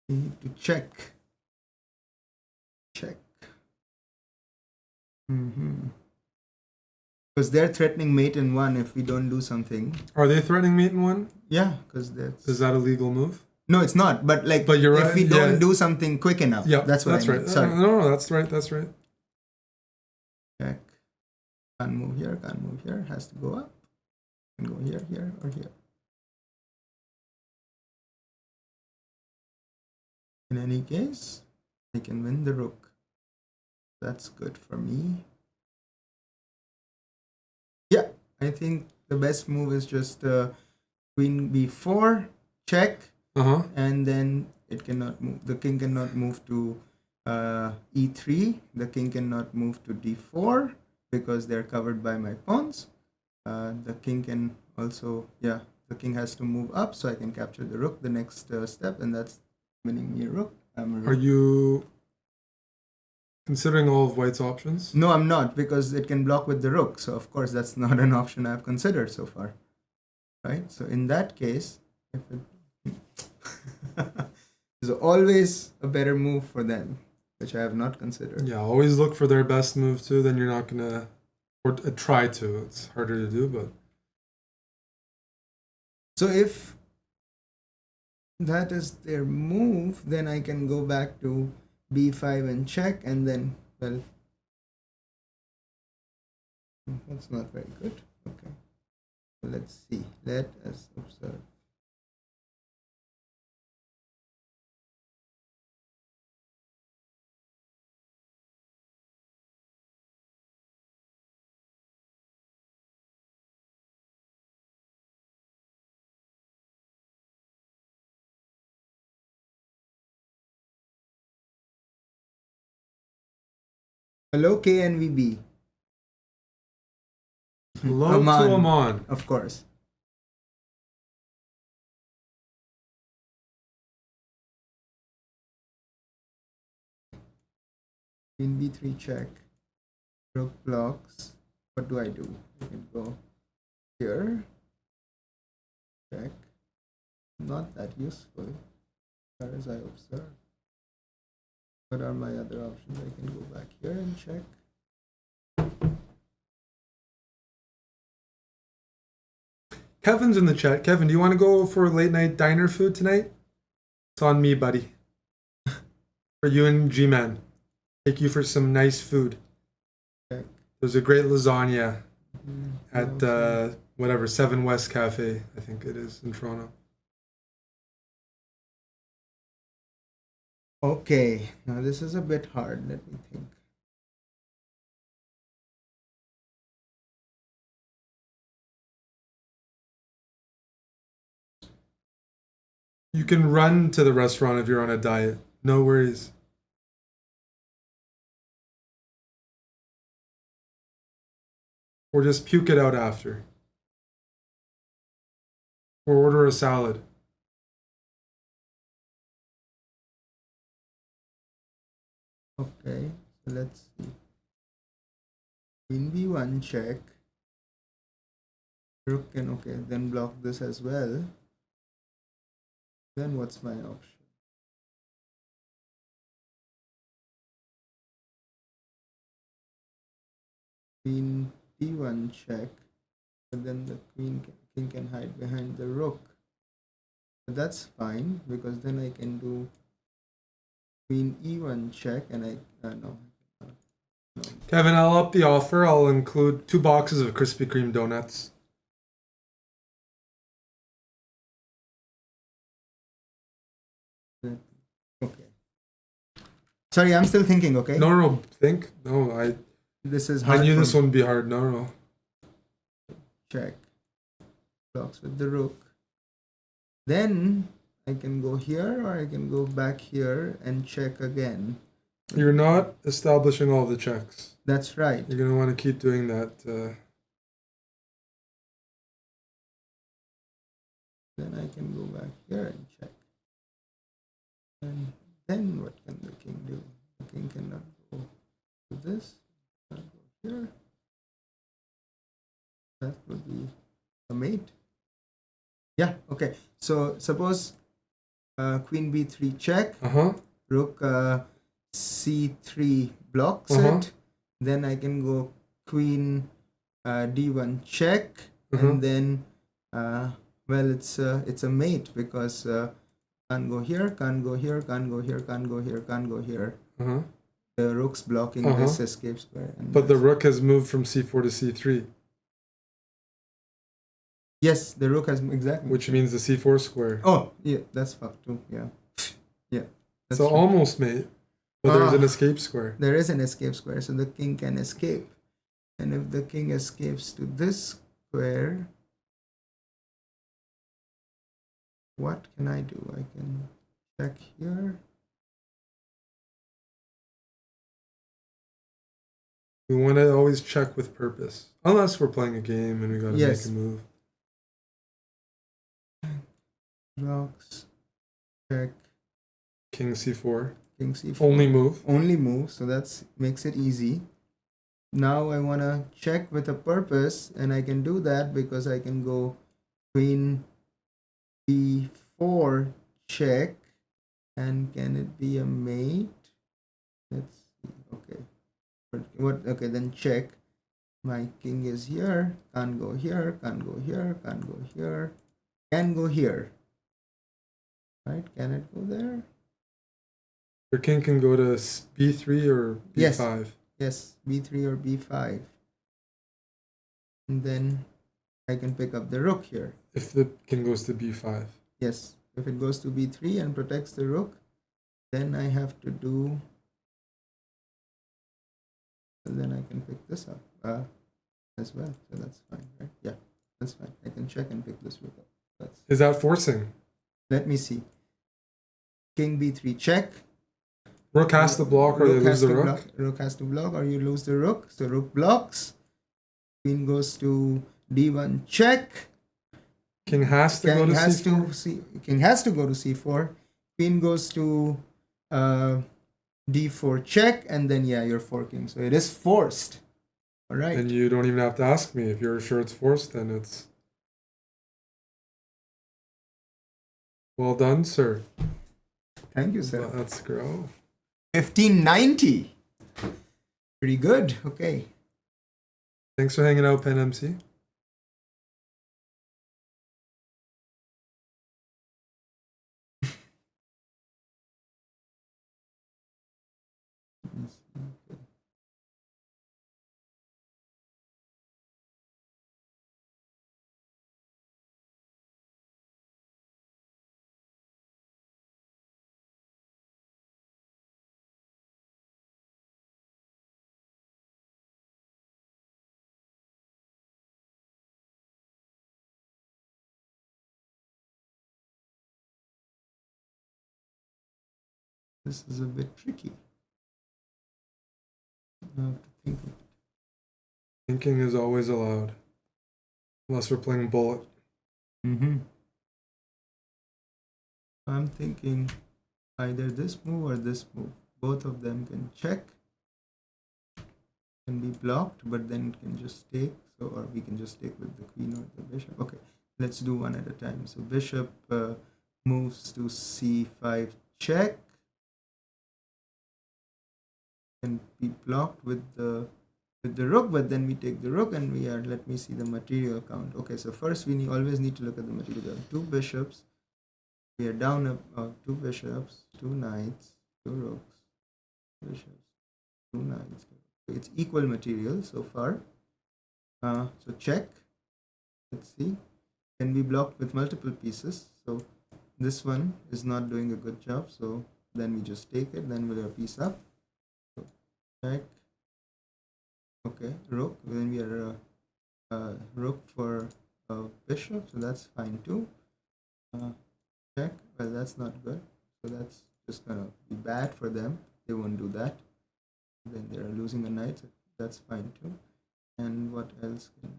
We need to check. Because they're threatening mate in one if we don't do something. Are they threatening mate in one? Yeah, because that's... Is that a legal move? No, it's not. But like, but you're if right, we don't yeah. do something quick enough. Yeah, that's what I mean. right. Sorry. No, that's right. That's right. Check. Can't move here. Can't move here. Has to go up. Can go here, here, or here. In any case, I can win the rook. That's good for me. Yeah, I think the best move is just queen b4, check, and then it cannot move. The king cannot move to e3. The king cannot move to d4 because they're covered by my pawns. The king can also, yeah, the king has to move up so I can capture the rook the next step, and that's winning me a rook. I'm a rook. Considering all of white's options? No, I'm not, because it can block with the rook. So of course that's not an option I've considered so far. Right? So in that case, if it there's always a better move for them, which I have not considered. Yeah, always look for their best move too, then you're not gonna, or try to. It's harder to do, but. So if that is their move, then I can go back to b5 and check, and then, well, that's not very good. Okay, so let's see. Let us observe. Hello, KNVB. Hello to Aman. Of course. Queen b3 check. Rook blocks. What do? I can go here. Check. Not that useful, as far as I observe. What are my other options? I can go back here and check. Kevin's in the chat. Kevin, do you want to go for late night diner food tonight? It's on me, buddy. For you and G-Man. Take you for some nice food. Check. There's a great lasagna at whatever, 7 West Cafe, I think it is, in Toronto. Okay, now this is a bit hard. Let me think. You can run to the restaurant if you're on a diet. No worries. Or just puke it out after. Or order a salad. Okay, so let's see. Queen b1 check. Rook can, okay, then block this as well. Then what's my option? Queen d1 check, but then the king can hide behind the rook. But that's fine, because then I can do queen e1 check, and no. Kevin, I'll up the offer. I'll include 2 boxes of Krispy Kreme donuts. Okay. Sorry, I'm still thinking, okay? No, think. No, this is hard. I knew this one would be hard. No. Check. Blocks with the rook. Then I can go here, or I can go back here and check again. You're not establishing all the checks. That's right. You're going to want to keep doing that. Then I can go back here and check. And then what can the king do? The king cannot go to this. Cannot go here. That would be a mate. Yeah, okay. So suppose queen b3 check. Rook c3 blocks it. Then I can go queen d1 check, and then well, it's a mate, because can't go here, can't go here, can't go here, can't go here, can't go here. The rook's blocking this escape square. But the rook has moved from c4 to c3. Yes, the rook has, exactly. Which means the c4 square. Oh, yeah, that's fucked too. Yeah. Yeah. So true. Almost mate. But there's an escape square. There is an escape square, so the king can escape. And if the king escapes to this square, what can I do? I can check here. We want to always check with purpose. Unless we're playing a game and we got to make a move. Blocks. Check. King c4. king c4. Only move. Only move, so that's makes it easy. Now I want to check with a purpose, and I can do that because I can go queen b4 check, and can it be a mate? Let's see. Okay. What? Okay, then check. My king is here. Can't go here. Can't go here. Can't go here. Can go here. Right? Can it go there? Your king can go to b3 or b5. Yes, b3 or b5. And then I can pick up the rook here. If the king goes to b5. Yes, if it goes to b3 and protects the rook, then I have to do. Then I can pick this up as well. So that's fine, right? Yeah, that's fine. I can check and pick this rook up. Is that forcing? Let me see. King b3 check. Rook has to block or they lose the rook? Rook has to block or you lose the rook. So rook blocks. Queen goes to d1 check. King has to go to c4? King has to go to c4. Queen goes to d4 check, and then yeah, you're forking. So it is forced. All right. And you don't even have to ask me. If you're sure it's forced, then it's... Well done, sir. Thank you, sir. Let's go. 1590. Pretty good. Okay. Thanks for hanging out, Pen MC. This is a bit tricky. I have to think of it. Thinking is always allowed. Unless we're playing bullet. I'm thinking either this move or this move. Both of them can check. Can be blocked, but then it can just take. So, or we can just take with the queen or the bishop. Okay, let's do one at a time. So bishop moves to c5 check. Can be blocked with the rook, but then we take the rook and we are, let me see the material count. Okay, so first we always need to look at the material count. 2 bishops. We are down 2 bishops, 2 knights, 2 rooks, bishops, 2 knights. It's equal material so far. So check. Let's see. Can be blocked with multiple pieces. So this one is not doing a good job. So then we just take it. Then we'll piece up. So check. Okay, rook. Then we are rook for bishop. So that's fine too. Check. Well, that's not good. So that's just gonna be bad for them. They won't do that. Then they are losing a knight. So that's fine too. And what else can?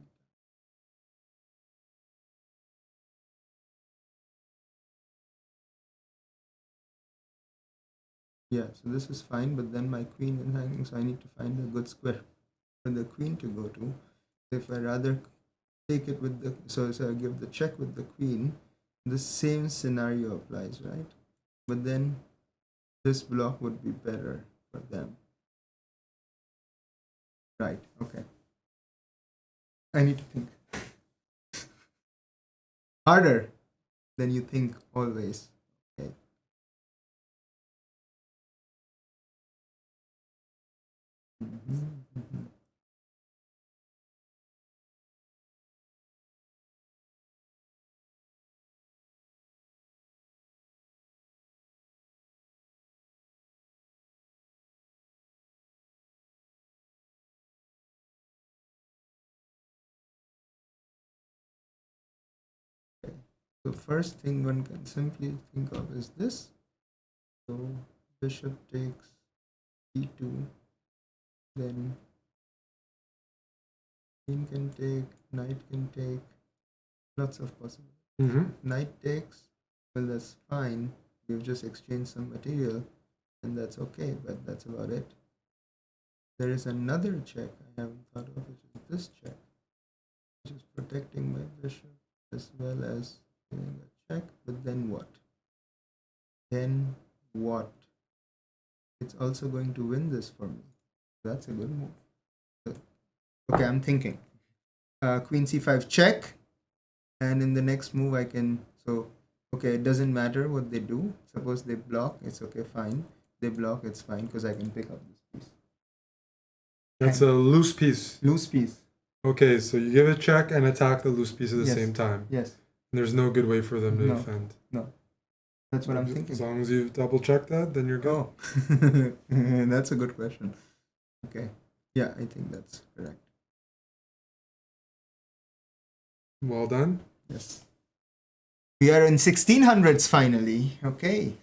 Yeah, so this is fine, but then my queen is hanging, so I need to find a good square for the queen to go to. If I rather take it with the, so I give the check with the queen, the same scenario applies, right? But then this block would be better for them. Right, okay. I need to think. Harder than you think always. Okay. The first thing one can simply think of is this. So bishop takes e2, then queen can take, knight can take, lots of possibilities. Knight takes, well, that's fine. We've just exchanged some material. and that's okay, but that's about it. There is another check I haven't thought of, which is this check, which is protecting my bishop as well as giving a check, but then what? Then what? It's also going to win this for me. That's a good move. Okay, I'm thinking. Queen c5 check, and in the next move I can, okay, it doesn't matter what they do. Suppose they block, it's okay, fine. They block, it's fine, because I can pick up this piece. That's a loose piece. Loose piece. Okay, so you give a check and attack the loose piece at the Yes. same time. Yes. And there's no good way for them to No. defend. No. That's what I'm thinking. As long as you've double checked that, then you're good. Oh, that's a good question. Okay. Yeah, I think that's correct. Well done. Yes. We are in 1600s finally. Okay.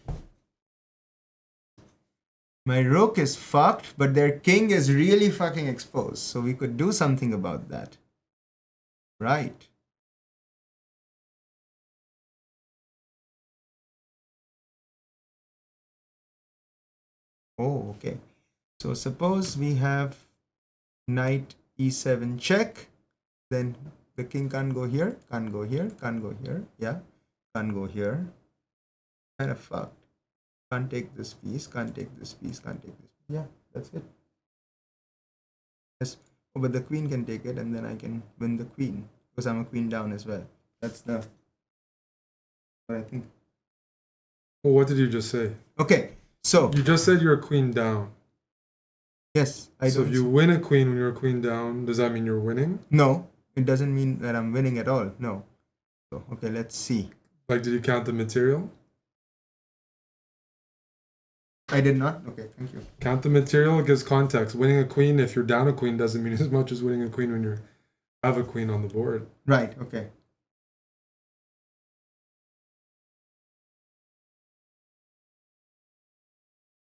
My rook is fucked, but their king is really fucking exposed. So we could do something about that. Right. Oh, okay. So suppose we have knight e7 check. Then the king can't go here, can't go here, can't go here. Yeah, can't go here. Kind of fucked. Can't take this piece, can't take this piece, can't take this. Yeah, that's it. Yes. Oh, but the queen can take it, and then I can win the queen because I'm a queen down as well. That's what I think. Well, what did you just say? Okay, so you just said you're a queen down. Yes, I so don't. if you win a queen when you're a queen down, does that mean you're winning? No, it doesn't mean that I'm winning at all. No. So okay, let's see. Like, did you count the material? I did not. Okay, thank you. Count the material. It gives context. Winning a queen, if you're down a queen, doesn't mean as much as winning a queen when you have a queen on the board. Right. Okay.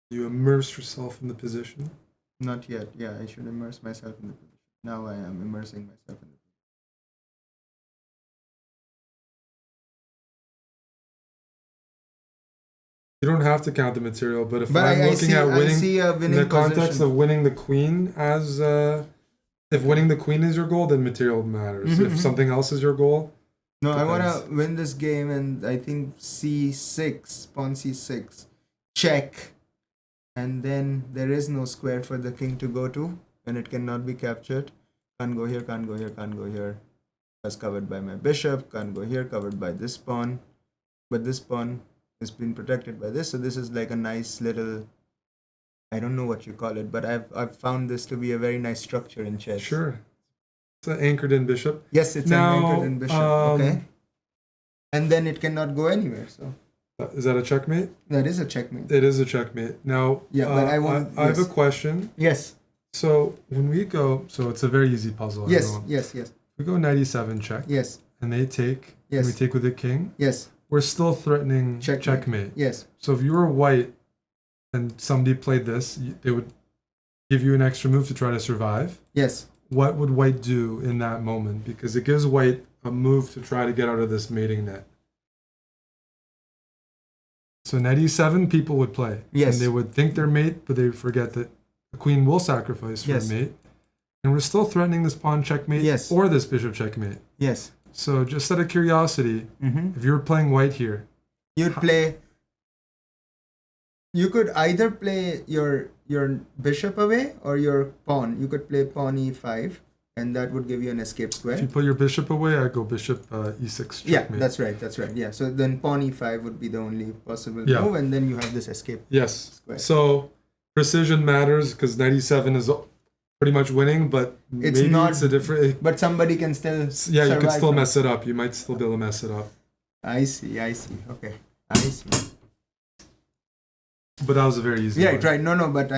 You immerse yourself in the position. Not yet. Yeah, I should immerse myself in the position. Now I am immersing myself in the position. You don't have to count the material, but if But I'm looking at winning, winning in the context position. of winning the queen as, if winning the queen is your goal, then material matters. If something else is your goal, no, depends. I want to win this game, and I think c6, pawn c6, check, and then there is no square for the king to go to, and it cannot be captured. Can't go here, can't go here, can't go here. That's covered by my bishop. Can't go here, covered by this pawn, but this pawn has been protected by this. So this is like a nice little, I don't know what you call it, but I've found this to be a very nice structure in chess. Sure. It's an anchored in bishop. Yes, it's now, an anchored in bishop. Okay. And then it cannot go anywhere. So is that a checkmate? that is a checkmate. It is a checkmate. Now, Yeah, but I want. I have a question. Yes. So when we go, so it's a very easy puzzle. Yes. Everyone. Yes. Yes. We go knight e7 check. Yes. And they take. Yes. And we take with the king. Yes. We're still threatening checkmate. Yes. So if you were white and somebody played this, they would give you an extra move to try to survive. Yes. What would white do in that moment? Because it gives white a move to try to get out of this mating net. So knight e7 people would play. Yes. And they would think they're mate, but they forget that the queen will sacrifice for Yes. a mate. And we're still threatening this pawn checkmate Yes. or this bishop checkmate. Yes. So just out of curiosity, if you were playing white here, You'd play. You could either play your bishop away or your pawn. You could play pawn e5, and that would give you an escape if square. you put your bishop away, I go bishop e6 Yeah, checkmate. that's right. That's right. Yeah. So then pawn e5 would be the only possible Yeah. move, and then you have this escape. Yes. Square. So precision matters because knight e7 is pretty much winning, but It's maybe not- it's a different. But somebody can still. Yeah, you could survive still from mess it up. You might still be able to mess it up. I see. Okay. I see. But that was a very easy Yeah, one. right. No, but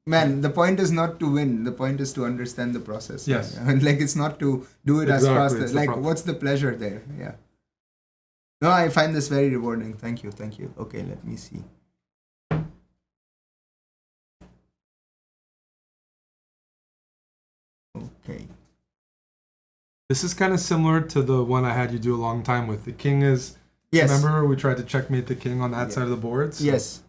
man, the point is not to win. The point is to understand the process. Yes. Yeah. And like, it's not to do it Exactly, as fast it's as, the like, problem. what's the pleasure there? Yeah. No, I find this very rewarding. Thank you. Okay, let me see. Okay. This is kind of similar to the one I had you do a long time with. The king is. Yes. Remember we tried to checkmate the king on that Yeah. side of the board? So Yes.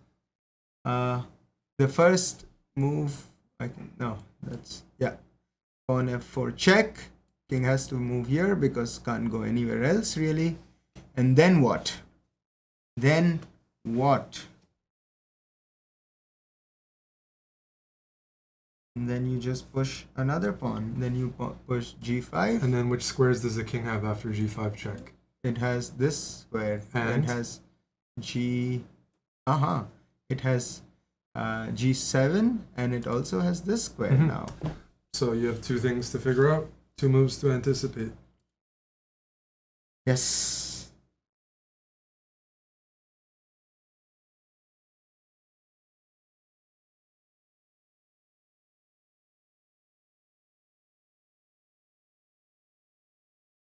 The first move I can no, that's yeah. Pawn f4 check. King has to move here because can't go anywhere else really. And then what? Then what? And then you just push another pawn. Then you push g5. And then which squares does the king have after g5 check? It has this square. And it has g. It has g7, and it also has this square now. So you have two things to figure out, two moves to anticipate. Yes.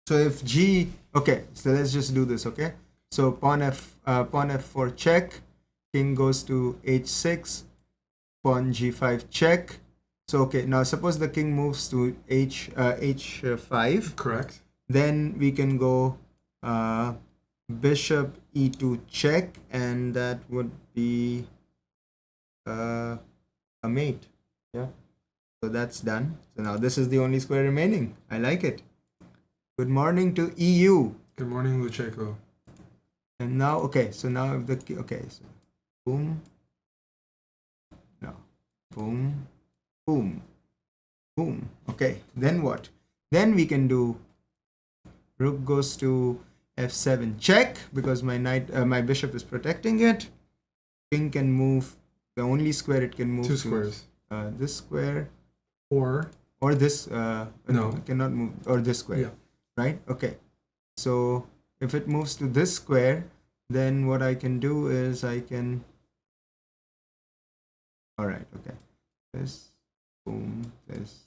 So if g, okay, so let's just do this, okay? So pawn f4 check, king goes to h6, pawn g5 check. So okay, now suppose the king moves to h5. Correct. Then we can go bishop e2 check, and that would be a mate. Yeah. So that's done. So now this is the only square remaining. I like it. Good morning to EU. Good morning, Lucheco. And now, okay, so now if the, okay, so boom, no, boom, boom, boom. Okay, then what? Then we can do rook goes to f7 check because my knight, my bishop is protecting it. King can move, the only square it can move two squares. This square or this, no, it cannot move, or this square. Yeah. Right? Okay. So if it moves to this square, then what I can do is I can. All right. Okay. This, boom, this.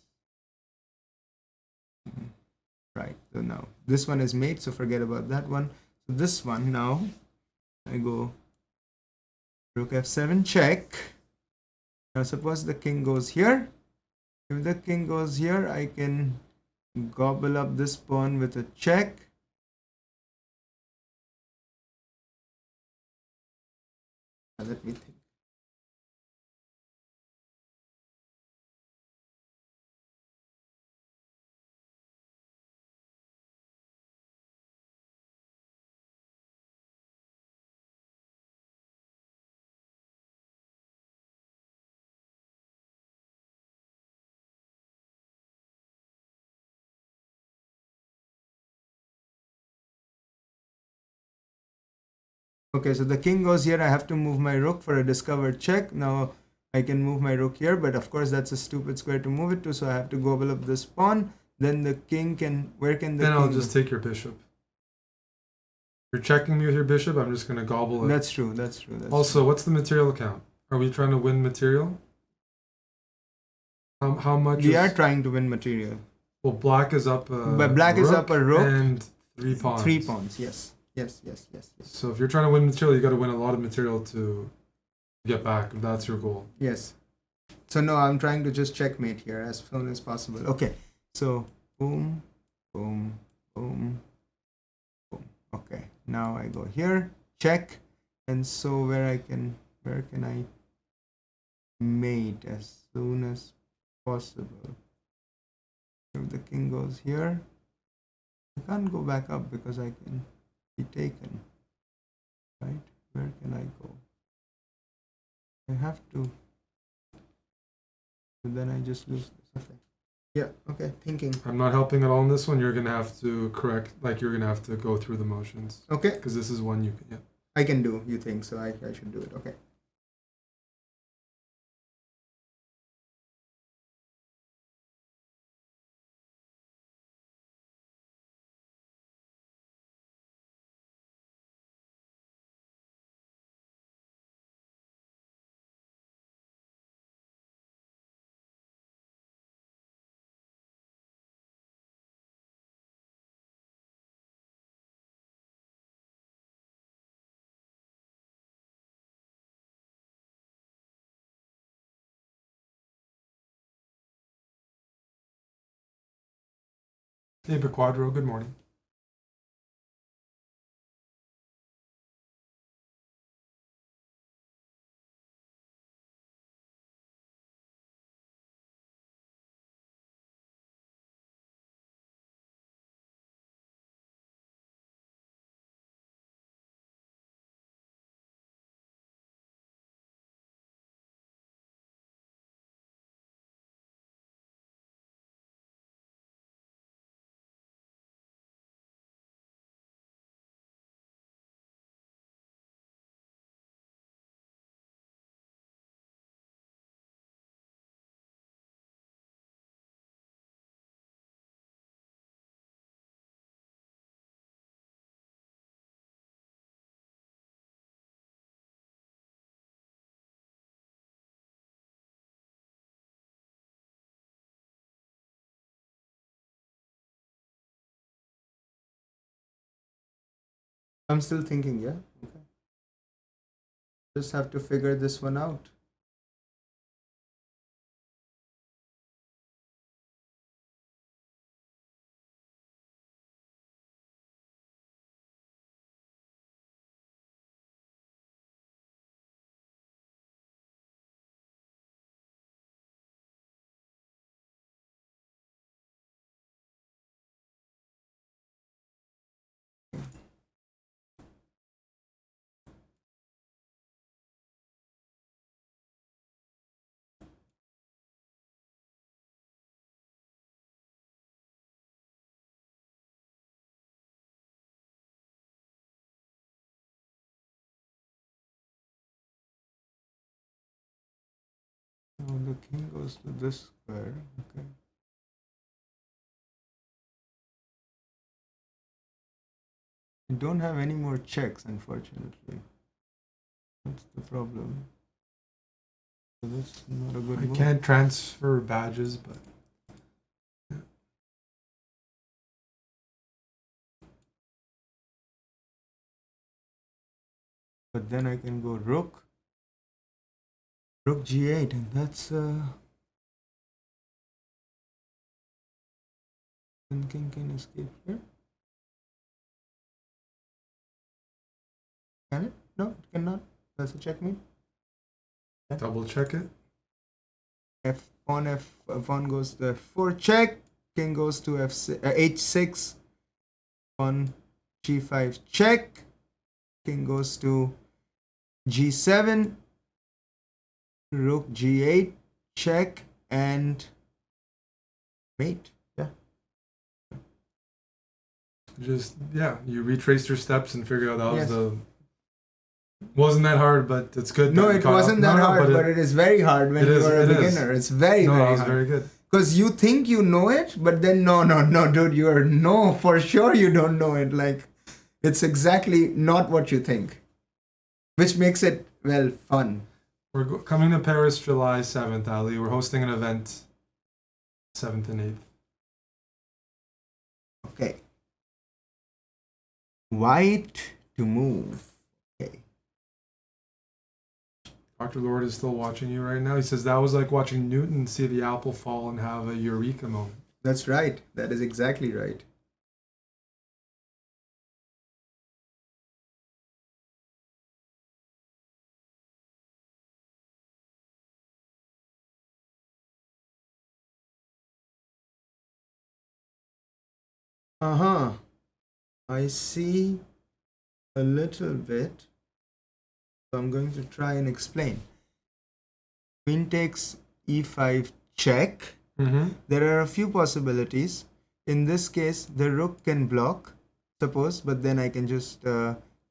Right. So now this one is mate, so forget about that one. So this one now, I go rook f7 check. Now suppose the king goes here. If the king goes here, I can gobble up this pawn with a check. Let me think. Okay, so the king goes here. I have to move my rook for a discovered check. Now I can move my rook here, but of course that's a stupid square to move it to, so I have to gobble up this pawn. Then the king can, where can the then king? I'll just take your bishop. You're checking me with your bishop, I'm just going to gobble it. That's true, that's true. That's also, true. What's the material count? Are we trying to win material? How much? We are trying to win material. Well, black is up but black is up a rook. And 3 pawns. 3 pawns, yes. Yes. So if you're trying to win material, you got to win a lot of material to get back, if that's your goal. Yes. So no, I'm trying to just checkmate here as soon as possible. Okay. So boom, boom, boom, boom. Okay. Now I go here, check, and so where can I mate as soon as possible? If the king goes here, I can't go back up because I can be taken. Right? Where can I go? I have to. And then I just lose this. Okay. Yeah, okay, thinking. I'm not helping at all in this one. You're going to have to correct, like you're going to have to go through the motions. Okay. Because this is one you can, yeah. I can do, you think, so I should do it. Okay. David Quadro, good morning. I'm still thinking, yeah. Okay. Just have to figure this one out. So the king goes to this square. Okay. We don't have any more checks, unfortunately. That's the problem. So that's not a good I move. can't transfer badges, but But then I can go rook g8, and that's and king can escape here. Can it? No, it cannot. That's a checkmate. double check it. Pawn goes to f4 check. King goes to h6. Pawn g5 check. King goes to g7. Rook g8 check and mate. Yeah. Just you retraced your steps and figured out that Yes. was the. Wasn't that hard, but it's good. No, that you it caught wasn't up. that No, hard, but but it is very hard when you are a beginner. It's very, no, very that was hard. very good. Because you think you know it, but then no, dude, for sure you don't know it. Like, it's exactly not what you think, which makes it, well, fun. We're coming to Paris July 7th, Ali. We're hosting an event 7th and 8th. Okay. White to move. Okay. Dr. Lord is still watching you right now. He says that was like watching Newton see the apple fall and have a eureka moment. That's right. That is exactly right. Uh-huh. I see a little bit. So I'm going to try and explain. Queen takes e5 check. Mm-hmm. There are a few possibilities. In this case, the rook can block, suppose, but then I can just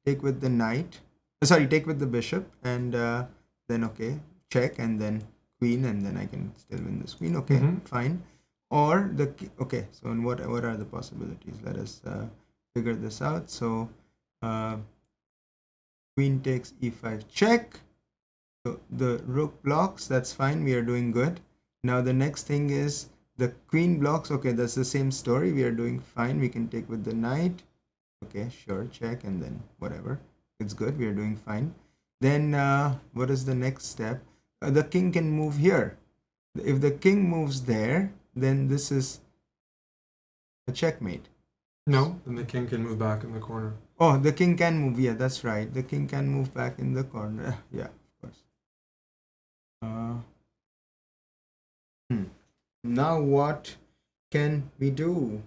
take with the knight. Take with the bishop, and then okay, check, and then queen, and then I can still win this queen. Okay, fine. Or okay. So what are the possibilities? Let us figure this out. So queen takes e5 check. So the rook blocks. That's fine. We are doing good. Now the next thing is the queen blocks. Okay, that's the same story. We are doing fine. We can take with the knight. Okay, sure, check, and then whatever. It's good. We are doing fine. Then what is the next step? The king can move here. If the king moves there, then this is a checkmate. No, then the king can move back in the corner. Oh, the king can move. Yeah, that's right. The king can move back in the corner. Yeah, of course. Now what can we do?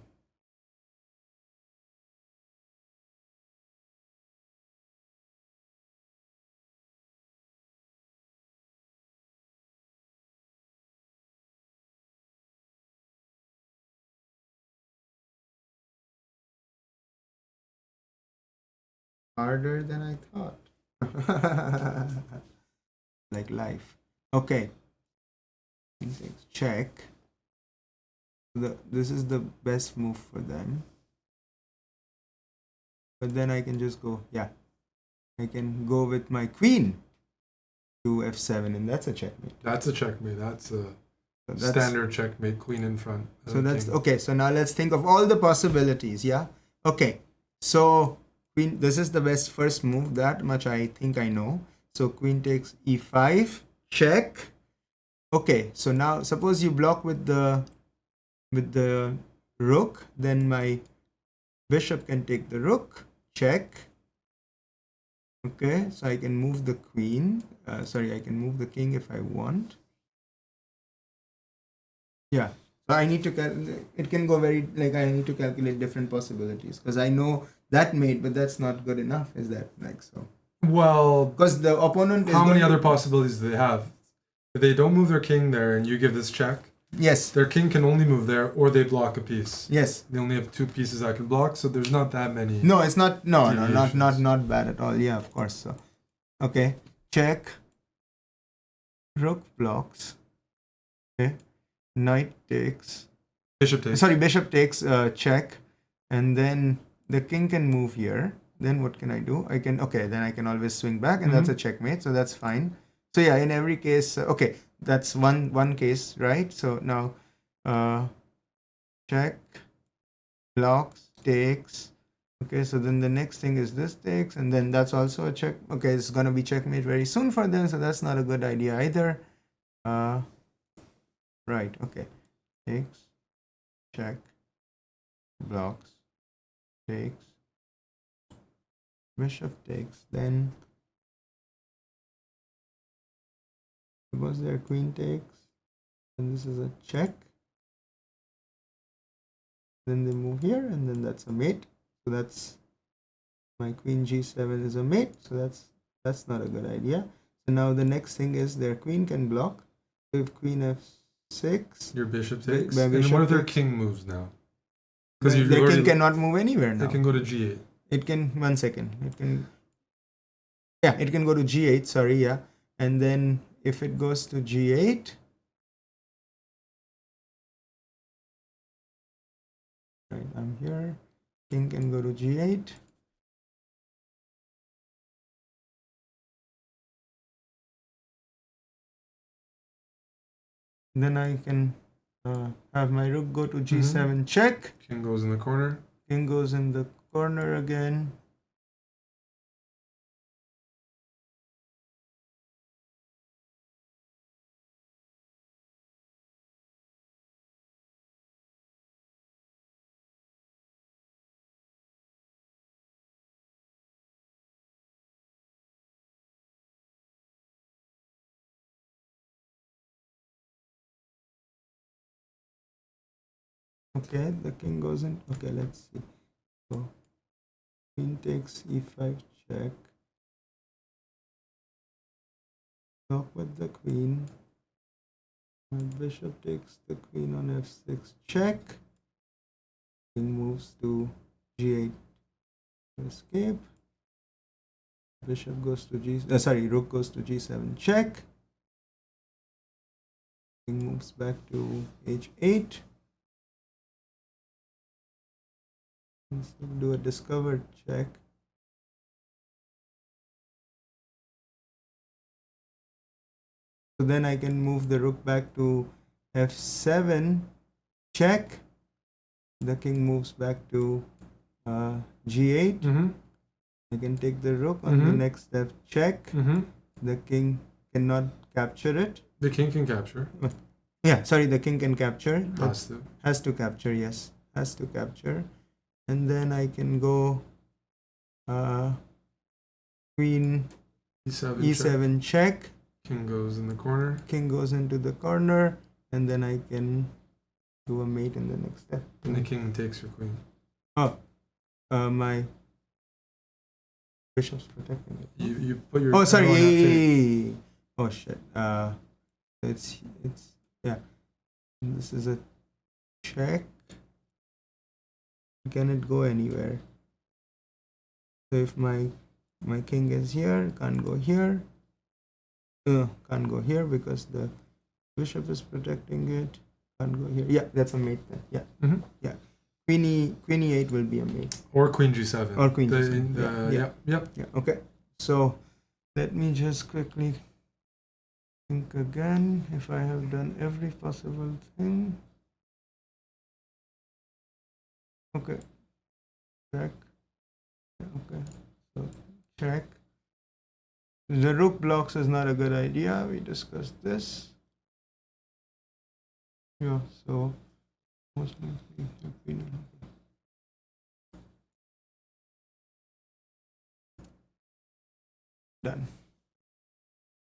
Harder than I thought. Like life. Okay. Check. This is the best move for them. But then I can just go, yeah. I can go with my queen to f7, and that's a checkmate. That's a checkmate. That's a standard checkmate, queen in front. So that's okay. So now let's think of all the possibilities. Yeah. Okay. So queen, this is the best first move, that much I think I know. So queen takes e5, check. Okay, so now suppose you block with the rook, then my bishop can take the rook, check. Okay, so I can move the queen. Sorry, I can move the king if I want. Yeah, so I need to it can go very, like, I need to calculate different possibilities because I know that mate, but that's not good enough. Is that like so? Well, Because the opponent is how many going other possibilities do they have? If they don't move their king there and you give this check, Yes, their king can only move there or they block a piece. yes. They only have 2 pieces that can block, so there's not that many. No, it's not. No, no, Deviations. not bad at all. Yeah, of course. So, okay, check. Rook blocks. Okay, knight takes. Bishop takes. Sorry, bishop takes. Check, and then the king can move here. Then what can I do? I can, okay. Then I can always swing back, and that's a checkmate. So that's fine. So yeah, in every case, okay, that's one case, right? So now, check, blocks, takes. Okay, so then the next thing is this takes, and then that's also a check. Okay, it's gonna be checkmate very soon for them, so that's not a good idea either. Right, okay. Takes, check, blocks, takes, bishop takes, then suppose their queen takes, and this is a check. Then they move here, and then that's a mate. So that's my queen g7 is a mate, so that's not a good idea. So now the next thing is their queen can block. So if queen f6, your bishop takes. my And bishop what if their takes. king moves now? Because Because their king cannot move anywhere now. It can go to g8. It can, 1 second. It can, yeah, it can go to g8. Sorry, yeah, and then if it goes to g8, right? I'm here. King can go to g8. Then I can have my rook go to g7 check. King goes in the corner. King goes in the corner again. Okay, the king goes in. Okay, let's see. So queen takes e5 check. Block with the queen. My bishop takes the queen on f6 check. King moves to g8 to escape. Bishop goes to rook goes to g7 check. King moves back to h8. Let's do a discovered check. So then I can move the rook back to f7 check. The king moves back to g8. I can take the rook on the next step check. The king cannot capture it. The king can capture. Yeah, sorry, the king can capture. Has to Capture, yes. Has to capture. And then I can go queen e7 check. King goes in the corner. King goes into the corner, and then I can do a mate in the next step. And the king takes your queen. Oh, my bishop's protecting it. You put your. Oh, sorry. Oh shit. It's yeah. This is a check. Can it go anywhere? So if my king is here, can't go here. Can't go here because the bishop is protecting it. Can't go here. Yeah, that's a mate then. Yeah. Yeah. Queen e8 will be a mate. Or queen g7. Or queen g7. Yeah. Okay. So let me just quickly think again if I have done every possible thing. Okay. Check. Okay, so check. The rook blocks is not a good idea. We discussed this. Yeah, so most likely done.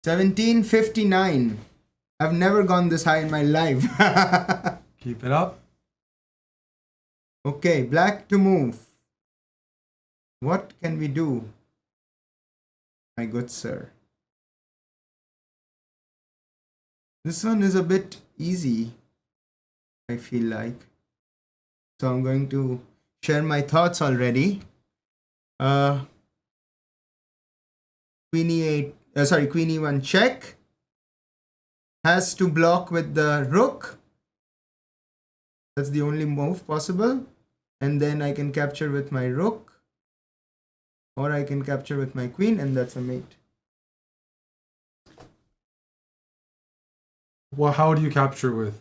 1759. I've never gone this high in my life. Keep it up. Okay, black to move. What can we do, my good sir? This one is a bit easy, I feel like. So I'm going to share my thoughts already. Queen e8, queen e1 check. Has to block with the rook. That's the only move possible. And then I can capture with my rook. Or I can capture with my queen, and that's a mate. Well, how do you capture with?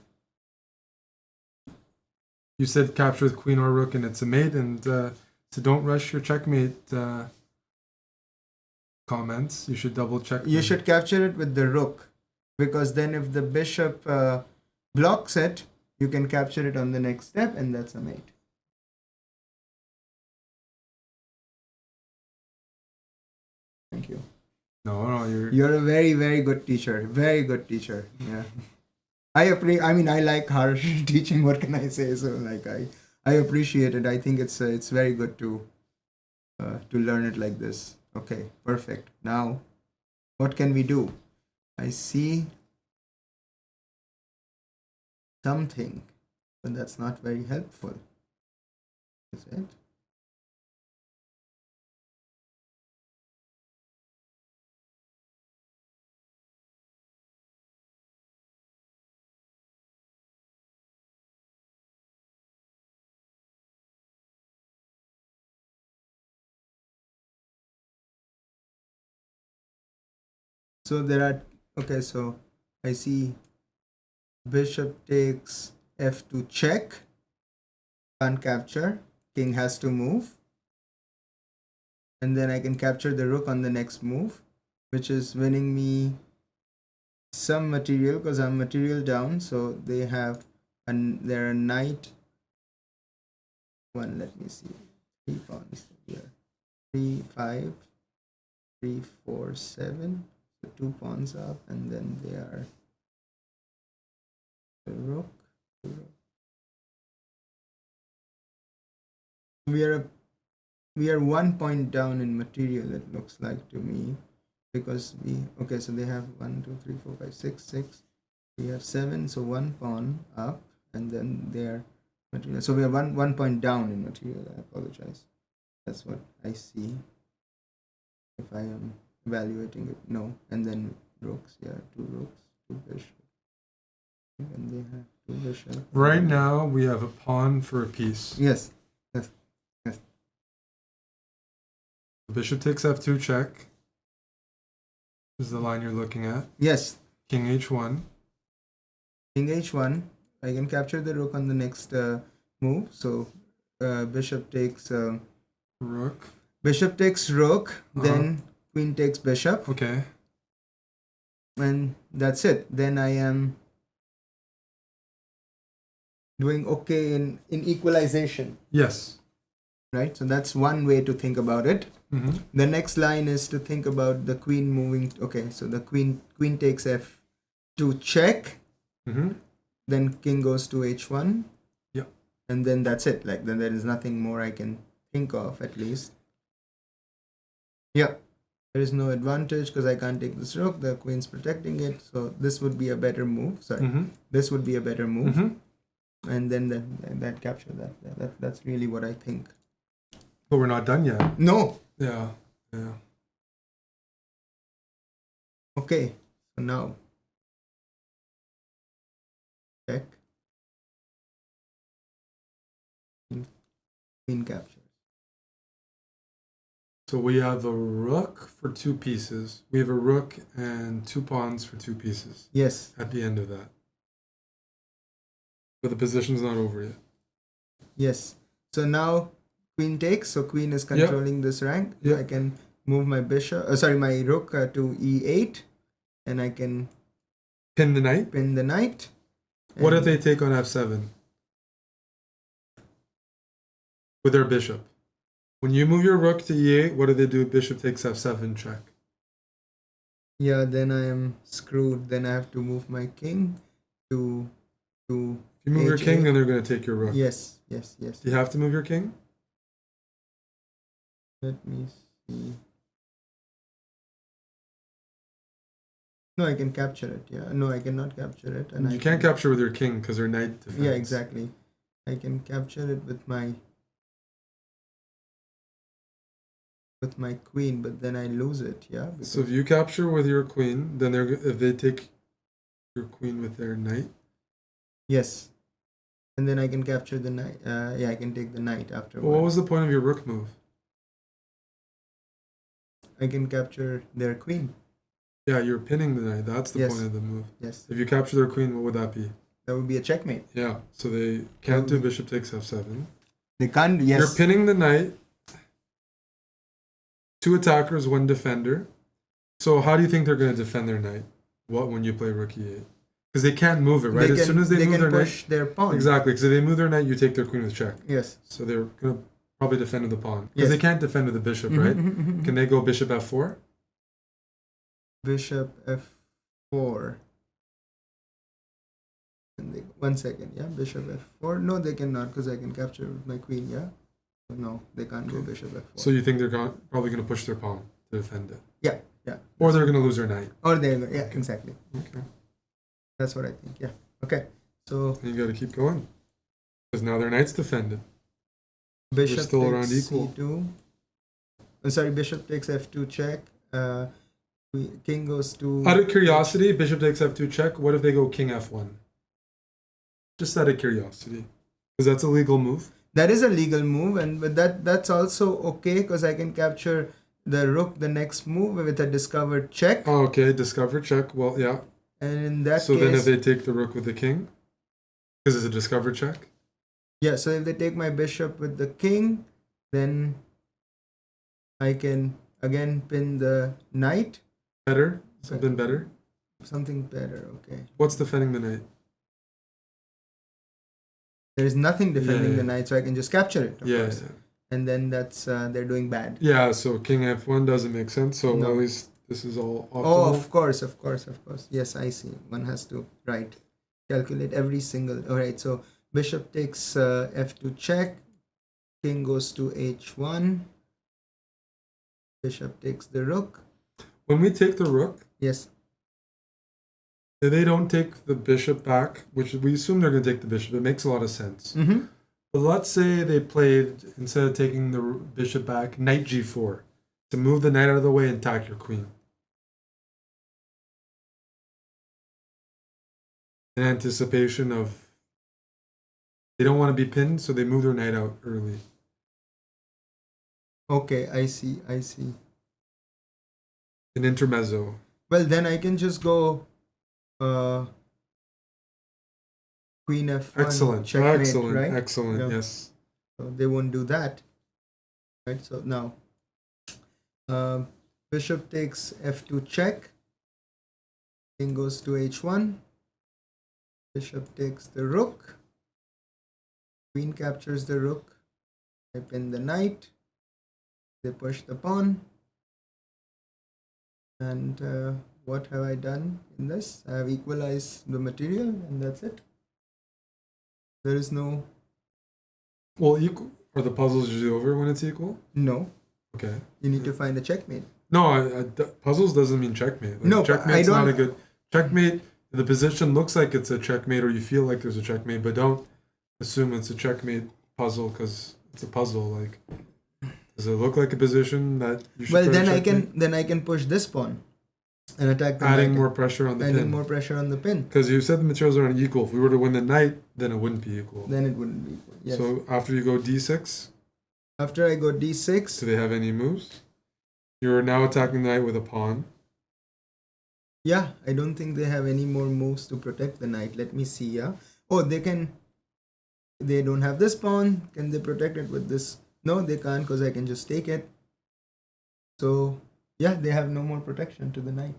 You said capture with queen or rook, and it's a mate. And so don't rush your checkmate comments. You should double check. You should capture it with the rook, because then if the bishop blocks it, you can capture it on the next step, and that's a mate. Thank you. No, you're a very, very good teacher. Very good teacher. Yeah. I mean, I like harsh teaching. What can I say? So like, I appreciate it. I think it's very good to learn it like this. Okay, perfect. Now, what can we do? I see something, but that's not very helpful. Is it? So there are, okay, so I see bishop takes f2 check, can't capture, king has to move, and then I can capture the rook on the next move, which is winning me some material because I'm material down. So they have, and they're a knight. One, let me see, 3 pawns here, 3, 5, 3, 4, 7. So 2 pawns up, and then they are the rook. We are 1 point down in material, it looks like to me, because okay, so they have 1, 2, 3, 4, 5, 6, 6. We have 7, so 1 pawn up, and then they are material. So we are 1 point down in material. I apologize. That's what I see. If I am evaluating it, no. And then rooks, yeah, 2 rooks, 2 bishops. And they have 2 bishops. Right now, we have a pawn for a piece. Yes. Bishop takes f2 check. Is the line you're looking at? Yes. King h1. King h1. I can capture the rook on the next move. So bishop takes rook. Bishop takes rook. Then queen takes bishop. Okay. And that's it. Then I am doing okay in equalization. Yes. Right. So that's one way to think about it. Mm-hmm. The next line is to think about the queen moving. Okay, so the queen takes f2 check. Mm-hmm. Then king goes to h1. Yeah. And then that's it. Like, then there is nothing more I can think of, at least. Yeah. There is no advantage because I can't take this rook. The queen's protecting it. So this would be a better move. Sorry. Mm-hmm. This would be a better move. Mm-hmm. And then that capture that. That's really what I think. But we're not done yet. No. Yeah. Okay. So now check. Queen captures. So we have a rook for 2 pieces. We have a rook and 2 pawns for 2 pieces. Yes. At the end of that. But the position's not over yet. Yes. So now queen takes, so queen is controlling this rank. Yep. I can move my bishop, my rook to e8, and I can Pin the knight. pin the knight. What if they take on f7 with their bishop? When you move your rook to e8, what do they do? Bishop takes f7 check. Yeah, then I am screwed. Then I have to move my king to If you move your king, then they're going to take your rook. Yes. Do you have to move your king? Let me see. No, I can capture it. Yeah. No, I cannot capture it. And you can't capture with your king because they're knight defense. Yeah, exactly. I can capture it with my queen, but then I lose it. Yeah. So if you capture with your queen, then if they take your queen with their knight. Yes. And then I can capture the knight. I can take the knight afterwards. Well, what was the point of your rook move? I can capture their queen. Yeah, you're pinning the knight. That's the point of the move. Yes. If you capture their queen, what would that be? That would be a checkmate. Yeah. So they can't do bishop takes f7. They can't. Yes. You're pinning the knight. 2 attackers, 1 defender. So how do you think they're going to defend their knight? When you play rook e8? Because they can't move it, right? As soon as they move their push knight, their pawn. Exactly. Because if they move their knight, you take their queen with check. Yes. So they're going to probably defend with the pawn. Because they can't defend with the bishop, right? Can they go bishop f4? Bishop f4. One second, yeah. Bishop f4. No, they cannot because I can capture with my queen, yeah. No, they can't go bishop f4. So you think they're probably going to push their pawn to defend it? Yeah. Or they're going to lose their knight. Exactly. Okay. That's what I think. Yeah. Okay. So you got to keep going because now their knight's defended. Bishop still takes around equal. c2. Bishop takes f2 check. King goes to. Out of curiosity, bishop takes f2 check. What if they go king f1? Just out of curiosity, because that's a legal move. That is a legal move, but that's also okay because I can capture the rook the next move with a discovered check. Oh, okay, discovered check. Well, yeah. And in that case, then if they take the rook with the king, because it's a discovered check. Yeah. So if they take my bishop with the king, then I can again pin the knight. Better? Something better? Something better. Okay. What's defending the knight? There is nothing defending the knight, so I can just capture it. Of course. And then that's they're doing bad. Yeah, so king f1 doesn't make sense. So at least this is all optimal. Oh, of course. Yes, I see. One has to calculate every single. All right. So bishop takes f2 check. King goes to h1. Bishop takes the rook. When we take the rook. Yes. If they don't take the bishop back, which we assume they're going to take the bishop, it makes a lot of sense. Mm-hmm. But let's say they played, instead of taking the bishop back, knight g4 to move the knight out of the way and attack your queen. In anticipation of, they don't want to be pinned, so they move their knight out early. Okay, I see. An intermezzo. Well, then I can just go queen f1. Excellent. Yeah. Yes. So they won't do that, right? So now bishop takes f2 check. King goes to h1. Bishop takes the rook. Queen captures the rook. I pin the knight. They push the pawn. And what have I done in this? I have equalized the material, and that's it. There is no. Well, equal. Are the puzzles usually over when it's equal? No. Okay. You need to find a checkmate. No, puzzles doesn't mean checkmate. No, checkmate's not a good checkmate. The position looks like it's a checkmate, or you feel like there's a checkmate, but don't assume it's a checkmate puzzle because it's a puzzle. Like, does it look like a position that you should? Well, then I can push this pawn and attack the adding knight. More pressure on the pin. Adding more pressure on the pin. Because you said the materials are unequal. If we were to win the knight, then it wouldn't be equal. Then it wouldn't be equal. Yes. So after you go d6. After I go d6. Do they have any moves? You're now attacking the knight with a pawn. Yeah, I don't think they have any more moves to protect the knight. Let me see. Yeah. Oh, they can. They don't have this pawn. Can they protect it with this? No, they can't because I can just take it. So yeah, they have no more protection to the knight.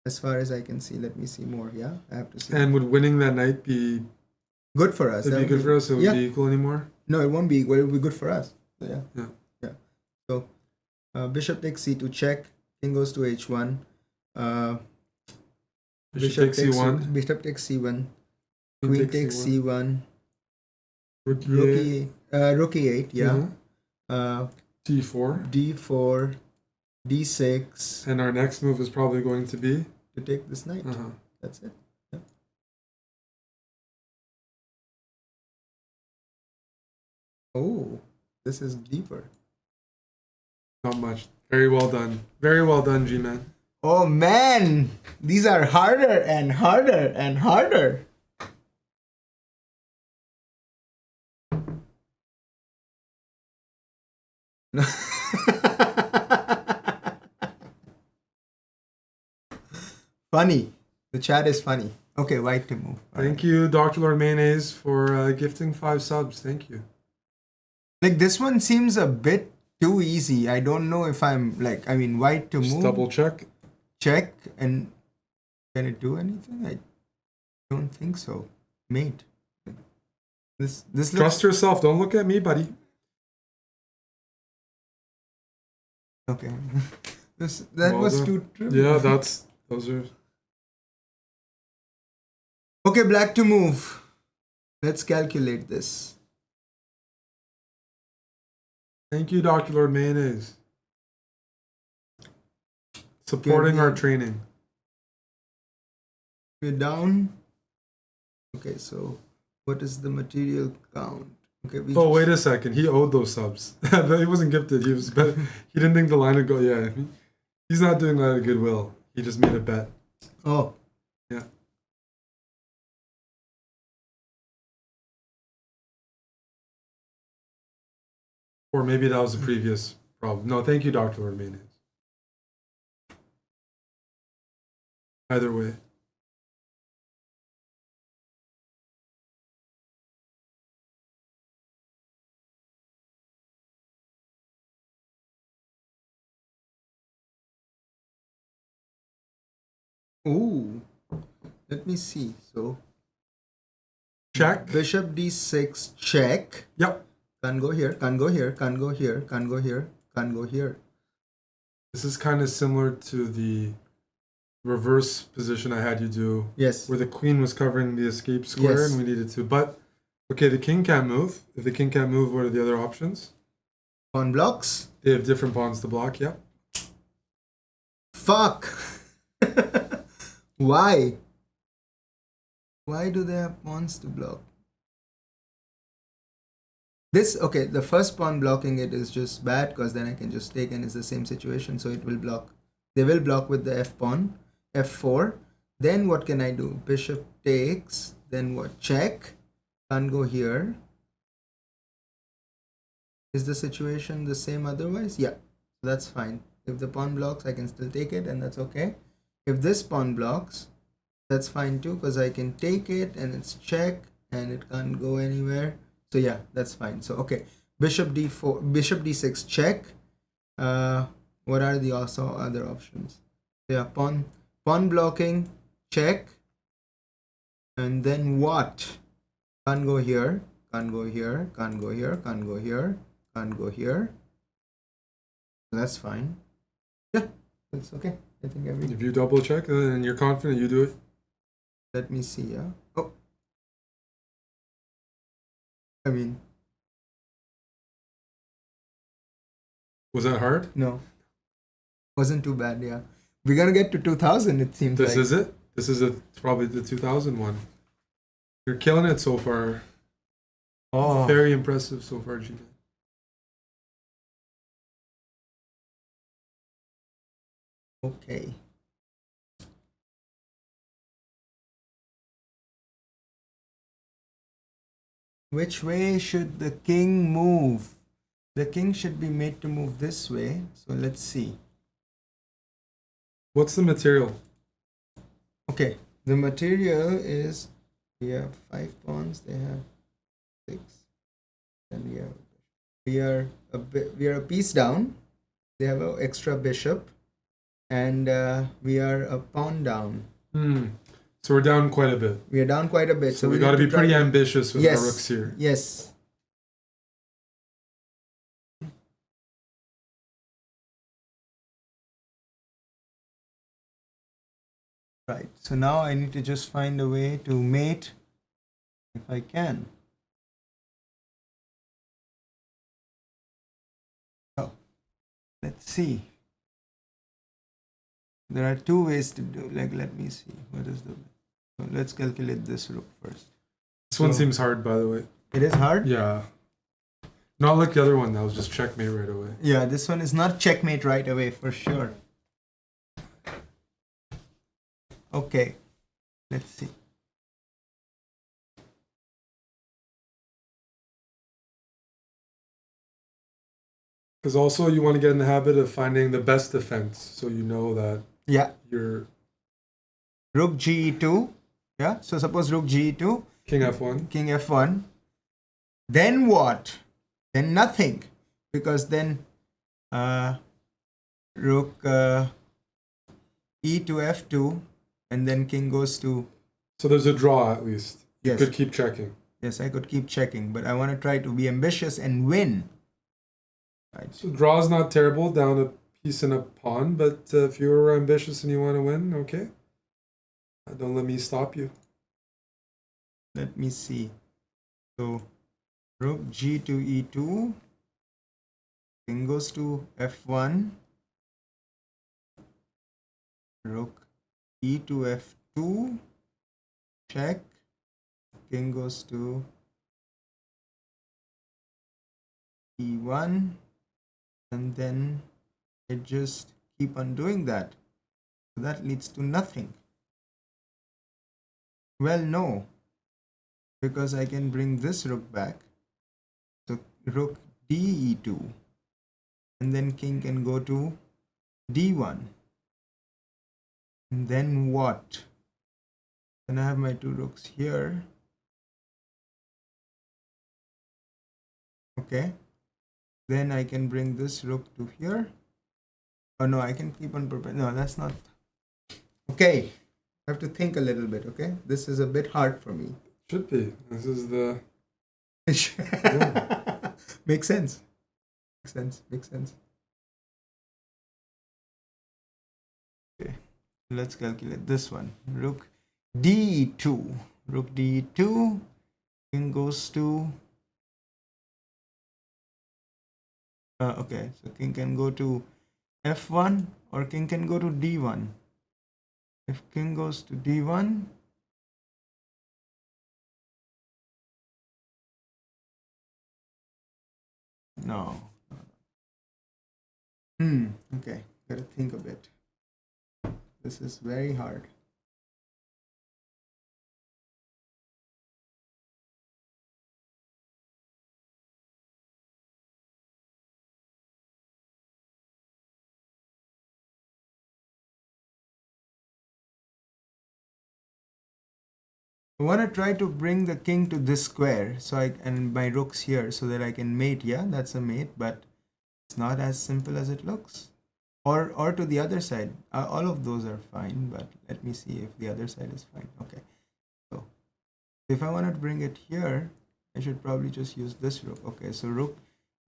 As far as I can see. Let me see more. Yeah, I have to see. And would winning that knight be good for us? It'd be good for us. It would be equal anymore. No, it won't be equal. It will be good for us. So, Yeah. So bishop takes c2 check. King goes to h1. Bishop takes c1. Bishop takes c1. Queen takes c1. Rook e8. Yeah. d4. d4. d6. And our next move is probably going to be to take this knight. That's it. Yeah. Oh, this is deeper. Not much. Very well done. Very well done, G-Man. Oh man, these are harder and harder and harder. Funny. The chat is funny. Okay, white to move. Thank you, Dr. Lord Mayonnaise, for gifting 5 subs. Thank you. Like, this one seems a bit too easy. I don't know if I'm like, I mean, white to move. Double check. Check, and can it do anything? I don't think so. Mate. This Trust yourself. Don't look at me, buddy. Okay. That was too true. Yeah, those are. Okay, black to move. Let's calculate this. Thank you, Dr. Lord Mayonnaise. Supporting our training. We're down. Okay, so what is the material count? Okay. Wait a second. He owed those subs. He wasn't gifted. He didn't think the line would go. Yeah, he's not doing that out of goodwill. He just made a bet. Oh. Yeah. Or maybe that was the previous problem. No, thank you, Dr. Lord Mayonnaise. Either way. Ooh. Let me see. So check. Bishop d6 check. Yep. Can't go here, can't go here, can't go here, can't go here, can't go here. This is kind of similar to the reverse position I had you do. Yes. Where the queen was covering the escape square and we needed to. But, okay, the king can't move. If the king can't move, what are the other options? Pawn blocks. They have different pawns to block, yep. Fuck. Why? Why do they have pawns to block? Okay, the first pawn blocking it is just bad because then I can just take and it's the same situation, so it will block. They will block with the f pawn, f4. Then what can I do? Bishop takes, then what? Check. Can't go here. Is the situation the same otherwise? Yeah, that's fine. If the pawn blocks, I can still take it and that's okay. If this pawn blocks, that's fine too because I can take it and it's check and it can't go anywhere. So yeah, that's fine. So okay, bishop d4, bishop d6 check. What are the also other options? Yeah, pawn blocking, check. And then what? Can't go here, can't go here, can't go here, can't go here, can't go here. That's fine. Yeah, that's okay. I think if you double check and you're confident, you do it. Let me see. Yeah. Oh. I mean, was that hard? No, wasn't too bad. Yeah, we're gonna get to 2000. It seems. This is it. This is probably the 2000 one. You're killing it so far. Oh, very impressive so far, G. Okay. Which way should the king move? The king should be made to move this way. So let's see. What's the material? Okay, the material is we have 5 pawns. They have 6. Then we we are a piece down. They have an extra bishop, and we are a pawn down. So we're down quite a bit. We are down quite a bit. So we got to be pretty ambitious with our rooks here. Yes. Right. So now I need to just find a way to mate if I can. Oh, let's see. There are two ways to do. Like, let me see. What is the? So let's calculate this rook first. This one seems hard, by the way. It is hard? Yeah. Not like the other one. That was just checkmate right away. Yeah, this one is not checkmate right away for sure. Okay. Let's see. Because also you want to get in the habit of finding the best defense, so you know that you're rook ge2. Yeah. So suppose rook ge2. King f1. King f1. Then what? Then nothing, because then rook e to f2, and then king goes to. So there's a draw at least. Yes. You could keep checking. Yes, I could keep checking, but I want to try to be ambitious and win. Right. So draw is not terrible, down a piece and a pawn, but if you're ambitious and you want to win, okay. Don't let me stop you. Let me see. So rook g to e2, king goes to f1, rook e to f2, check, king goes to e1, and then it just keep on doing that. So that leads to nothing. Well, no, because I can bring this rook back. So rook de2, and then king can go to d1. And then what? Then I have my two rooks here. Okay. Then I can bring this rook to here. Oh no, I can keep on no, that's not. Okay. I have to think a little bit, okay? This is a bit hard for me. Should be. This is the Makes sense. Makes sense. Okay. Let's calculate this one. Rook d2. Rook d2. King goes to okay, so king can go to f1 or king can go to d1. If king goes to d1, no. Okay, gotta think a bit. This is very hard. I want to try to bring the king to this square, so and my rook's here, so that I can mate. Yeah, that's a mate, but it's not as simple as it looks. Or to the other side. All of those are fine, but let me see if the other side is fine. Okay, so if I want to bring it here, I should probably just use this rook. Okay, so rook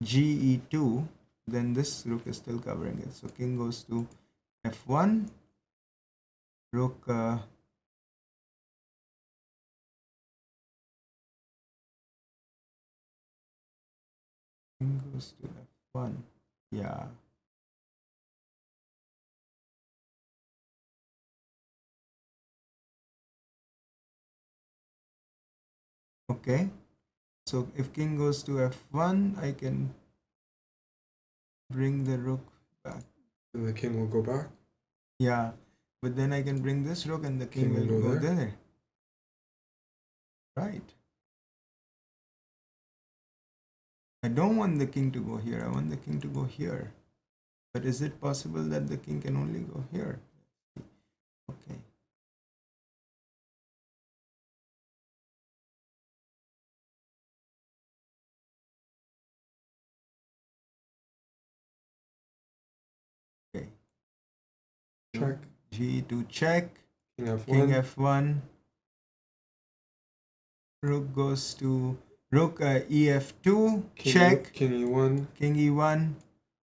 ge2, then this rook is still covering it. So king goes to f1, rook king goes to f1. Yeah. Okay, so if king goes to f1, I can bring the rook back. And the king will go back. Yeah, but then I can bring this rook and the king will go there. Right. I don't want the king to go here. I want the king to go here. But is it possible that the king can only go here? Okay. check. G2 check. King F1. King F1. Rook goes to Rook EF2 check. King E1. King E1.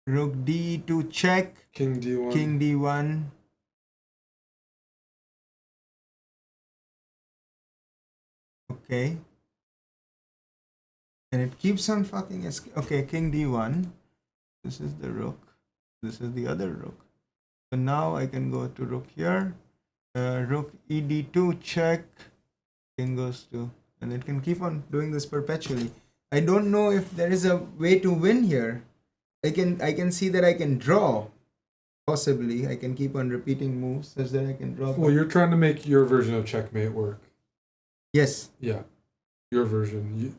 Rook D2 check. King D1. King D1. Okay. And it keeps on fucking okay, King D1. This is the Rook. This is the other Rook. So now I can go to Rook here. Rook ED2 check. King goes to, and it can keep on doing this perpetually. I don't know if there is a way to win here. I can see that I can draw. Possibly, I can keep on repeating moves such that I can draw. Well, you're trying to make your version of checkmate work. Yes. Yeah, your version.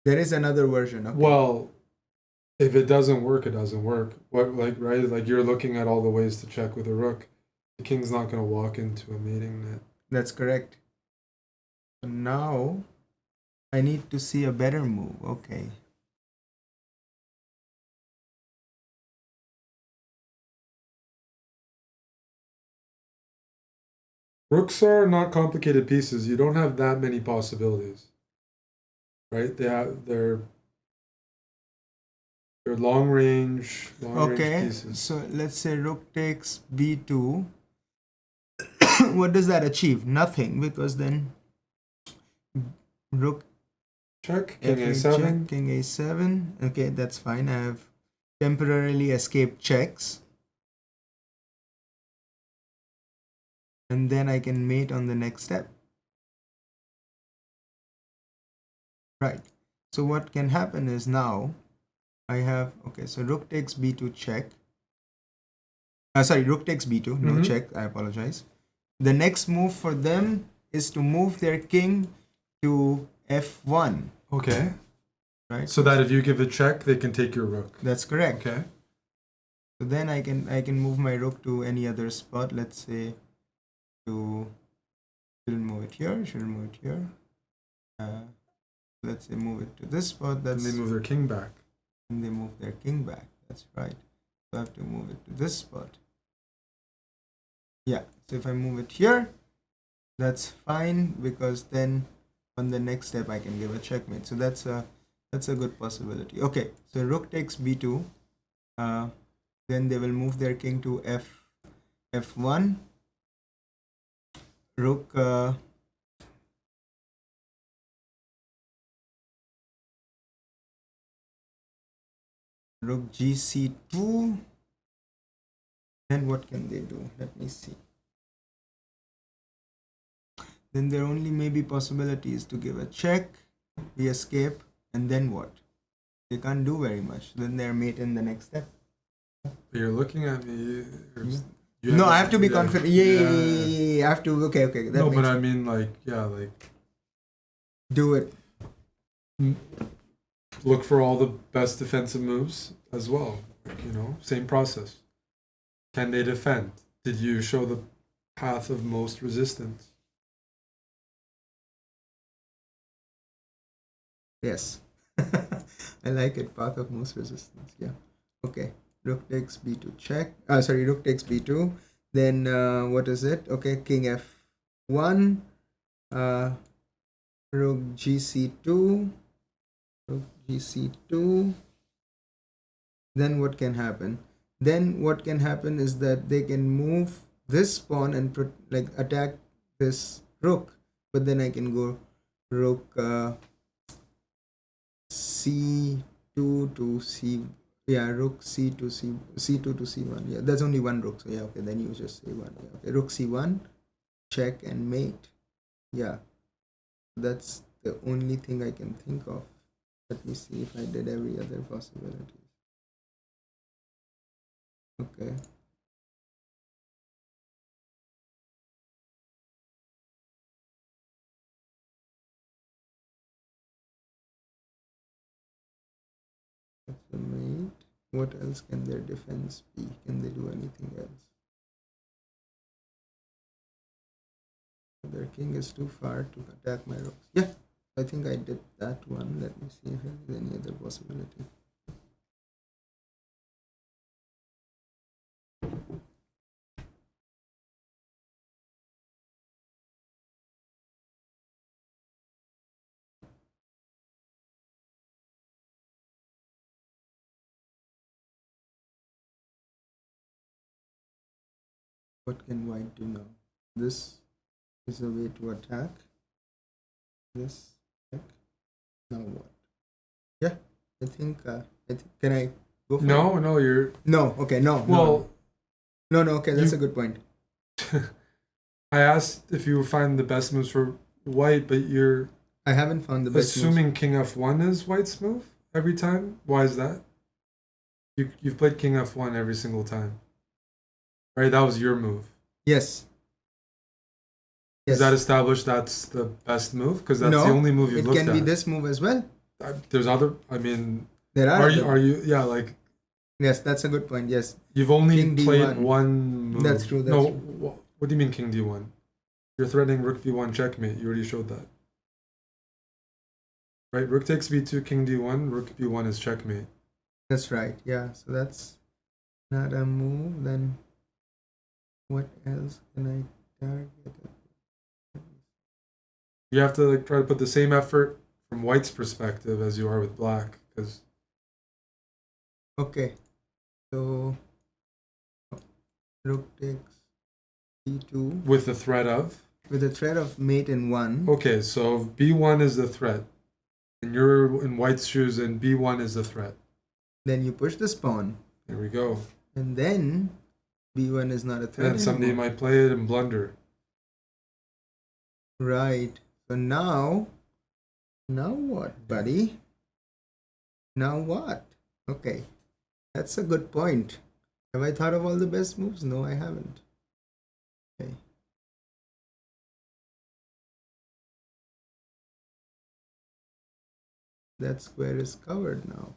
There is another version. Okay. Well, if it doesn't work, it doesn't work. What, like, right? Like, you're looking at all the ways to check with a rook. The king's not going to walk into a mating net. That's correct. So now I need to see a better move. Okay. Rooks are not complicated pieces. You don't have that many possibilities, right? They're long range pieces. So let's say Rook takes B2. What does that achieve? Nothing, because then Rook check, King F8 A7. check, King A7. Okay, that's fine. I have temporarily escaped checks. And then I can mate on the next step. Right. So what can happen is now I have, okay, so Rook takes B2 check. Sorry, Rook takes B2, no check, I apologize. The next move for them is to move their king to F1. Okay. Right. So that if you give a check, they can take your rook. That's correct. Okay. So then I can move my rook to any other spot. Let's say shouldn't move it here. Shouldn't move it here. Let's say move it to this spot. And they move their king back. And they move their king back. That's right. So I have to move it to this spot. Yeah. So if I move it here, that's fine, because then on the next step I can give a checkmate. So that's a good possibility. Okay. So Rook takes B2. Then they will move their king to F1. Rook Rook GC2. Then what can they do? Let me see. Then there only may be possibilities to give a check, we escape, and then what? They can't do very much. Then they're mate in the next step. You're looking at me. No, I have to be confident. Yeah. I have to. Okay. No, but I mean, like, do it. Look for all the best defensive moves as well. Same process. Can they defend? Did you show the path of most resistance? Yes. I like it. Path of most resistance. Yeah. Okay. Rook takes B2 check. Rook takes B2. Then what is it? Okay, King F1. Rook GC2. Rook GC2. Then what can happen? Then what can happen is that they can move this pawn and attack this rook. But then I can go Rook C2 to C. Yeah, Rook C2 to C2 to C1. Yeah, that's only one rook. So yeah, okay. Then you just say one. Yeah, okay. Rook C1, check and mate. Yeah, that's the only thing I can think of. Let me see if I did every other possibility. Okay. That's the mate. What else can their defense be? Can they do anything else? Their king is too far to attack my rooks. Yeah, I think I did that one. Let me see if there's any other possibility. What can white do now? This is a way to attack. This check. Now what? Yeah, I think. Can I go for it? No, you're. No. Okay. No. Well, No. Okay, that's a good point. I asked if you find the best moves for white, but you're I haven't found the best moves. assuming king f1 is white's move every time. Why is that? You've played king f1 every single time, right? That was your move. Yes. Is that established that's the best move? Because that's No, the only move you've it looked can at. be this move as well. There's other. I mean, There are. Are you? Yeah, like. Yes, that's a good point. Yes. You've only King played D1. one move. That's true. That's no, true. what do you mean king d1? You're threatening rook b1 checkmate. You already showed that. Right, rook takes b2, king d1, rook b1 is checkmate. That's right. Yeah, so that's not a move. Then what else can I target? You have to like try to put the same effort from white's perspective as you are with black, because. Okay, so rook takes b2 with the threat of. With the threat of mate in 1. Okay, so b1 is the threat, and you're in white's shoes, and b1 is the threat. Then you push the pawn. There we go. And then b1 is not a threat. And somebody might play it and blunder. Right. So now what, buddy? Now what? Okay, that's a good point. Have I thought of all the best moves? No, I haven't. Okay. That square is covered now.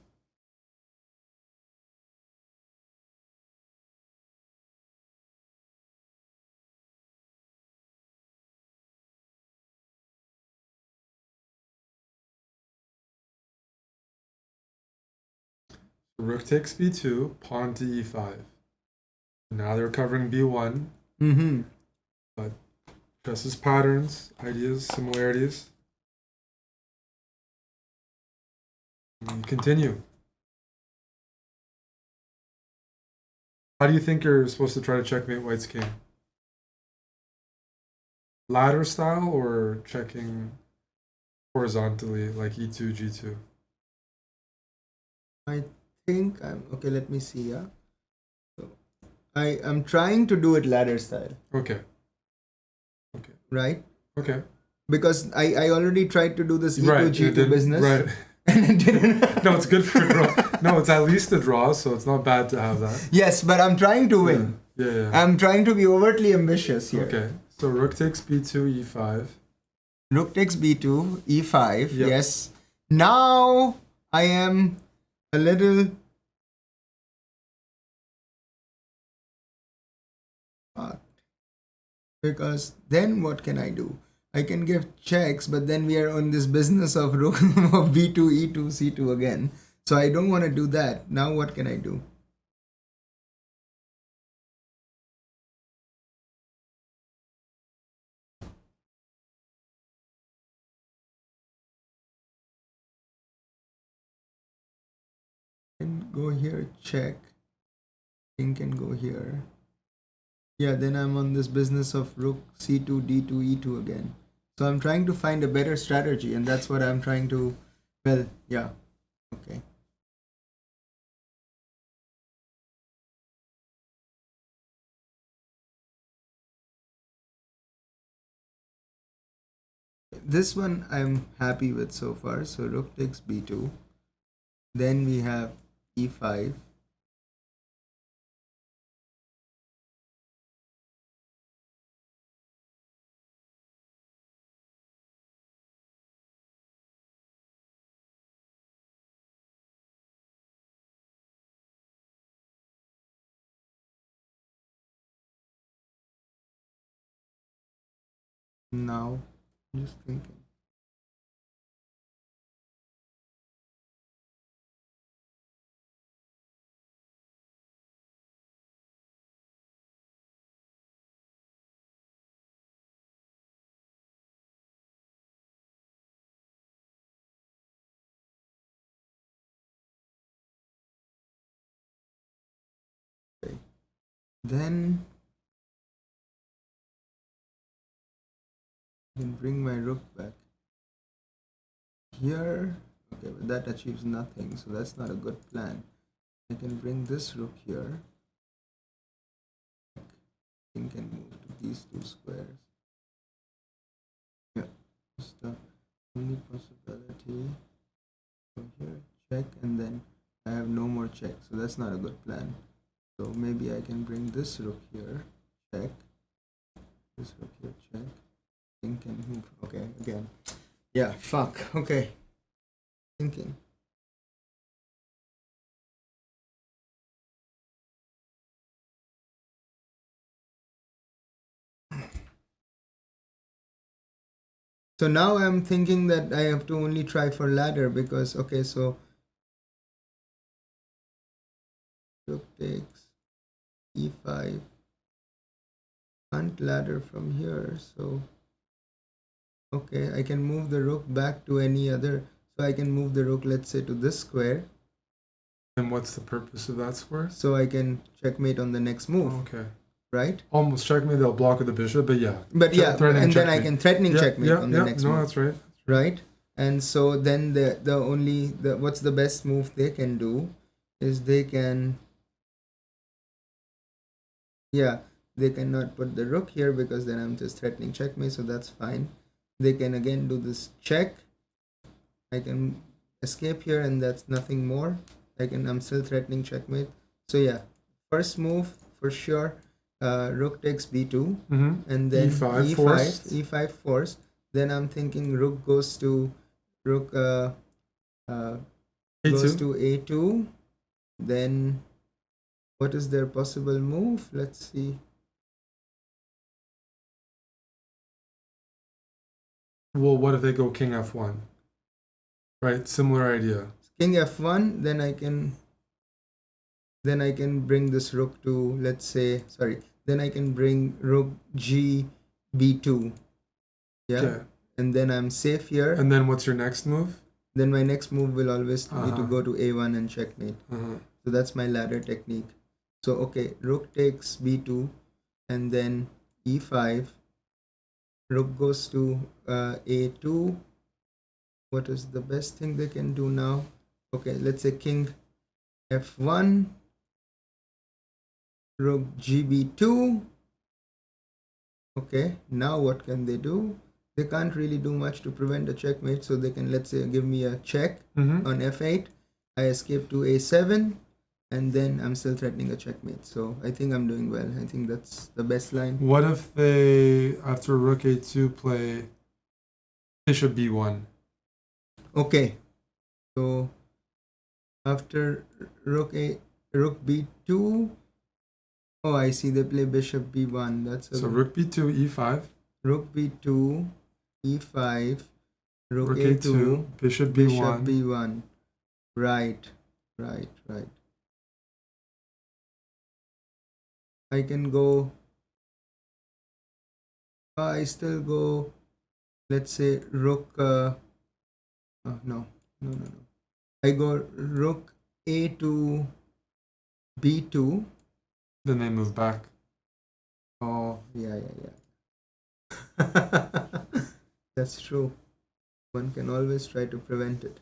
Rook takes b2, pawn to e5. Now they're covering b1. Mm-hmm. But chess's patterns, ideas, similarities. And continue. How do you think you're supposed to try to checkmate white's king? Ladder style or checking horizontally like e2, g2? I think I'm okay. Let me see. Yeah. So I'm trying to do it ladder style. Okay. Right. Okay. Because I already tried to do this e2 right, g2 business. Right. And it didn't. No, it's good for a draw. No, it's at least a draw, so it's not bad to have that. Yes, but I'm trying to win. Yeah. I'm trying to be overtly ambitious here. Okay. So rook takes b2, e5. Rook takes b2, e5. Yep. Yes. Now I am a little fucked. Because then what can I do? I can give checks, but then we are on this business of rook of b2, e2, c2 again. So I don't want to do that. Now what can I do? Can go here, check. King can go here. Yeah, then I'm on this business of rook c2, d2, e2 again. So I'm trying to find a better strategy, and that's what I'm trying to. Well, yeah. Okay. This one I'm happy with so far. So rook takes b2. Then we have e5. Now, just thinking. Okay. Then I can bring my rook back here. Okay, but that achieves nothing, so that's not a good plan. I can bring this rook here. King can move to these two squares. Yeah, that's the only possibility. So here, check, and then I have no more check, so that's not a good plan. So maybe I can bring this rook here, check. This rook here, check. King can move. Okay, again. Yeah, fuck. Okay. Thinking. So now I'm thinking that I have to only try for ladder because, okay, so rook takes e5. Can't ladder from here, so okay, I can move the rook back to any other. So I can move the rook, let's say, to this square. And what's the purpose of that square? So I can checkmate on the next move. Okay. Right? Almost checkmate, they'll block with the bishop, but yeah. But yeah, and checkmate. then I can threatening checkmate on the next move. That's right. Right? And so then the only what's the best move they can do is they can, yeah, they cannot put the rook here because then I'm just threatening checkmate, so that's fine. They can again do this check. I can escape here and that's nothing more. I'm still threatening checkmate. So yeah, first move for sure, rook takes b2, and then e5 forced. Then I'm thinking rook goes to rook goes to a2. Then what is their possible move? Let's see. Well, what if they go king f1? Right, similar idea. King f1, then I can bring this rook to, let's say, sorry, then I can bring rook g b2. Yeah. Okay. And then I'm safe here. And then what's your next move? Then my next move will always be to go to a1 and checkmate. So that's my ladder technique. So okay, rook takes b2 and then e5. Rook goes to a2. What is the best thing they can do now? Okay, let's say king f1, rook gb2. Okay, now what can they do? They can't really do much to prevent a checkmate, so they can, let's say, give me a check on f8. I escape to a7, and then I'm still threatening a checkmate. So I think I'm doing well. I think that's the best line. What if they, after rook a2, play bishop b1? Okay, so after rook b2, oh, I see, they play bishop b1. So rook b2, e5. Rook b2, e5, rook a2, bishop b1. Right. I can go, I still go, let's say rook, no. I go rook a2, b2. Then they move back. Oh, yeah. That's true. One can always try to prevent it.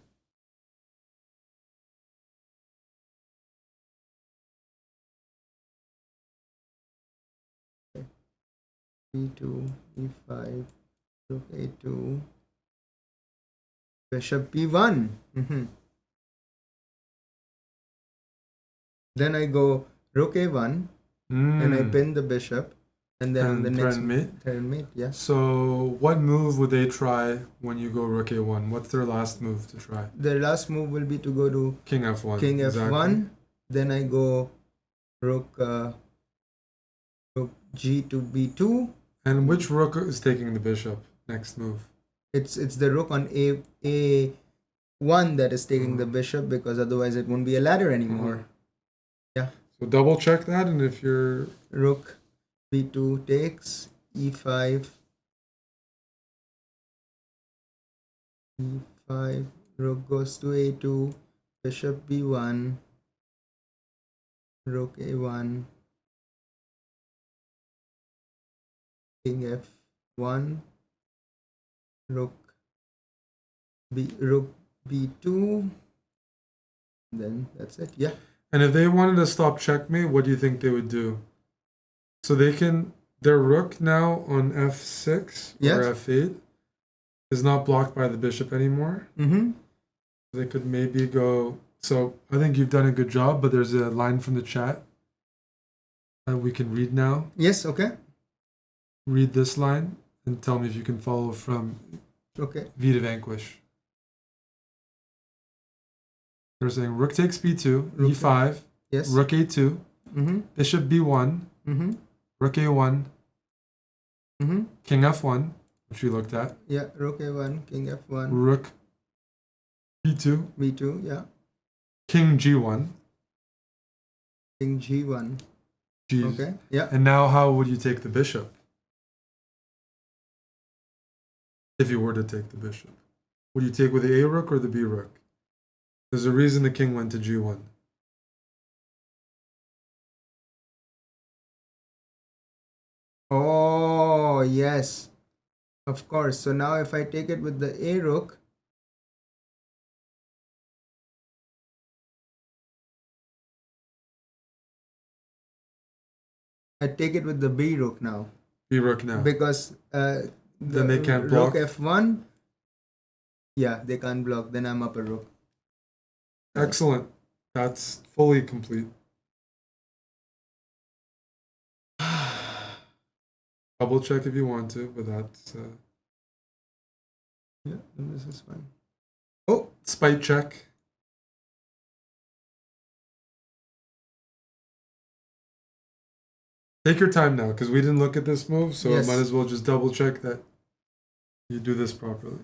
b2, e5, rook a2, bishop b1. Then I go rook a1, and I pin the bishop, and then on the next mate. Yeah. So what move would they try when you go rook a1? What's their last move to try? Their last move will be to go to king f1. King f1. Then I go rook g to b2. And which rook is taking the bishop? Next move. It's the rook on a1 that is taking the bishop, because otherwise it won't be a ladder anymore. Yeah. So double check that, and if your rook b2 takes e5, rook goes to a2, bishop b1, rook a1, king f1, Rook b2. Then that's it. Yeah. And if they wanted to stop checkmate, what do you think they would do? So they can, their rook now on f6 or f8 is not blocked by the bishop anymore. Mm-hmm. They could maybe go. So I think you've done a good job, but there's a line from the chat that we can read now. Yes. Okay. Read this line and tell me if you can follow from V to vanquish. They're saying rook takes b2, Rook e5, yes. Rook a2, bishop b1, rook a1, king f1, which we looked at. Yeah, rook a1, king f1. Rook b2. b2, yeah. King g1. King g1. G. Okay, yeah. And now how would you take the bishop? If you were to take the bishop. Would you take with the a rook or the b rook? There's a reason the king went to g1. Oh, yes. Of course. So now if I take it with the a rook, I take it with the b rook now. B rook now. Because then they can't block. Rook f1. Yeah, they can't block. Then I'm up a rook. Excellent. That's fully complete. Double check if you want to, but that's... Yeah, this is fine. Oh! Spite check. Take your time now, because we didn't look at this move, so I might as well just double check that you do this properly.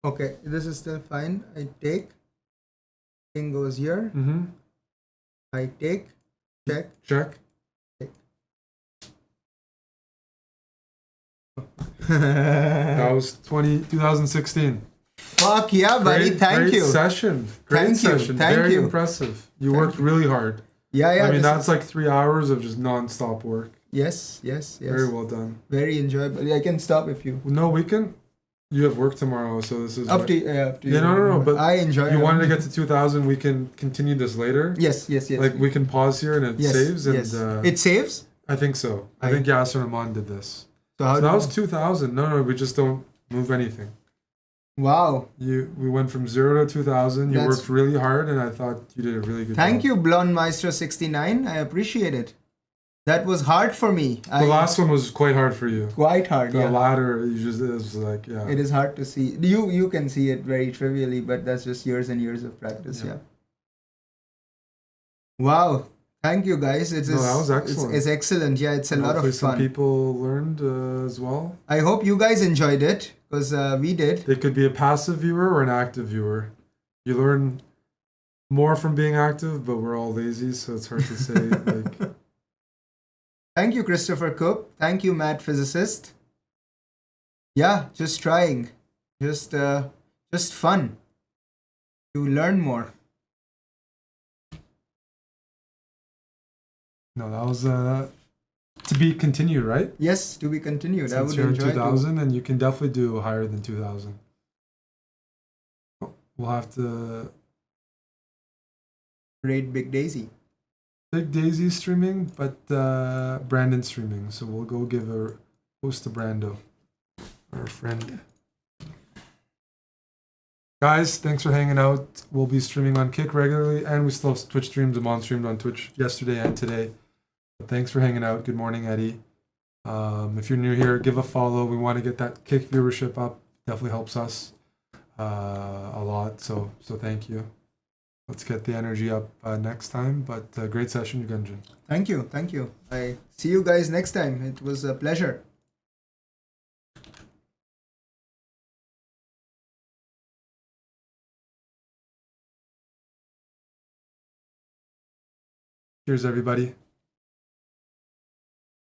Okay, this is still fine. I take. King goes here. I take. Check. Check. Take. That was 2016. Fuck yeah, buddy. Thank you. Great session. Great session. Very impressive. You worked really hard. Yeah, yeah. I mean, that's like 3 hours of just non-stop work. Yes. Very well done. Very enjoyable. I can stop if you... No, we can... You have work tomorrow, so this is... Up to you. Yeah, no. But I enjoy it. You wanted to get to 2000, we can continue this later? Yes. Like, we can pause here and it saves? And, it saves? I think so. I think Yasser and Aman did this. So that was 2000. No, we just don't move anything. Wow. We went from 0 to 2000. You worked really hard, and I thought you did a really good job. Thank you, Blonde Maestro 69. I appreciate it. That was hard for me. The last one was quite hard for you. Quite hard, The ladder, it was like, yeah. It is hard to see. You can see it very trivially, but that's just years and years of practice, yeah. Wow. Thank you, guys. That was excellent. It's excellent. Yeah, it's a lot of fun. Some people learned as well. I hope you guys enjoyed it, because we did. They could be a passive viewer or an active viewer. You learn more from being active, but we're all lazy, so it's hard to say. Like. Thank you, Christopher Cook. Thank you, Mad Physicist. Yeah, just trying. Just fun. To learn more. No, that was to be continued, right? Yes, to be continued. Since I would you're enjoy in 2000, and you can definitely do higher than 2000. We'll have to rate Big Daisy. Big Daisy streaming, but Brandon streaming. So we'll go give a host to Brando, our friend. Guys, thanks for hanging out. We'll be streaming on Kick regularly, and we still have Twitch streams. Amon streamed on Twitch yesterday and today. But thanks for hanging out. Good morning, Eddie. If you're new here, give a follow. We want to get that Kick viewership up. Definitely helps us a lot. So thank you. Let's get the energy up next time. But great session, Gunjan. Thank you. I see you guys next time. It was a pleasure. Cheers, everybody.